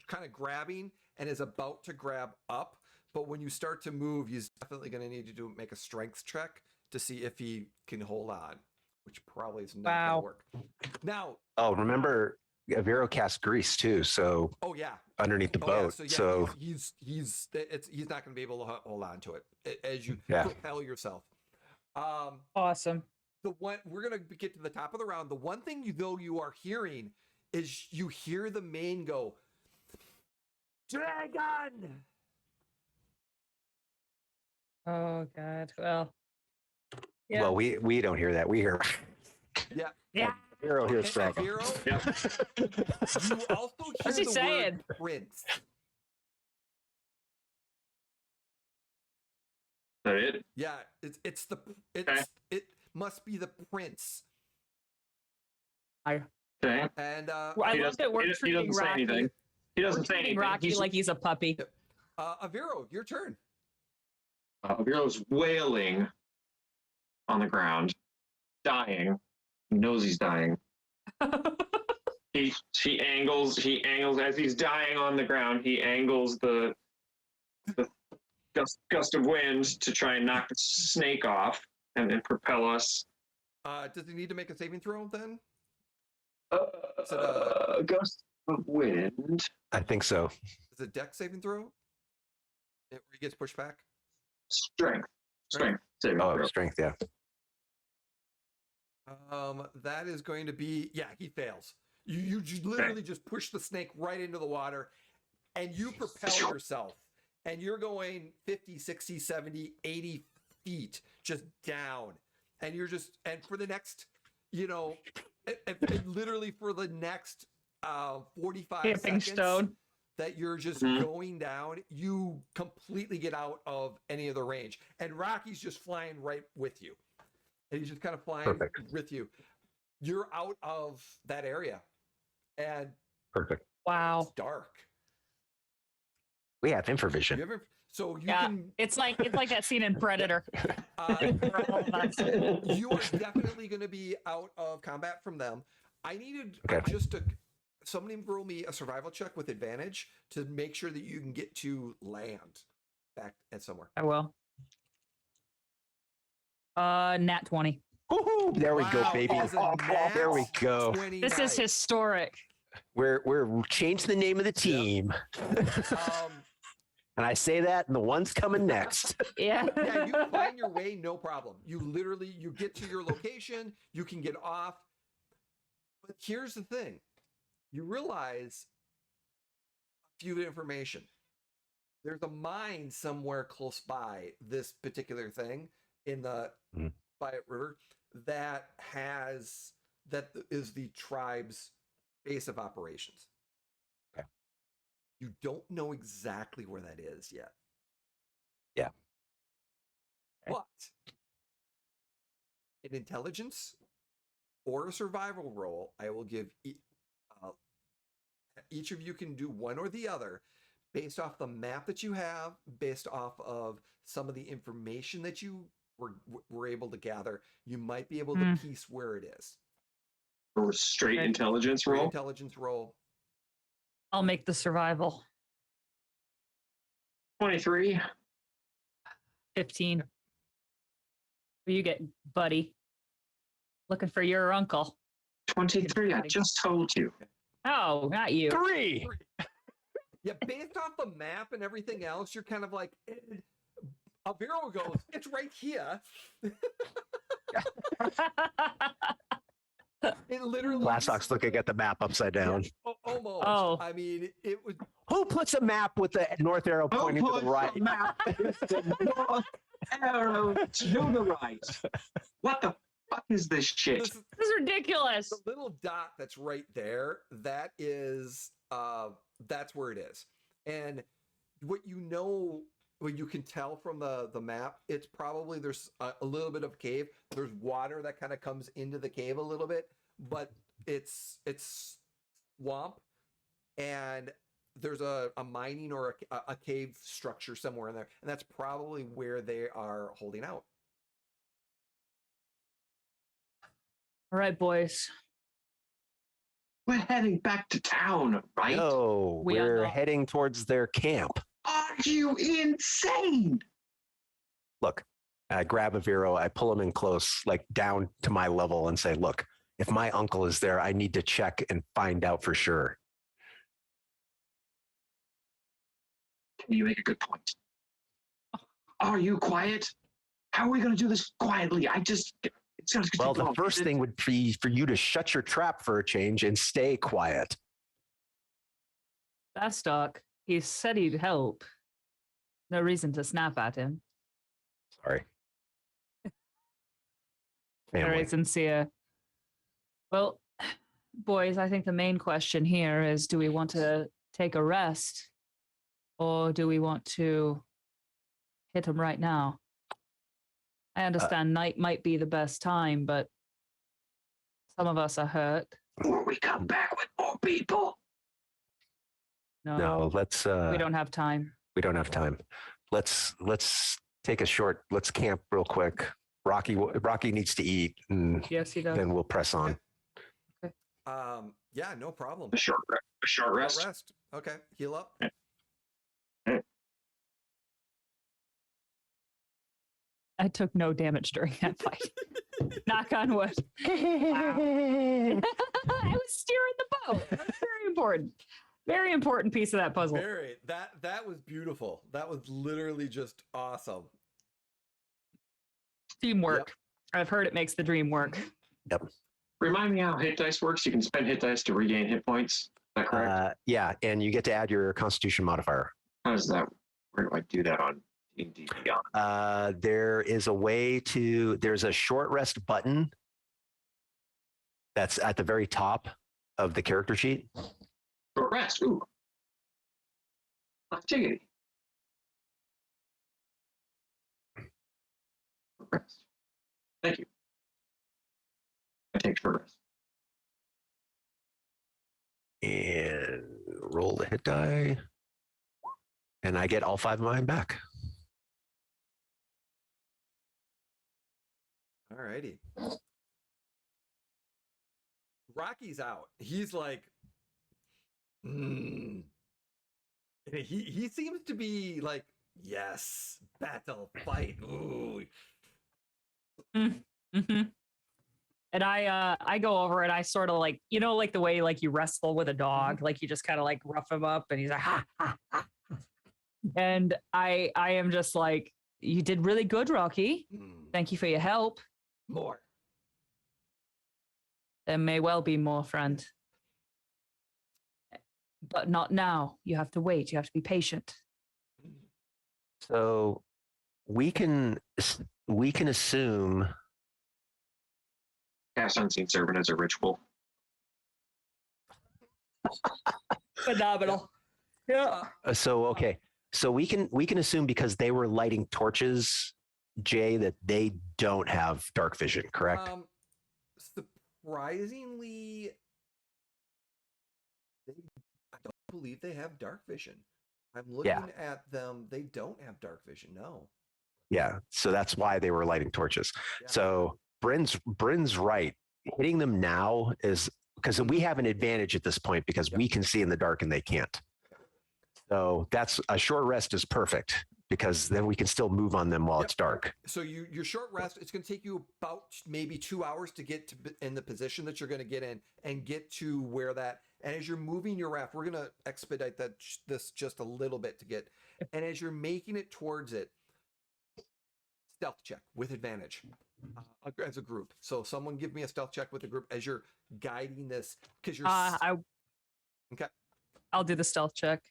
kind of grabbing, and is about to grab up. But when you start to move, he's definitely going to need you to make a strength check to see if he can hold on, which probably is not going Wow. to work. Now, Oh, remember Avero casts grease too, so Oh yeah. underneath the Oh yeah. boat. So yeah, So he's not going to be able to hold on to it as you Yeah. propel yourself. Awesome. The one we're going to get to the top of the round. The one thing you are hearing is you hear the main go, "Dragon!" Oh God. Well. Yeah. well, we don't hear that. We hear Yeah. Yeah. Avero hears And dragon. Avero, you also hear What's he the saying? word prince. Is that it? Yeah, it must be the prince. Okay. And Well, I He love that we're he treating doesn't say Rocky. anything. He We're doesn't say treating anything. Rocky like he's a puppy. Avero, your turn. Vero's wailing on the ground, dying. He knows he's dying. He angles as he's dying on the ground. He angles the gust of wind to try and knock the snake off and then propel us. Does he need to make a saving throw then? Gust of wind. I think so. Is it dex saving throw? Where he gets pushed back? Strength. Saving Oh, throw. strength. Yeah. That is going to be, yeah, he fails. You literally just push the snake right into the water and you propel yourself and you're going 50, 60, 70, 80 feet just down. And you're just, and for the next, literally for the next 45 Camping seconds stone. that you're just going down, you completely get out of any of the range. And Rocky's just flying right with you. And he's just kind of flying with you. You're out of that area. And Perfect. Wow. it's dark. We have infravision. So you Yeah. can. It's like that scene in Predator. You are definitely going to be out of combat from them. I needed somebody roll me a survival check with advantage to make sure that you can get to land back at somewhere. I will. Nat 20. Woo-hoo, there we go, Wow, baby. it is a nat There we go. 29. This is historic. We're changing the name of the team. And I say that, and the one's coming next. Yeah. Yeah, you find your way, no problem. You get to your location, you can get off. But here's the thing. You realize a few information. There's a mine somewhere close by this particular thing in the Bayet River that is the tribe's base of operations. Okay. You don't know exactly where that is yet. Yeah. But an intelligence or a survival roll, I will give each of you can do one or the other based off the map that you have, based off of some of the information that you were able to gather. You might be able to piece where it is. Or straight intelligence Straight roll. intelligence roll. I'll make the survival. 23. 15. What do you get, buddy? Looking for your uncle. 23. I just told you. Oh, not you. 3. Yeah, based off the map and everything else, you're kind of like, Avero goes, it's right here. It literally. Glassdock's looking at the map upside down. Yeah, almost. Oh. I mean, it was. Who puts a map with the north arrow pointing to the right? Map the north arrow to the right. What the fuck is this shit? This This is ridiculous. the little dot that's right there, that is that's where it is. And what you can tell from the map, it's probably there's a little bit of cave. There's water that kind of comes into the cave a little bit, but it's swamp, and there's a mining or a cave structure somewhere in there, and that's probably where they are holding out. All right, boys. We're heading back to town, right? No, We are we're not. heading towards their camp. Are you insane? Look, I grab Avero, I pull him in close, like down to my level, and say, look, if my uncle is there, I need to check and find out for sure. You make a good point. Are you quiet? How are we going to do this quietly? It's going to Well, the first thing would be for you to shut your trap for a change and stay quiet. Bastock, he said he'd help. No reason to snap at him. Sorry. Very sincere. Well, boys, I think the main question here is, do we want to take a rest or do we want to hit him right now? I understand night might be the best time, but some of us are hurt. Or we come back with more people. No, let's we don't have time. We don't have time. Let's take a short, let's camp real quick. Rocky needs to eat, and yes, he does. Then we'll press on. Okay. Yeah, no problem. A short rest. Okay, heal up. I took no damage during that fight. Knock on wood. I was steering the boat. That's very important. Very important piece of that puzzle. That was beautiful. That was literally just awesome. Teamwork. Yep. I've heard it makes the dream work. Yep. Remind me how hit dice works. You can spend hit dice to regain hit points. Is that correct? Yeah, and you get to add your Constitution modifier. How does that? Where do I do that on D&D Beyond? There is a way to. There's a short rest button. That's at the very top of the character sheet. Short rest. Ooh. Activity. Rest. Thank you. I take short rest. And roll the hit die. And I get all 5 of mine back. Alrighty. Rocky's out. He's like, He seems to be like, yes, battle, fight. Ooh. Mm-hmm. And I go over and I sort of like, you know, like the way like you wrestle with a dog, like you just kind of like rough him up and he's like, ha, ha, ha. And I am just like, you did really good, Rocky. Thank you for your help. More. There may well be more, friend. But not now. You have to wait. You have to be patient. So we can assume. Cast Unseen Servant as a ritual. Phenomenal. Yeah. Okay. So we can assume because they were lighting torches, Jay, that they don't have dark vision, correct? Surprisingly, I don't believe they have dark vision. I'm looking at them. They don't have dark vision. No. Yeah. So that's why they were lighting torches. Yeah. So Bryn's right. Hitting them now is because we have an advantage at this point because we can see in the dark and they can't. So that's a short rest is perfect because then we can still move on them while it's dark. So your short rest, it's going to take you about maybe 2 hours to get to in the position that you're going to get in and get to where that. And as you're moving your raft, we're going to expedite this just a little bit to get. And as you're making it towards it, stealth check with advantage as a group. So someone give me a stealth check with a group as you're guiding this because you're. Okay. I'll do the stealth check.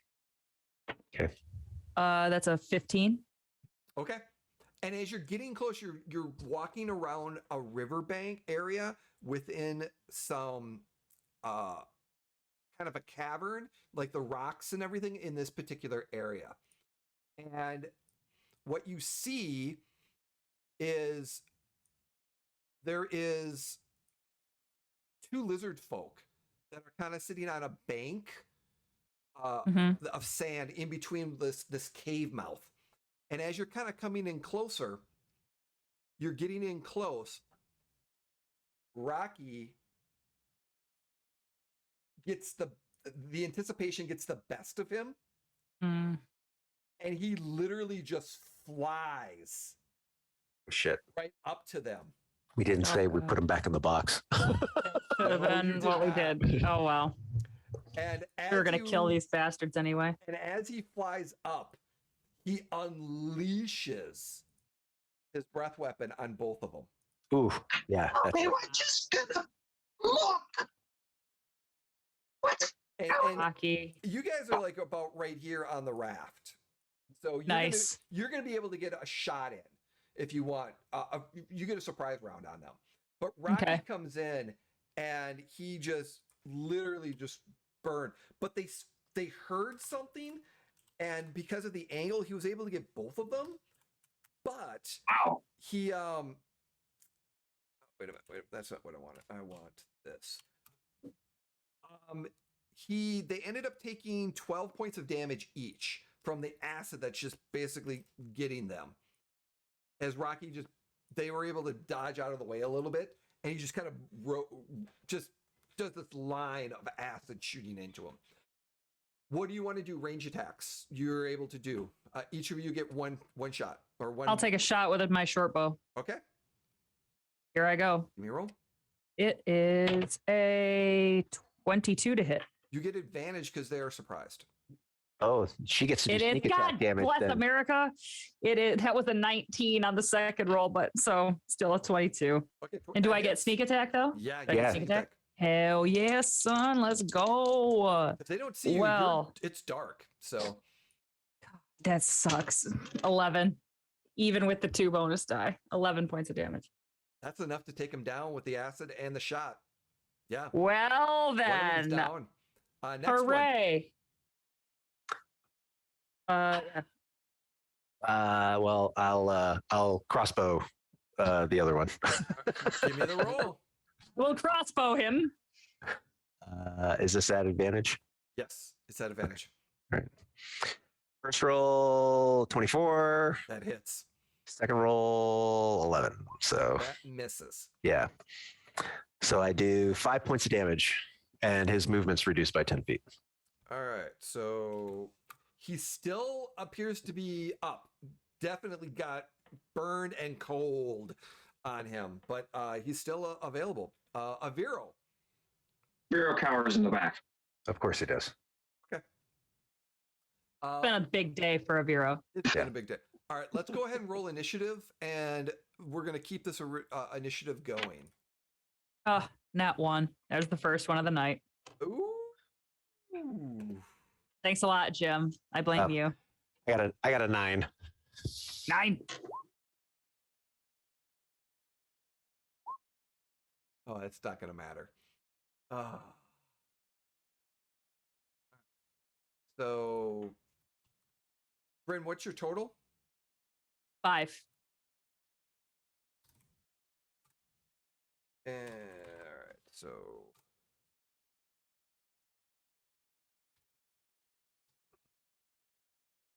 Okay. That's a 15. Okay. And as you're getting close, you're walking around a riverbank area within some kind of a cavern, like the rocks and everything in this particular area. And what you see is there is 2 Lizardfolk that are kind of sitting on a bank of sand in between this cave mouth. And as you're kind of coming in closer, you're getting in close. Rocky gets the anticipation gets the best of him. And he literally just flies shit right up to them. We didn't say we put him back in the box. Should have No, you been did what we not. did. Oh well. And as We were gonna kill these bastards anyway. And as he flies up, he unleashes his breath weapon on both of them. Ooh, yeah. That's We were just gonna look. What? And Hockey. you guys are like about right here on the raft. So Nice. you're gonna be able to get a shot in if you want. You get a surprise round on them. But Rocky Okay. comes in and he just literally just burned. But they heard something, and because of the angle, he was able to get both of them. But Wow. he wait a minute, that's not what I wanted. I want this. They ended up taking 12 points of damage each from the acid that's just basically getting them. As Rocky they were able to dodge out of the way a little bit, and he just kind of just does this line of acid shooting into him. What do you want to do? Range attacks. You're able to do. Each of you get one shot or one. I'll take a shot with my short bow. Okay. Here I go. Give me a roll. It is a 22 to hit. You get advantage because they are surprised. Oh, she gets to do It is. sneak attack God damage. bless Then. America. It is. That was a 19 on the second roll, but so still a 22. Okay. And do that I get hits. sneak attack though? Yeah. I you get get sneak sneak attack? Hell yes, son. Let's go. If they don't see you, Well. it's dark. So That sucks. 11. Even with the 2 bonus die. 11 points of damage. that's enough to take him down with the acid and the shot. Yeah. Well One of them is then. down. Next Hooray. Well, I'll crossbow the other one. one. Give me the roll. We'll crossbow him. Is this at advantage? Yes, it's at advantage. All right. First roll 24. That hits. Second roll 11. So That misses. yeah. So I do 5 points of damage, and his movement's reduced by 10 feet. All right. So he still appears to be up. Definitely got burned and cold on him, but he's still available. Aviro. Bureau cowers in the back. Of course he does. It's been a big day for Aviro. It's been a big day. All right, let's go ahead and roll initiative, and we're going to keep this initiative going. Oh, nat 1. There's the first one of the night. Ooh. Thanks a lot, Jim. I blame you. I got a 9. 9. Oh, it's not going to matter. So, Bryn, what's your total? 5. All right, so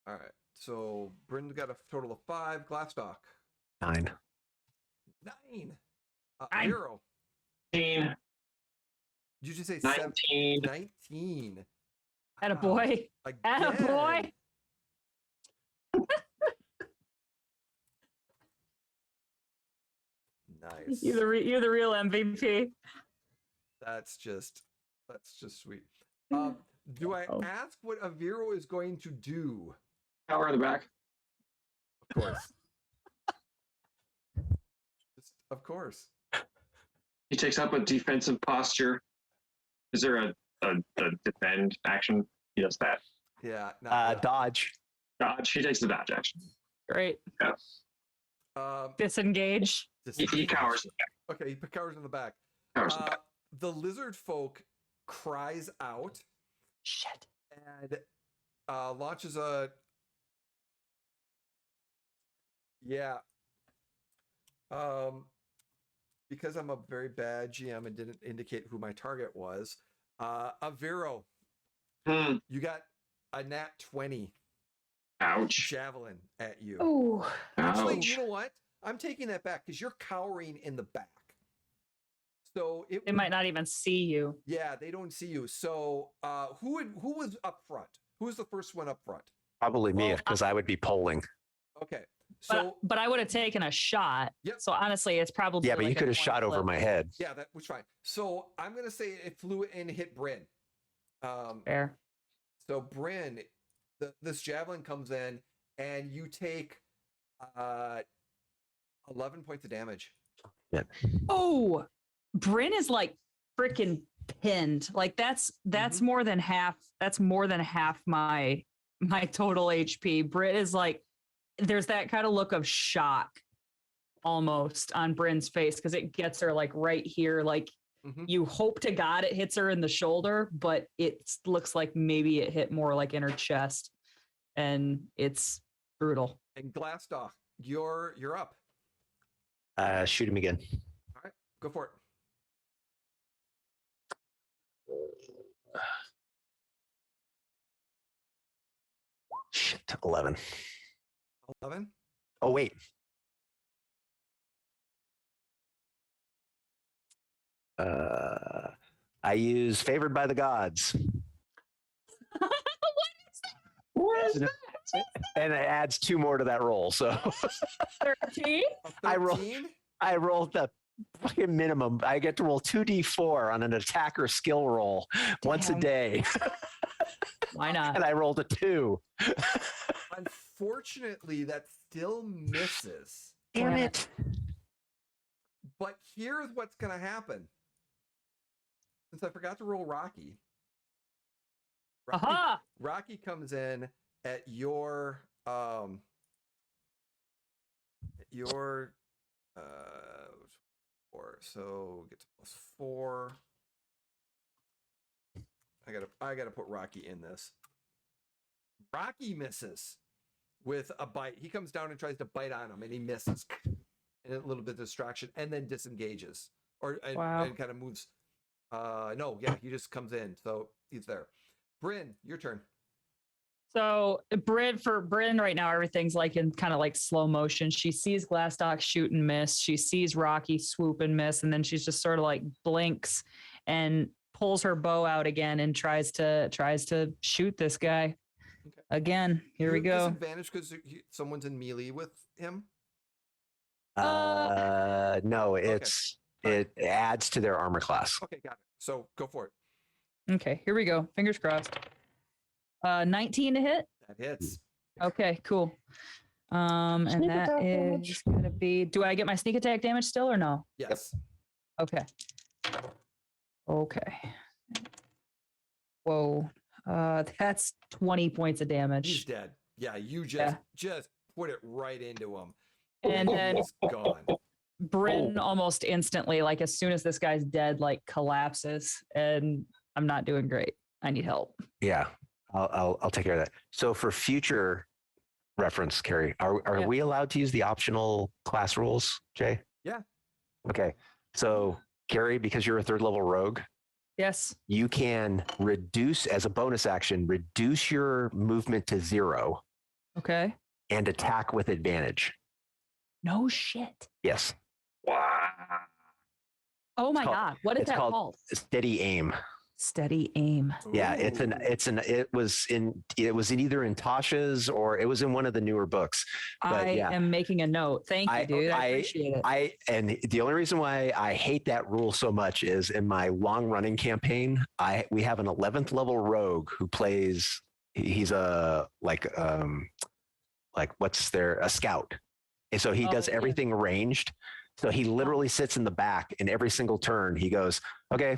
all right, so Bryn's got a total of 5. Glassdock 9. 9. Nine. Arrow. 19. Did you just say 19. 19? Atta boy. Atta boy. Nice. You're the real MVP. That's just sweet. Do I Oh. ask what Aviro is going to do? Cower in the back. Of course. Of course. He takes up a defensive posture. Is there a defend action? He does that. Yeah. not Dodge. Dodge. He takes the dodge action. Great. bad. Disengage. He cowers in the back. Okay, he cowers in the back. Cowers in the back. The lizard folk cries out Shit. and launches a. Yeah. Because I'm a very bad GM and didn't indicate who my target was. Aviro, Hmm. you got a nat 20 Ouch. javelin at you. Oh. Actually, Ouch. you know what? I'm taking that back because you're cowering in the back. So They might not even see you. Yeah, they don't see you. So who was up front? Who was the first one up front? Probably me Well, because I would be polling. Okay. So but I would have taken a shot. Yep. So honestly, it's probably Yeah, but like you a could have 20 shot over flip. my head. yeah, that was fine. So I'm gonna say it flew and hit Bryn. Fair. So Bryn, this javelin comes in and you take 11 points of damage. Oh, Bryn is like freaking pinned. Like that's more than half. That's more than half my total HP. Bryn is like, there's that kind of look of shock almost on Bryn's face because it gets her like right here. Like you hope to God it hits her in the shoulder, but it looks like maybe it hit more like in her chest, and it's brutal. And Glassdock, you're up. Shoot him again. All right, go for it. Shit, 11. 11. Oh, wait. I use Favored by the Gods. What is that? And it adds 2 more to that roll. So 13? I rolled the fucking minimum. I get to roll 2d4 on an attacker skill roll once a day. Why not? And I rolled a 2. Unfortunately, that still misses. Damn it. But here's what's going to happen. Since I forgot to roll Rocky. Aha! Rocky comes in at your 4. So gets +4. I gotta put Rocky in this. Rocky misses with a bite. He comes down and tries to bite on him, and he misses. And a little bit of distraction, and then disengages, and kind of moves. No, yeah, he just comes in, so he's there. Bryn, your turn. So for Bryn right now, everything's like in kind of like slow motion. She sees Glassdock shoot and miss. She sees Rocky swoop and miss, and then she's just sort of like blinks and pulls her bow out again and tries to shoot this guy. Okay. Again. Here we go. Disadvantage because someone's in melee with him. No, it adds to their armor class. Okay, got it. So go for it. Okay, here we go. Fingers crossed. 19 to hit. That hits. Okay, cool. And Sneak that attack is damage. gonna be. Do I get my sneak attack damage still or no? Yes. Okay. Okay. Whoa. That's 20 points of He's damage. dead. Yeah, you just put it right into him. And then he's gone. Bryn almost instantly, like as soon as this guy's dead, like collapses, and I'm not doing great. I need help. Yeah, I'll take care of that. So for future reference, Carrie, are we allowed to use the optional class rules, Jay? Yeah. Okay. So Carrie, because you're a 3rd level rogue, Yes. you can reduce as a bonus action, reduce your movement to 0 Okay. and attack with advantage. No shit. Yes. Wow. Oh my called- God. What is it's that called- called? Steady aim. Steady aim. Yeah, Ooh. it was in either in Tasha's or it was in one of the newer books. But I yeah, am making a note. Thank you, dude. I appreciate it. And the only reason why I hate that rule so much is in my long running campaign, we have an 11th level rogue who plays. He's a a scout, and so he does yeah. everything ranged. So he literally sits in the back, and every single turn he goes, okay,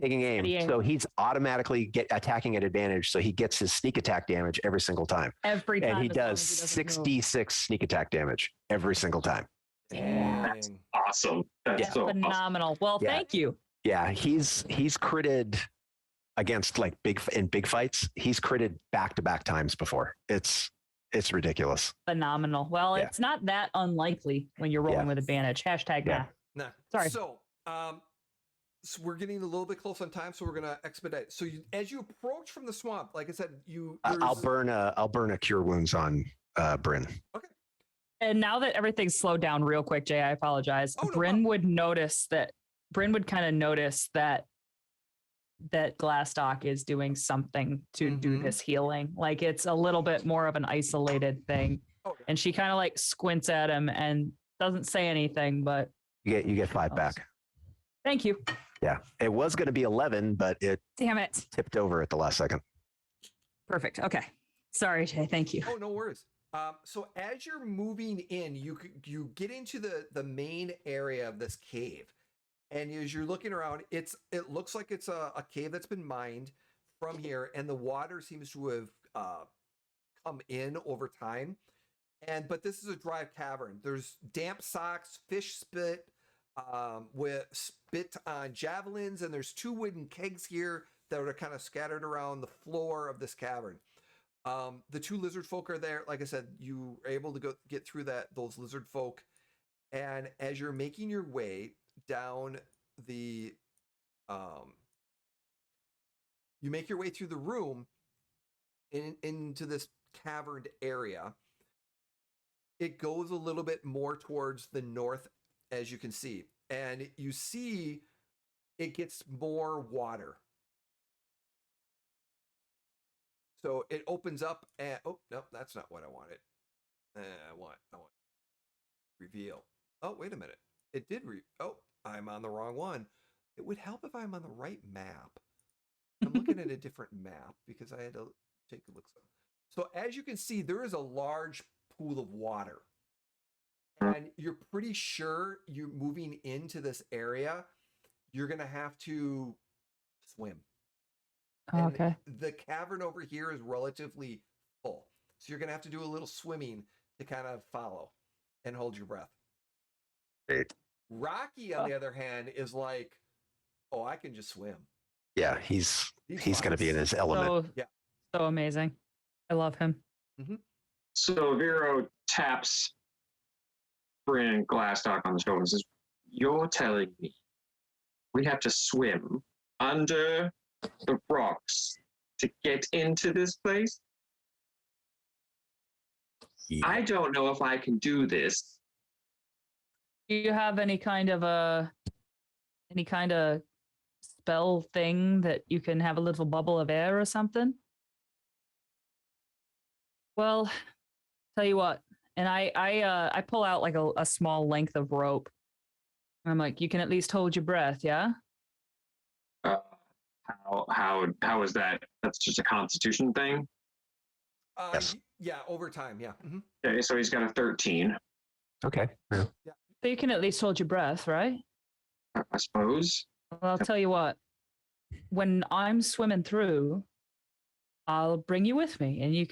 taking aim. Steady aim. So he's automatically attacking at advantage. So he gets his sneak attack damage every single time. Every time. And he as long does as he doesn't move. 66 sneak attack damage every single time. Dang. Awesome. That's Yeah. so awesome. Phenomenal. Well, Yeah. thank you. Yeah, he's critted against like big fights. He's critted back-to-back times before. It's ridiculous. Phenomenal. Well, Yeah. it's not that unlikely when you're rolling Yeah. with advantage. Hashtag Yeah. math. Nah. Sorry. So we're getting a little bit close on time, so we're gonna expedite. So as you approach from the swamp, like I said, I'll burn a cure wounds on Bryn. And now that everything's slowed down real quick, Jay, I apologize. Oh, no Bryn problem. Bryn would kind of notice that Glassdock is doing something to do Mhm. this healing. Like it's a little bit more of an isolated thing. Oh, And she kind of like squints at him and doesn't say anything, but You get 5 back. Thank you. Yeah, it was going to be 11, but it Damn it. tipped over at the last second. Perfect. Okay. Sorry, Jay. Thank you. Oh, no worries. So as you're moving in, you get into the main area of this cave, and as you're looking around, it looks like it's a cave that's been mined from here, and the water seems to have come in over time. But this is a dry cavern. There's damp socks, fish spit, with spit on javelins, and there's 2 wooden kegs here that are kind of scattered around the floor of this cavern. The 2 lizard folk are there. Like I said, you are able to get through those lizard folk, and as you're making your way down the, you make your way through the room into this caverned area. It goes a little bit more towards the north, as you can see, and you see it gets more water. So it opens up and oh no, that's not what I wanted. I want reveal. Oh, wait a minute. It did oh, I'm on the wrong one. It would help if I'm on the right map. I'm looking at a different map because I had to take a look. So as you can see, there is a large pool of water. And you're pretty sure you're moving into this area, you're going to have to swim. And Okay. the cavern over here is relatively full. So you're going to have to do a little swimming to kind of follow and hold your breath. Great. Rocky, on the other hand, is like, oh, I can just swim. Yeah, he's going to be in his element. So amazing. I love him. Mm-hmm. So Vero taps Bryn Glassdock on the shoulder and says, "You're telling me we have to swim under the rocks to get into this place? Yeah. I don't know if I can do this." Do you have any kind of spell thing that you can have a little bubble of air or something? Well, tell you what, and I pull out like a small length of rope. I'm like, you can at least hold your breath, yeah? How is that? That's just a constitution thing? Yes. Yeah, over time, yeah. Mm-hmm. Okay, so he's got a 13. Okay. Yeah. So you can at least hold your breath, right? I suppose. Well, I'll tell you what. When I'm swimming through, I'll bring you with me, and you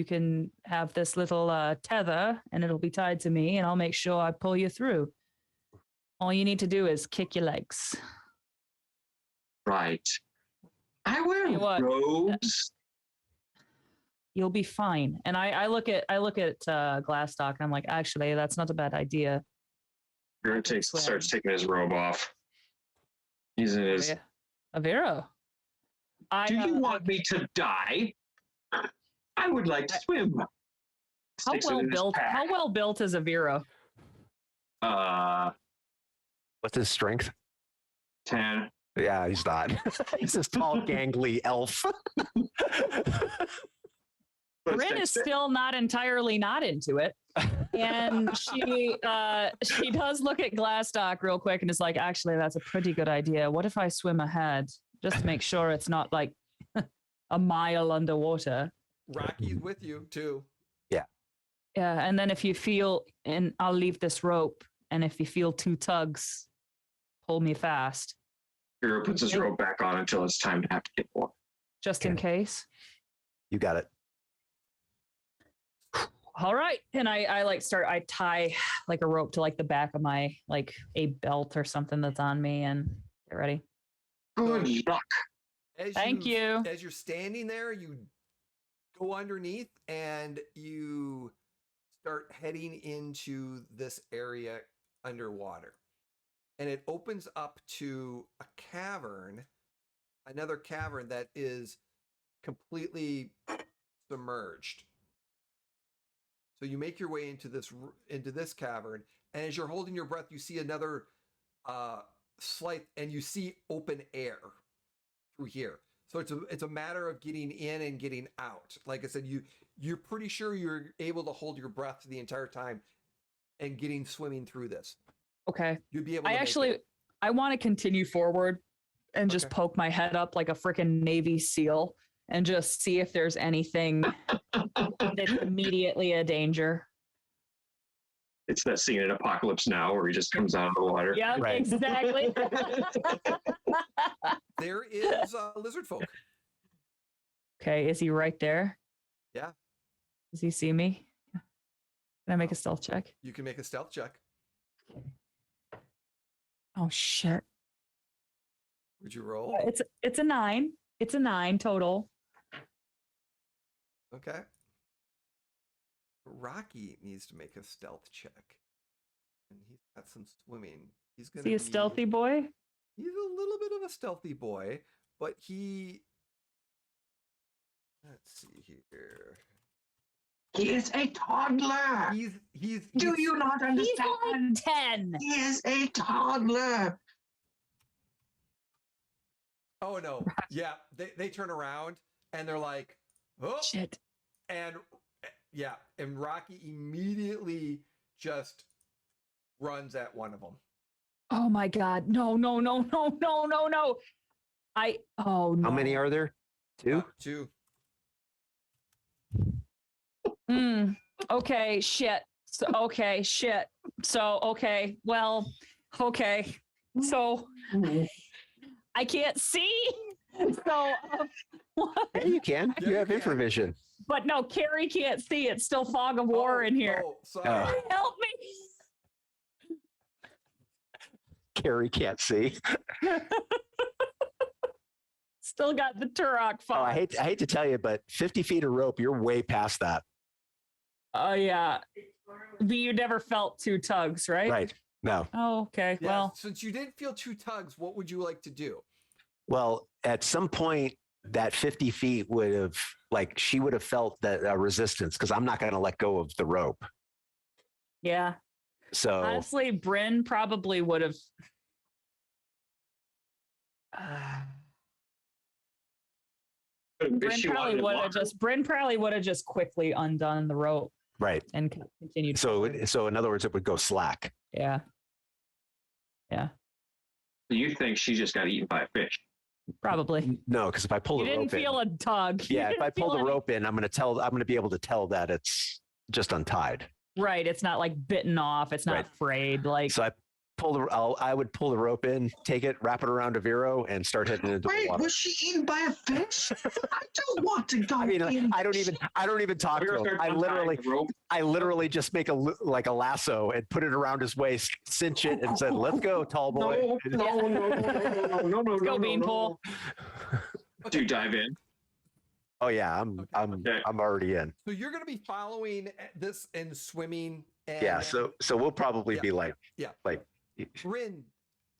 can have this little tether, and it'll be tied to me, and I'll make sure I pull you through. All you need to do is kick your legs. Right. I wear robes. You'll be fine. And I look at Glassdock, and I'm like, actually, that's not a bad idea. Vero starts taking his robe off. He's in his. Avero. Do you want me to die? I would like to swim. How well built is Avero? What's his strength? 10. Yeah, he's not. He's this tall, gangly elf. Bryn is still not entirely not into it. And she does look at Glassdock real quick and is like, actually, that's a pretty good idea. What if I swim ahead just to make sure it's not like a mile underwater? Rocky's with you too. Yeah. Yeah. And then if you feel, and I'll leave this rope, and if you feel 2 tugs, pull me fast. Vero puts his robe back on until it's time to have to get more. Just in case. You got it. All right. And I tie like a rope to like the back of my, like a belt or something that's on me, and get ready. Good luck. Thank you. As you're standing there, you go underneath and you start heading into this area underwater. And it opens up to a cavern, another cavern that is completely submerged. So you make your way into this cavern, and as you're holding your breath, you see another slight, and you see open air through here. So it's a matter of getting in and getting out. Like I said, you're pretty sure you're able to hold your breath the entire time and swimming through this. Okay. You'd be able to I want to continue forward and just Okay. poke my head up like a freaking Navy SEAL and just see if there's anything that's immediately a danger. It's that scene in Apocalypse Now where he just comes out of the water. Yeah, Right. exactly. There is Lizardfolk. Okay, is he right there? Yeah. Does he see me? Can I make a stealth check? You can make a stealth check. Oh shit. Would you roll? It's a 9. It's a 9 total. Okay. Rocky needs to make a stealth check. And he's got some swimming. He's gonna Is he a stealthy boy? He's a little bit of a stealthy boy, but let's see here. He is a toddler. Do you not understand? He's like 10. He is a toddler. Oh no. Yeah, they turn around and they're like, oh Shit. and yeah, and Rocky immediately just runs at one of them. Oh my god. No. Oh no. How many are there? 2? 2. Okay, shit. So okay. Well, okay. So I can't see. So Yeah, you can. Yeah, You have you can. infravision. but no, Carrie can't see. It's still fog of war in here. Oh, sorry. Help me. Carrie can't see. Still got the Turok fog. Oh, I hate to tell you, but 50 feet of rope, you're way past that. Oh yeah. But you never felt 2 tugs, right? Right. No. Oh, okay. Yeah, Well, since you didn't feel 2 tugs, what would you like to do? Well, at some point, that 50 feet would have, like, she would have felt that resistance because I'm not going to let go of the rope. yeah. So, Honestly, Bryn probably would have. Bryn probably would have just quickly undone the rope right. and continued. So, forward. so in other words, it would go slack. Yeah. You think she just got eaten by a fish? Probably. No, because if I pull You the didn't rope feel in, a tug. You yeah, if I didn't pull feel the any- rope in, I'm going to be able to tell that it's just untied. Right. It's not like bitten off. It's not Right. frayed. Like So I would pull the rope in, take it, wrap it around a Vero, and start hitting it into the Wait, water. was she eaten by a fish? I don't want to go. I mean, I don't even talk to him. I literally just make a lasso and put it around his waist, cinch it, and said, "Let's go, tall boy." No. go beanpole. Do you dive in? Oh yeah, I'm already in. So you're going to be following this and swimming. And Yeah, so we'll probably Yeah. be like, Yeah. like Bryn,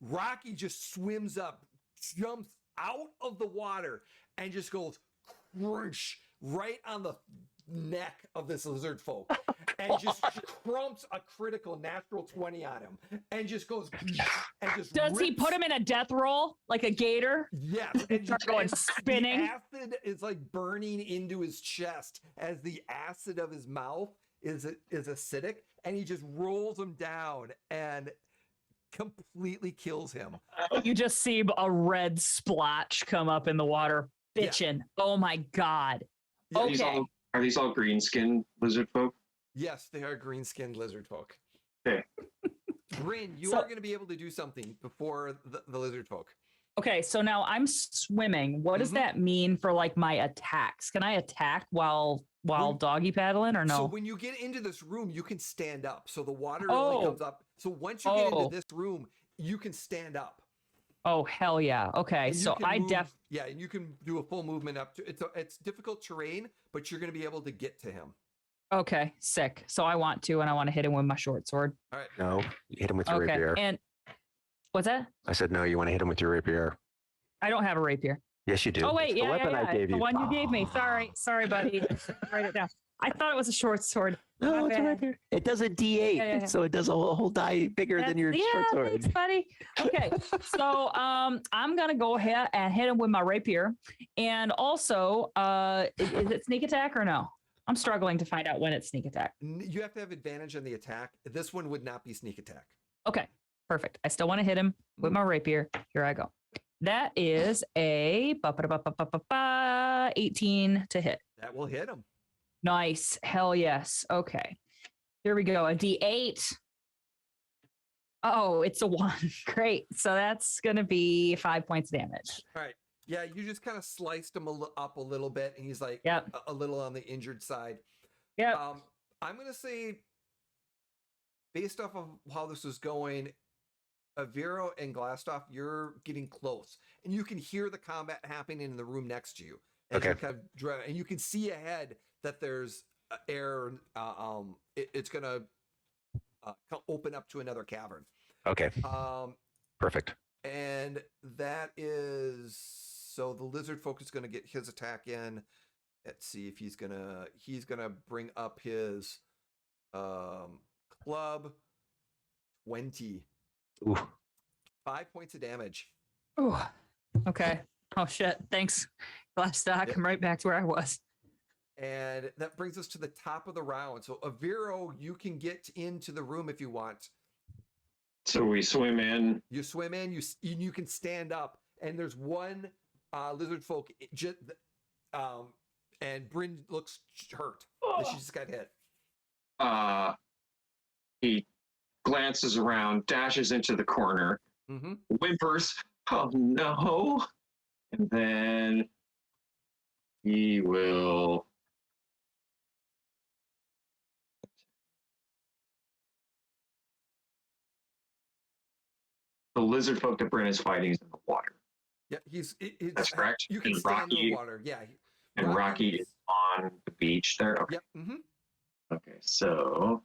Rocky just swims up, jumps out of the water, and just goes crunch right on the neck of this lizard folk, and just crumps a critical natural 20 on him, and just goes and just. Does he put him in a death roll like a gator? Yes, and Start going and spinning? The acid is like burning into his chest as the acid of his mouth is acidic, and he just rolls him down and completely kills him. You just see a red splotch come up in the water, Yeah. bitchin'. Oh my god. Yeah, Okay. Are these all green skinned lizard folk? Yes, they are green-skinned lizard folk. Okay. Bryn, you So- are going to be able to do something before the lizard folk. Okay, so now I'm swimming. What does Mhm. that mean for like my attacks? Can I attack while doggy paddling or no? So when you get into this room, you can stand up. So the water only Oh. comes up. So once you get Oh. into this room, you can stand up. Oh hell yeah. Okay, And you so can I move- def yeah, and you can do a full movement up to it's difficult terrain, but you're going to be able to get to him. okay, sick. So I want to hit him with my short sword. All right. no, you hit him with your Okay. rapier. And what's that? I said no, you want to hit him with your rapier. I don't have a rapier. Yes, you do. Oh wait, It's the yeah, weapon yeah. I gave The you. one you gave me. Sorry, buddy. Write it down. I thought it was a short sword. No, My it's a bad. rapier. It does a D8, Yeah. so it does a whole die bigger than your short sword. Thanks, buddy. Okay, so I'm gonna go ahead and hit him with my rapier, and also, is it sneak attack or no? I'm struggling to find out when it's sneak attack. You have to have advantage on the attack. This one would not be sneak attack. Okay, perfect. I still want to hit him with my rapier. Here I go. That is a 18 to hit. That will hit him. Nice. Hell yes. Okay. Here we go. A D8. Oh, it's a 1. Great. So that's going to be 5 points of damage. All right. Yeah, you just kind of sliced him up a little bit, and he's like Yep. a little on the injured side. Yeah. I'm going to say, based off of how this is going, Vero and Glastoff, you're getting close, and you can hear the combat happening in the room next to you. And Okay. kind of and you can see ahead that there's air. It's going to open up to another cavern. Okay. Perfect. And that is so the Lizardfolk is going to get his attack in. Let's see if he's gonna bring up his club. 20. Ooh. 5 points of damage. Ooh. Okay. Oh shit. Thanks, Glastock. Yep. I'm right back to where I was. And that brings us to the top of the round. So Aviro, you can get into the room if you want. So we swim in. You swim in, you can stand up, and there's one Lizardfolk and Bryn looks hurt. She just got hit. He glances around, dashes into the corner, whimpers, "Oh no!" And then he will. The lizard folk that Bryn is fighting is in the water. Yeah, That's correct. You can And stand in the Rocky- water. Yeah. And Rocky is on the beach there. Okay. Yep. Mm-hmm. Okay, so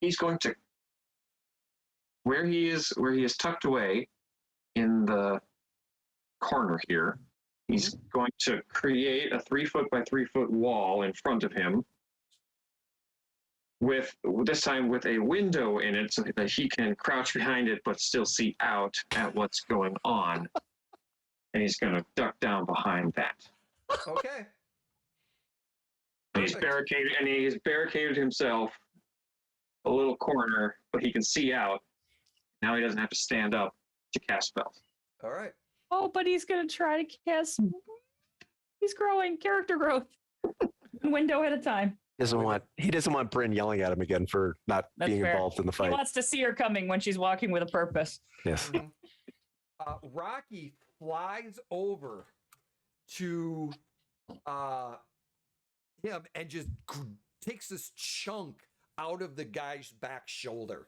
he's going to where he is tucked away in the corner here. He's going to create a 3 foot by 3 foot wall in front of him, with this time with a window in it, so that he can crouch behind it but still see out at what's going on. And he's going to duck down behind that. Okay. And he's barricaded himself a little corner, but he can see out. Now he doesn't have to stand up to cast spells. All right. Oh, but he's going to try to cast. He's growing character growth. Window at a time. He doesn't want Bryn yelling at him again for not That's being fair. involved in the He fight. wants to see her coming when she's walking with a purpose. Yes. Rocky flies over to him and just takes this chunk out of the guy's back shoulder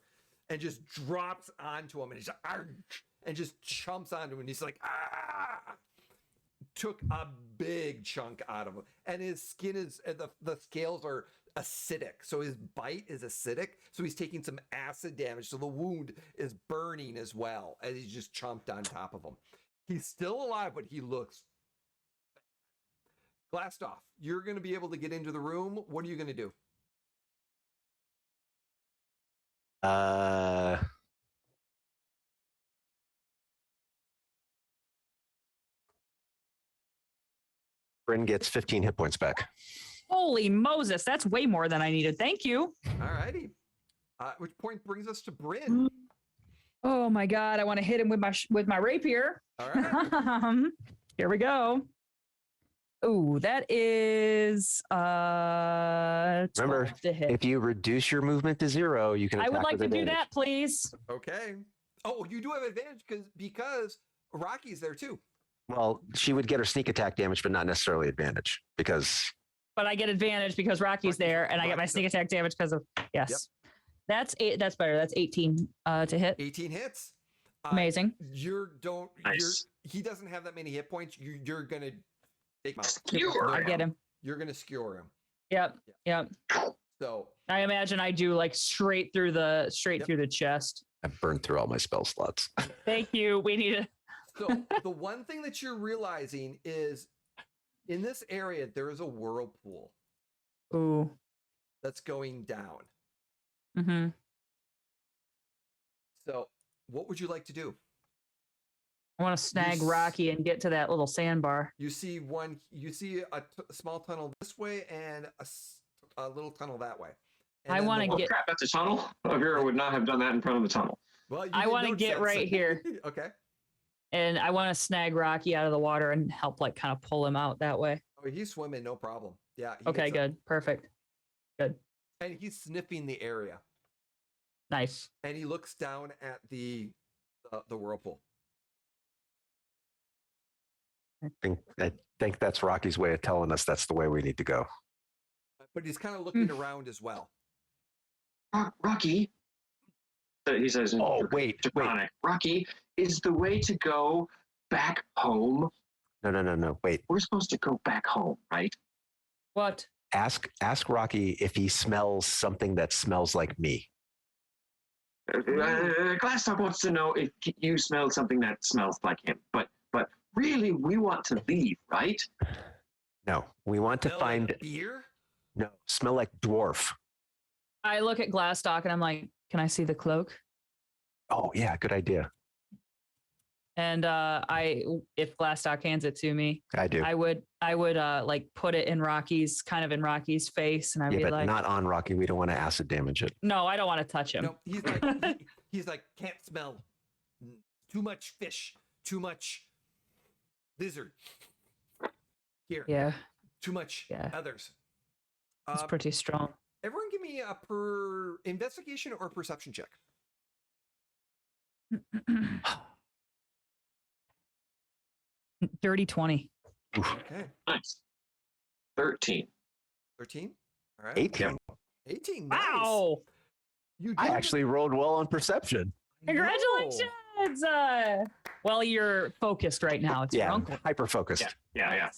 and just drops onto him, and he's like, "Argh," and just chomps onto him, and he's like, "Ah!" Took a big chunk out of him, and his skin is the scales are acidic, so his bite is acidic, so he's taking some acid damage, so the wound is burning as well as he's just chomped on top of him. He's still alive, but he looks Glastoff. You're going to be able to get into the room. What are you going to do? Bryn gets 15 hit points back. Holy Moses, that's way more than I needed. Thank you. All righty. Which point brings us to Bryn. Oh my God, I want to hit him with my rapier. All right. Here we go. Ooh, that is 12 Remember, to hit. if you reduce your movement to 0, you can I attack would like with to do advantage. that, please. Okay. Oh, you do have advantage because Rocky's there too. Well, she would get her sneak attack damage, but not necessarily advantage because But I get advantage because Rocky's there, and I get my sneak attack damage because of Yep. That's 8. That's better. That's 18 to hit. 18 hits. Amazing. Nice. He doesn't have that many hit points. You're gonna take him out. Skewer I get him. You're gonna skewer him. Yep. So I imagine I do like straight through the chest. I've burned through all my spell slots. Thank you. We need it. So the one thing that you're realizing is in this area, there is a whirlpool Ooh. that's going down. Mm-hmm. So what would you like to do? I want to snag Rocky and get to that little sandbar. You see a small tunnel this way and a little tunnel that way. And I want to Oh get. crap! That's a tunnel. Avira would not have done that in front of the tunnel. Well, I want to get right here, Okay. and I want to snag Rocky out of the water and help, like, kind of pull him out that way. Oh, he's swimming, no problem. Yeah. Okay, good, perfect, good, And he's sniffing the area. nice. And he looks down at the whirlpool. I think that's Rocky's way of telling us that's the way we need to go. But he's kind of looking around as well. Rocky, he says. Oh, wait. Rocky, is the way to go back home? No. Wait. We're supposed to go back home, right? What? Ask Rocky if he smells something that smells like me. Glassdog wants to know if you smelled something that smells like him. But really, we want to leave, right? No, we want to Smell find like beer. no smell like dwarf. I look at Glassdog and I'm like, "Can I see the cloak?" Oh yeah, good idea. And if Glassdog hands it to me, I do. I would like put it in Rocky's face, and I'd be but like, not on Rocky. We don't want to acid damage it. "No, I don't want to touch him." No, he's like can't smell. Too much fish. Too much lizard. Here. Yeah, Too much others. it's pretty strong. Everyone give me a investigation or perception check. Dirty 20. Okay. Nice. 13. 13? All right. 18. 18. Nice. Wow! I actually rolled well on perception. Congratulations! Well, you're focused right now. It's your uncle. Hyper focused. Yeah.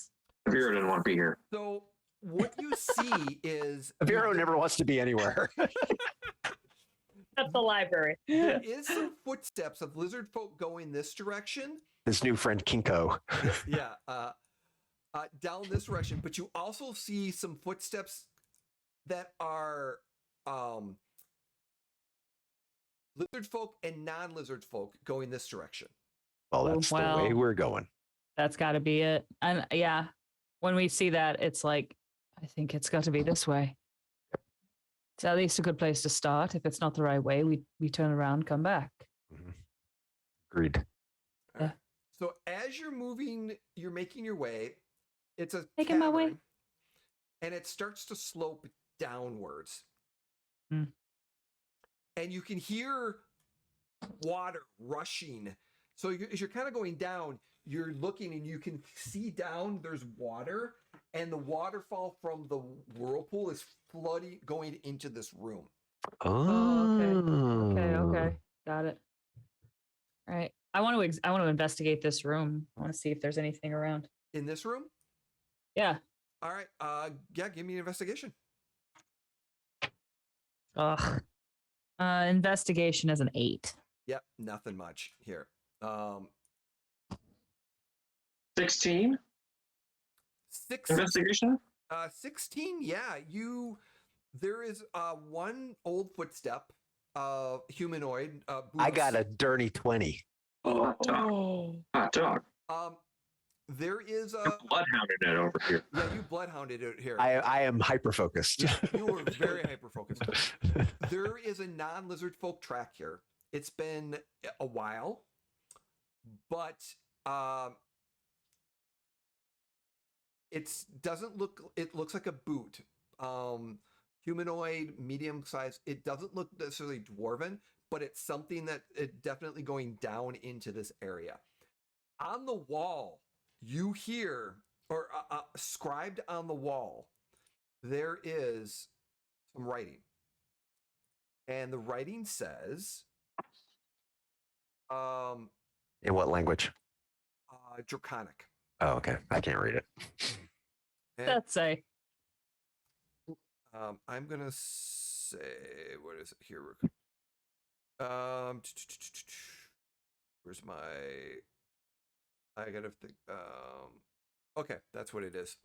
Avira didn't want to be here. So what you see is Vero never wants to be anywhere. That's the library. there is some footsteps of lizard folk going this direction. His new friend Kinko. Yeah. Down this direction, but you also see some footsteps that are lizard folk and non-lizard folk going this direction. Well, that's the way we're going. That's got to be it. And yeah, when we see that, it's like, I think it's got to be this way. It's at least a good place to start. If it's not the right way, we turn around, come back. Mm-hmm. Agreed. Yeah. So as you're moving, you're making your way. It's a Making my way. cavern, and it starts to slope downwards. Mm. And you can hear water rushing. So as you're kind of going down, you're looking and you can see down, there's water, and the waterfall from the whirlpool is flooding, going into this room. Oh, okay. Got it. All right. I want to investigate this room. I want to see if there's anything around. In this room? Yeah. All right. Give me an investigation. Ugh. Investigation is an 8. Yep, nothing much here. 16? 16. Investigation? 16, yeah. There is one old footstep, humanoid. I got a dirty 20. Oh, hot dog. There is a bloodhounded it over here. Yeah, you bloodhounded it here. I am hyper focused. Yeah, you were very hyper focused. There is a non-lizard folk track here. It's been a while, but it looks like a boot. Humanoid, medium size. It doesn't look necessarily dwarven, but it's something that it's definitely going down into this area. On the wall, you hear, or scribed on the wall, there is some writing. And the writing says, in what language? Draconic. Oh, okay. I can't read it. That's a. I'm gonna say, what is it here? Where's my? I gotta think. Okay, that's what it is.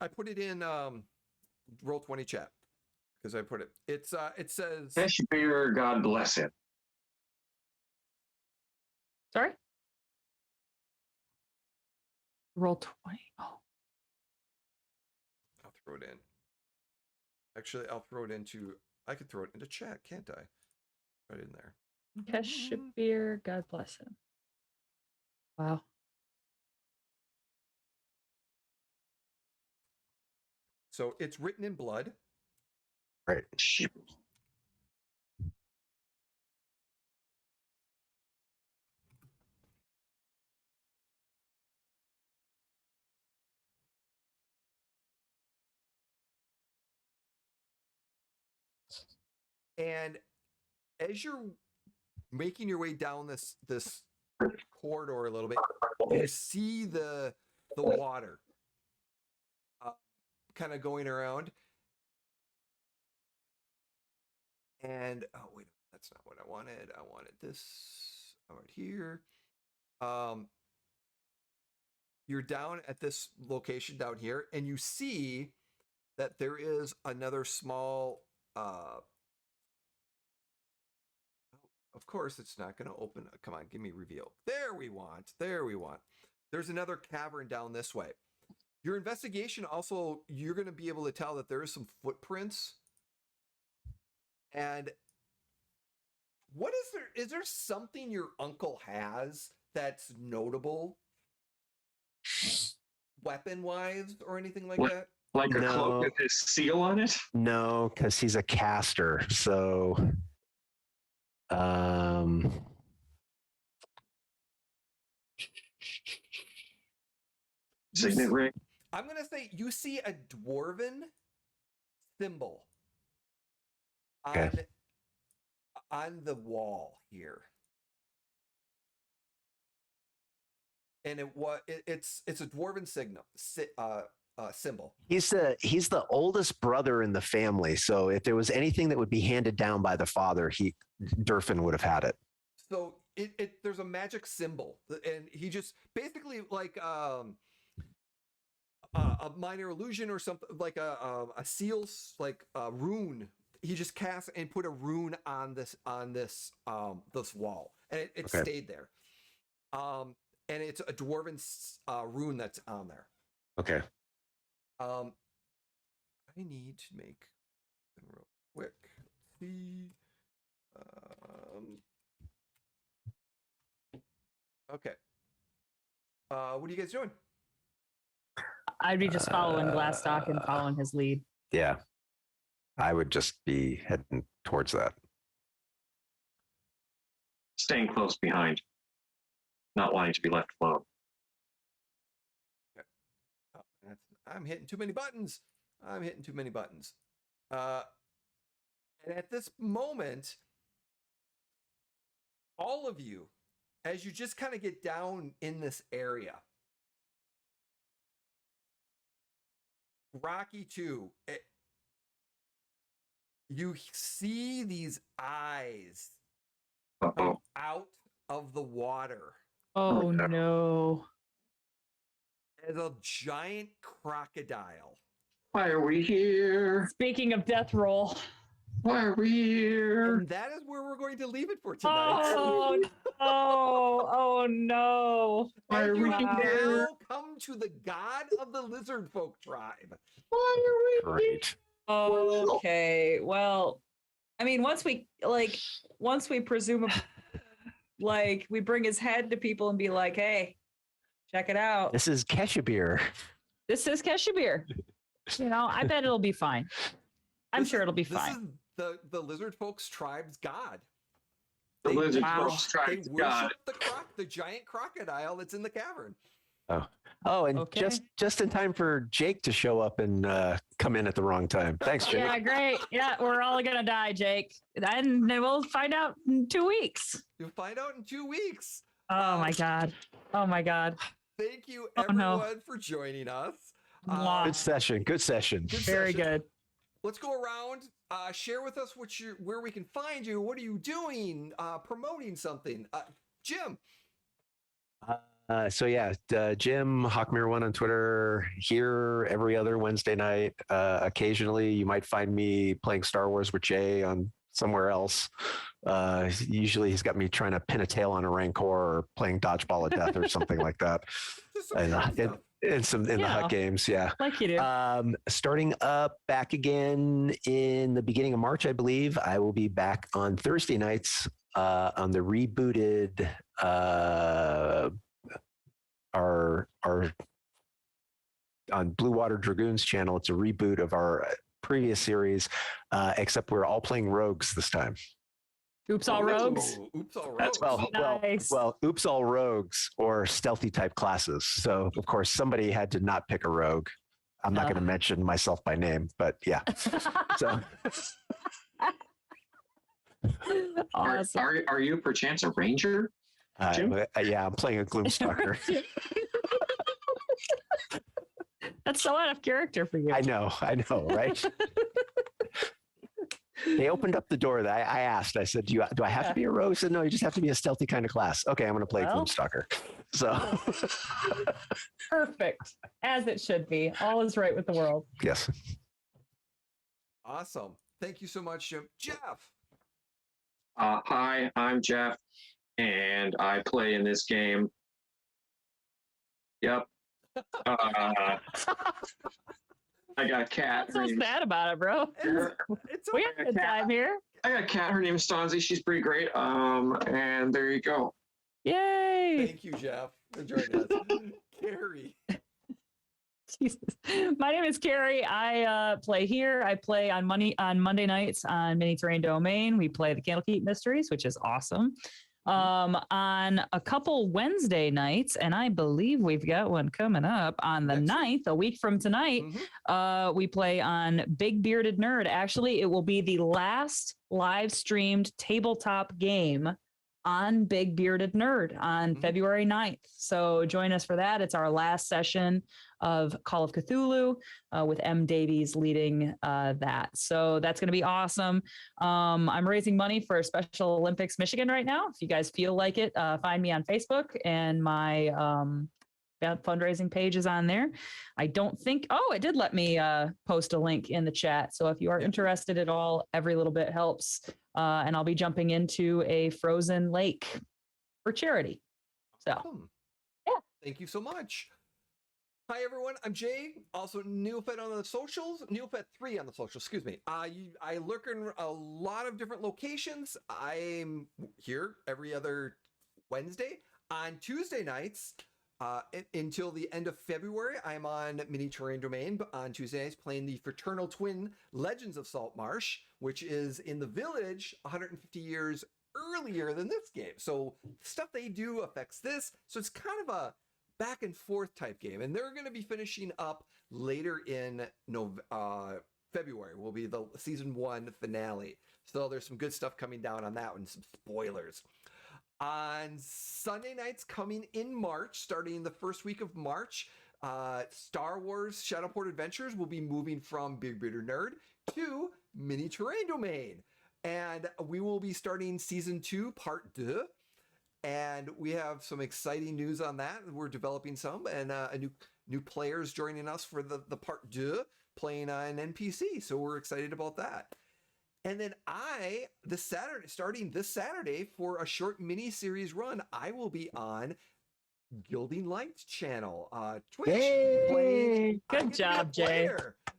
I put it in Roll20 chat because I put it. It says Keshbir, God bless him. Sorry? Roll 20. Oh. I'll throw it in. Actually, I'll throw it into. I could throw it into chat, can't I? Right in there. Keshbir, God bless him. Wow. So it's written in blood. Right. And as you're making your way down this corridor a little bit, you see the water kind of going around. And oh wait, that's not what I wanted. I wanted this right here. You're down at this location down here, and you see that there is another small. Of course, it's not going to open. Come on, give me reveal. There we want. There's another cavern down this way. Your investigation also, you're going to be able to tell that there is some footprints. And what is there? Is there something your uncle has that's notable? Weapon-wise or anything like that? Like a No. cloak with his seal on it? No, because he's a caster. So, Signet ring? I'm going to say you see a dwarven symbol on the wall here. And it's a dwarven symbol. he's the oldest brother in the family. So if there was anything that would be handed down by the father, Durfin would have had it. So there's a magic symbol, and he just basically like a minor illusion or something, like a seal, like a rune. He just cast and put a rune on this wall, and it stayed there. And it's a dwarven rune that's on there. Okay. I need to make real quick. Let's see. Okay. What are you guys doing? I'd be just following Glassstock and following his lead. Yeah. I would just be heading towards that. Staying close behind. Not wanting to be left alone. Okay. Oh, I'm hitting too many buttons. And at this moment, all of you, as you just kind of get down in this area, Rocky 2, you see these eyes come out of the water. Oh no. As a giant crocodile. Why are we here? Speaking of death roll. Why are we here? And that is where we're going to leave it for tonight. Oh no. Oh no. Why are And we you here? now come to the god of the Lizardfolk tribe. Why are we here? Great. Okay. Well, I mean, once we presumably we bring his head to people and be like, hey, check it out. This is Keshbir. This is Keshbir. I bet it'll be fine. I'm sure it'll be fine. This is the Lizardfolk's tribe's god. The Lizardfolk's Wow. tribe's They god. worship the giant crocodile that's in the cavern. And Okay. just in time for Jake to show up and come in at the wrong time. Thanks, Jake. Yeah, great. Yeah, we're all gonna die, Jake. And we'll find out in 2 weeks. You'll find out in 2 weeks. Oh my god. Oh my god. Thank you, Oh, everyone, no. for joining us. Mwah. Good session. Good session. Very session. good. Let's go around. Share with us where we can find you. What are you doing? Promoting something. Jim. So yeah, Jim Hawkmere1 on Twitter. Here every other Wednesday night. Occasionally, you might find me playing Star Wars with Jay on somewhere else. Usually, he's got me trying to pin a tail on a Rancor or playing Dodgeball of Death or something like that. Just some And fun stuff. in the HUT games, yeah. Like you do. Starting up back again in the beginning of March, I believe. I will be back on Thursday nights on the rebooted our on Blue Water Dragoons channel. It's a reboot of our previous series, except we're all playing rogues this time. Oops, all rogues. Oh, oops, all That's rogues. Nice. Well, oops, all rogues or stealthy type classes. So of course somebody had to not pick a rogue. I'm not going to mention myself by name, but yeah. So Awesome. Are you perchance a ranger? Jim? yeah, I'm playing a Gloomstalker. That's so out of character for you. I know, right? They opened up the door. That I asked. I said, "Do I have to be a rogue?" I said, "No, you just have to be a stealthy kind of class." Okay, I'm going to play Gloomstalker. So Perfect, as it should be. All is right with the world. yes. Awesome. Thank you so much, Jim. Jeff. Hi, I'm Jeff, and I play in this game. Yep. I got a cat. What's so sad about it, bro? It's We had a good time here. I got a cat. Her name's Stanzi. She's pretty great. And there you go. Yay! Thank you, Jeff, for joining us. Carrie. Jesus. My name is Carrie. I play here. I play on Monday nights on Mini Terrain Domain. We play the Candlekeep Mysteries, which is awesome. On a couple Wednesday nights, and I believe we've got one coming up on the 9th, a week from tonight. We play on Big Bearded Nerd. Actually, it will be the last live streamed tabletop game on Big Bearded Nerd on February 9th. So join us for that. It's our last session of Call of Cthulhu with M. Davies leading that. So that's going to be awesome. I'm raising money for Special Olympics Michigan right now. If you guys feel like it, find me on Facebook, and my fundraising page is on there. I don't think, it did let me post a link in the chat. So if you are interested at all, every little bit helps. And I'll be jumping into a frozen lake for charity. So, yeah. Thank you so much. Hi, everyone. I'm Jay, also Neopet on the socials, Neopet3 on the socials, excuse me. I lurk in a lot of different locations. I'm here every other Wednesday. On Tuesday nights, until the end of February, I'm on Mini Terrain Domain on Tuesday nights playing the Fraternal Twin Legends of Saltmarsh, which is in the village 150 years earlier than this game. So stuff they do affects this. So it's kind of a back and forth type game. And they're going to be finishing up later in February. Will be the season 1 finale. So there's some good stuff coming down on that one, some spoilers. On Sunday nights coming in March, starting the first week of March, Star Wars Shadowport Adventures will be moving from Big Bearded Nerd to Mini Terrain Domain. And we will be starting season 2, part 2. And we have some exciting news on that. We're developing some, and a new players joining us for the part 2, playing an NPC. So we're excited about that. And then starting this Saturday for a short mini series run, I will be on Gilding Light's channel, Twitch. Hey, good job, Jay.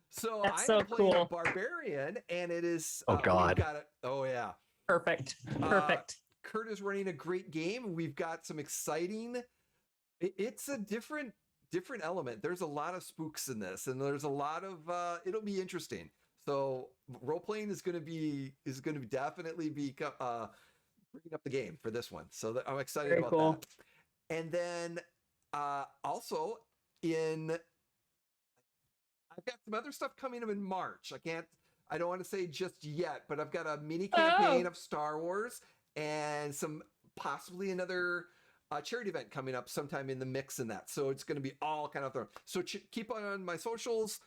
So that's I'm so playing cool. a barbarian, and it is. Oh God! Yeah. Perfect. Kurt is running a great game. We've got some exciting. It's a different element. There's a lot of spooks in this, and there's a lot of. It'll be interesting. So role playing is going to definitely be bringing up the game for this one. So I'm excited Very about cool. that. And then also I've got some other stuff coming up in March. I don't want to say just yet, but I've got a mini campaign of Star Wars and possibly another charity event coming up sometime in the mix in that. So it's going to be all kind of thrown. So keep on my socials,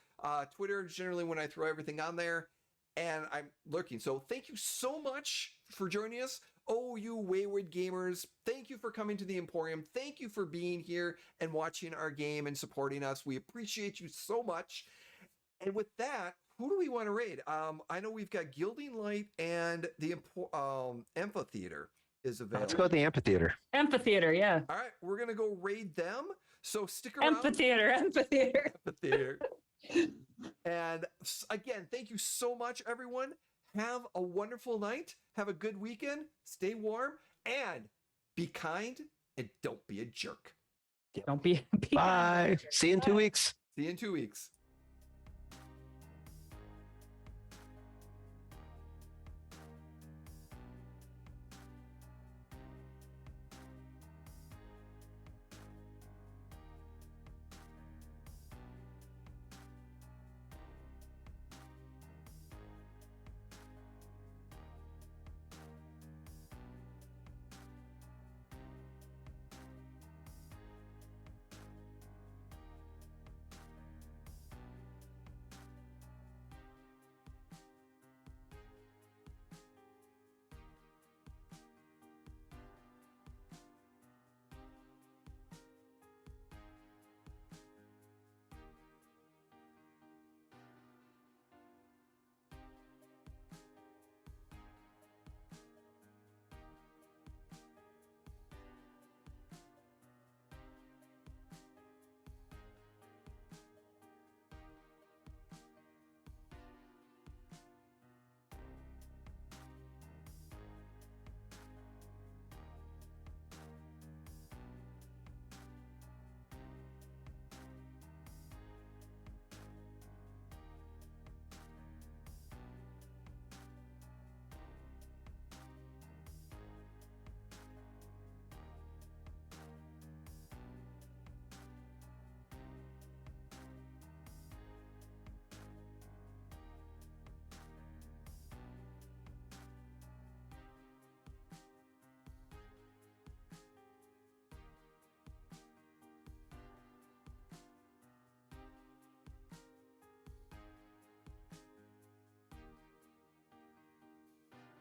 Twitter, generally when I throw everything on there, and I'm lurking. So thank you so much for joining us. Oh, you wayward gamers, thank you for coming to the Emporium. Thank you for being here and watching our game and supporting us. We appreciate you so much. And with that, who do we want to raid? I know we've got Gilding Light and the Amphitheater is available. Let's go to the amphitheater. Amphitheater, yeah. All right, we're going to go raid them. So stick around. Amphitheater. Amphitheater. And again, thank you so much, everyone. Have a wonderful night. Have a good weekend. Stay warm and be kind and don't be a jerk. Don't be. Bye. See you in 2 weeks. See you in 2 weeks.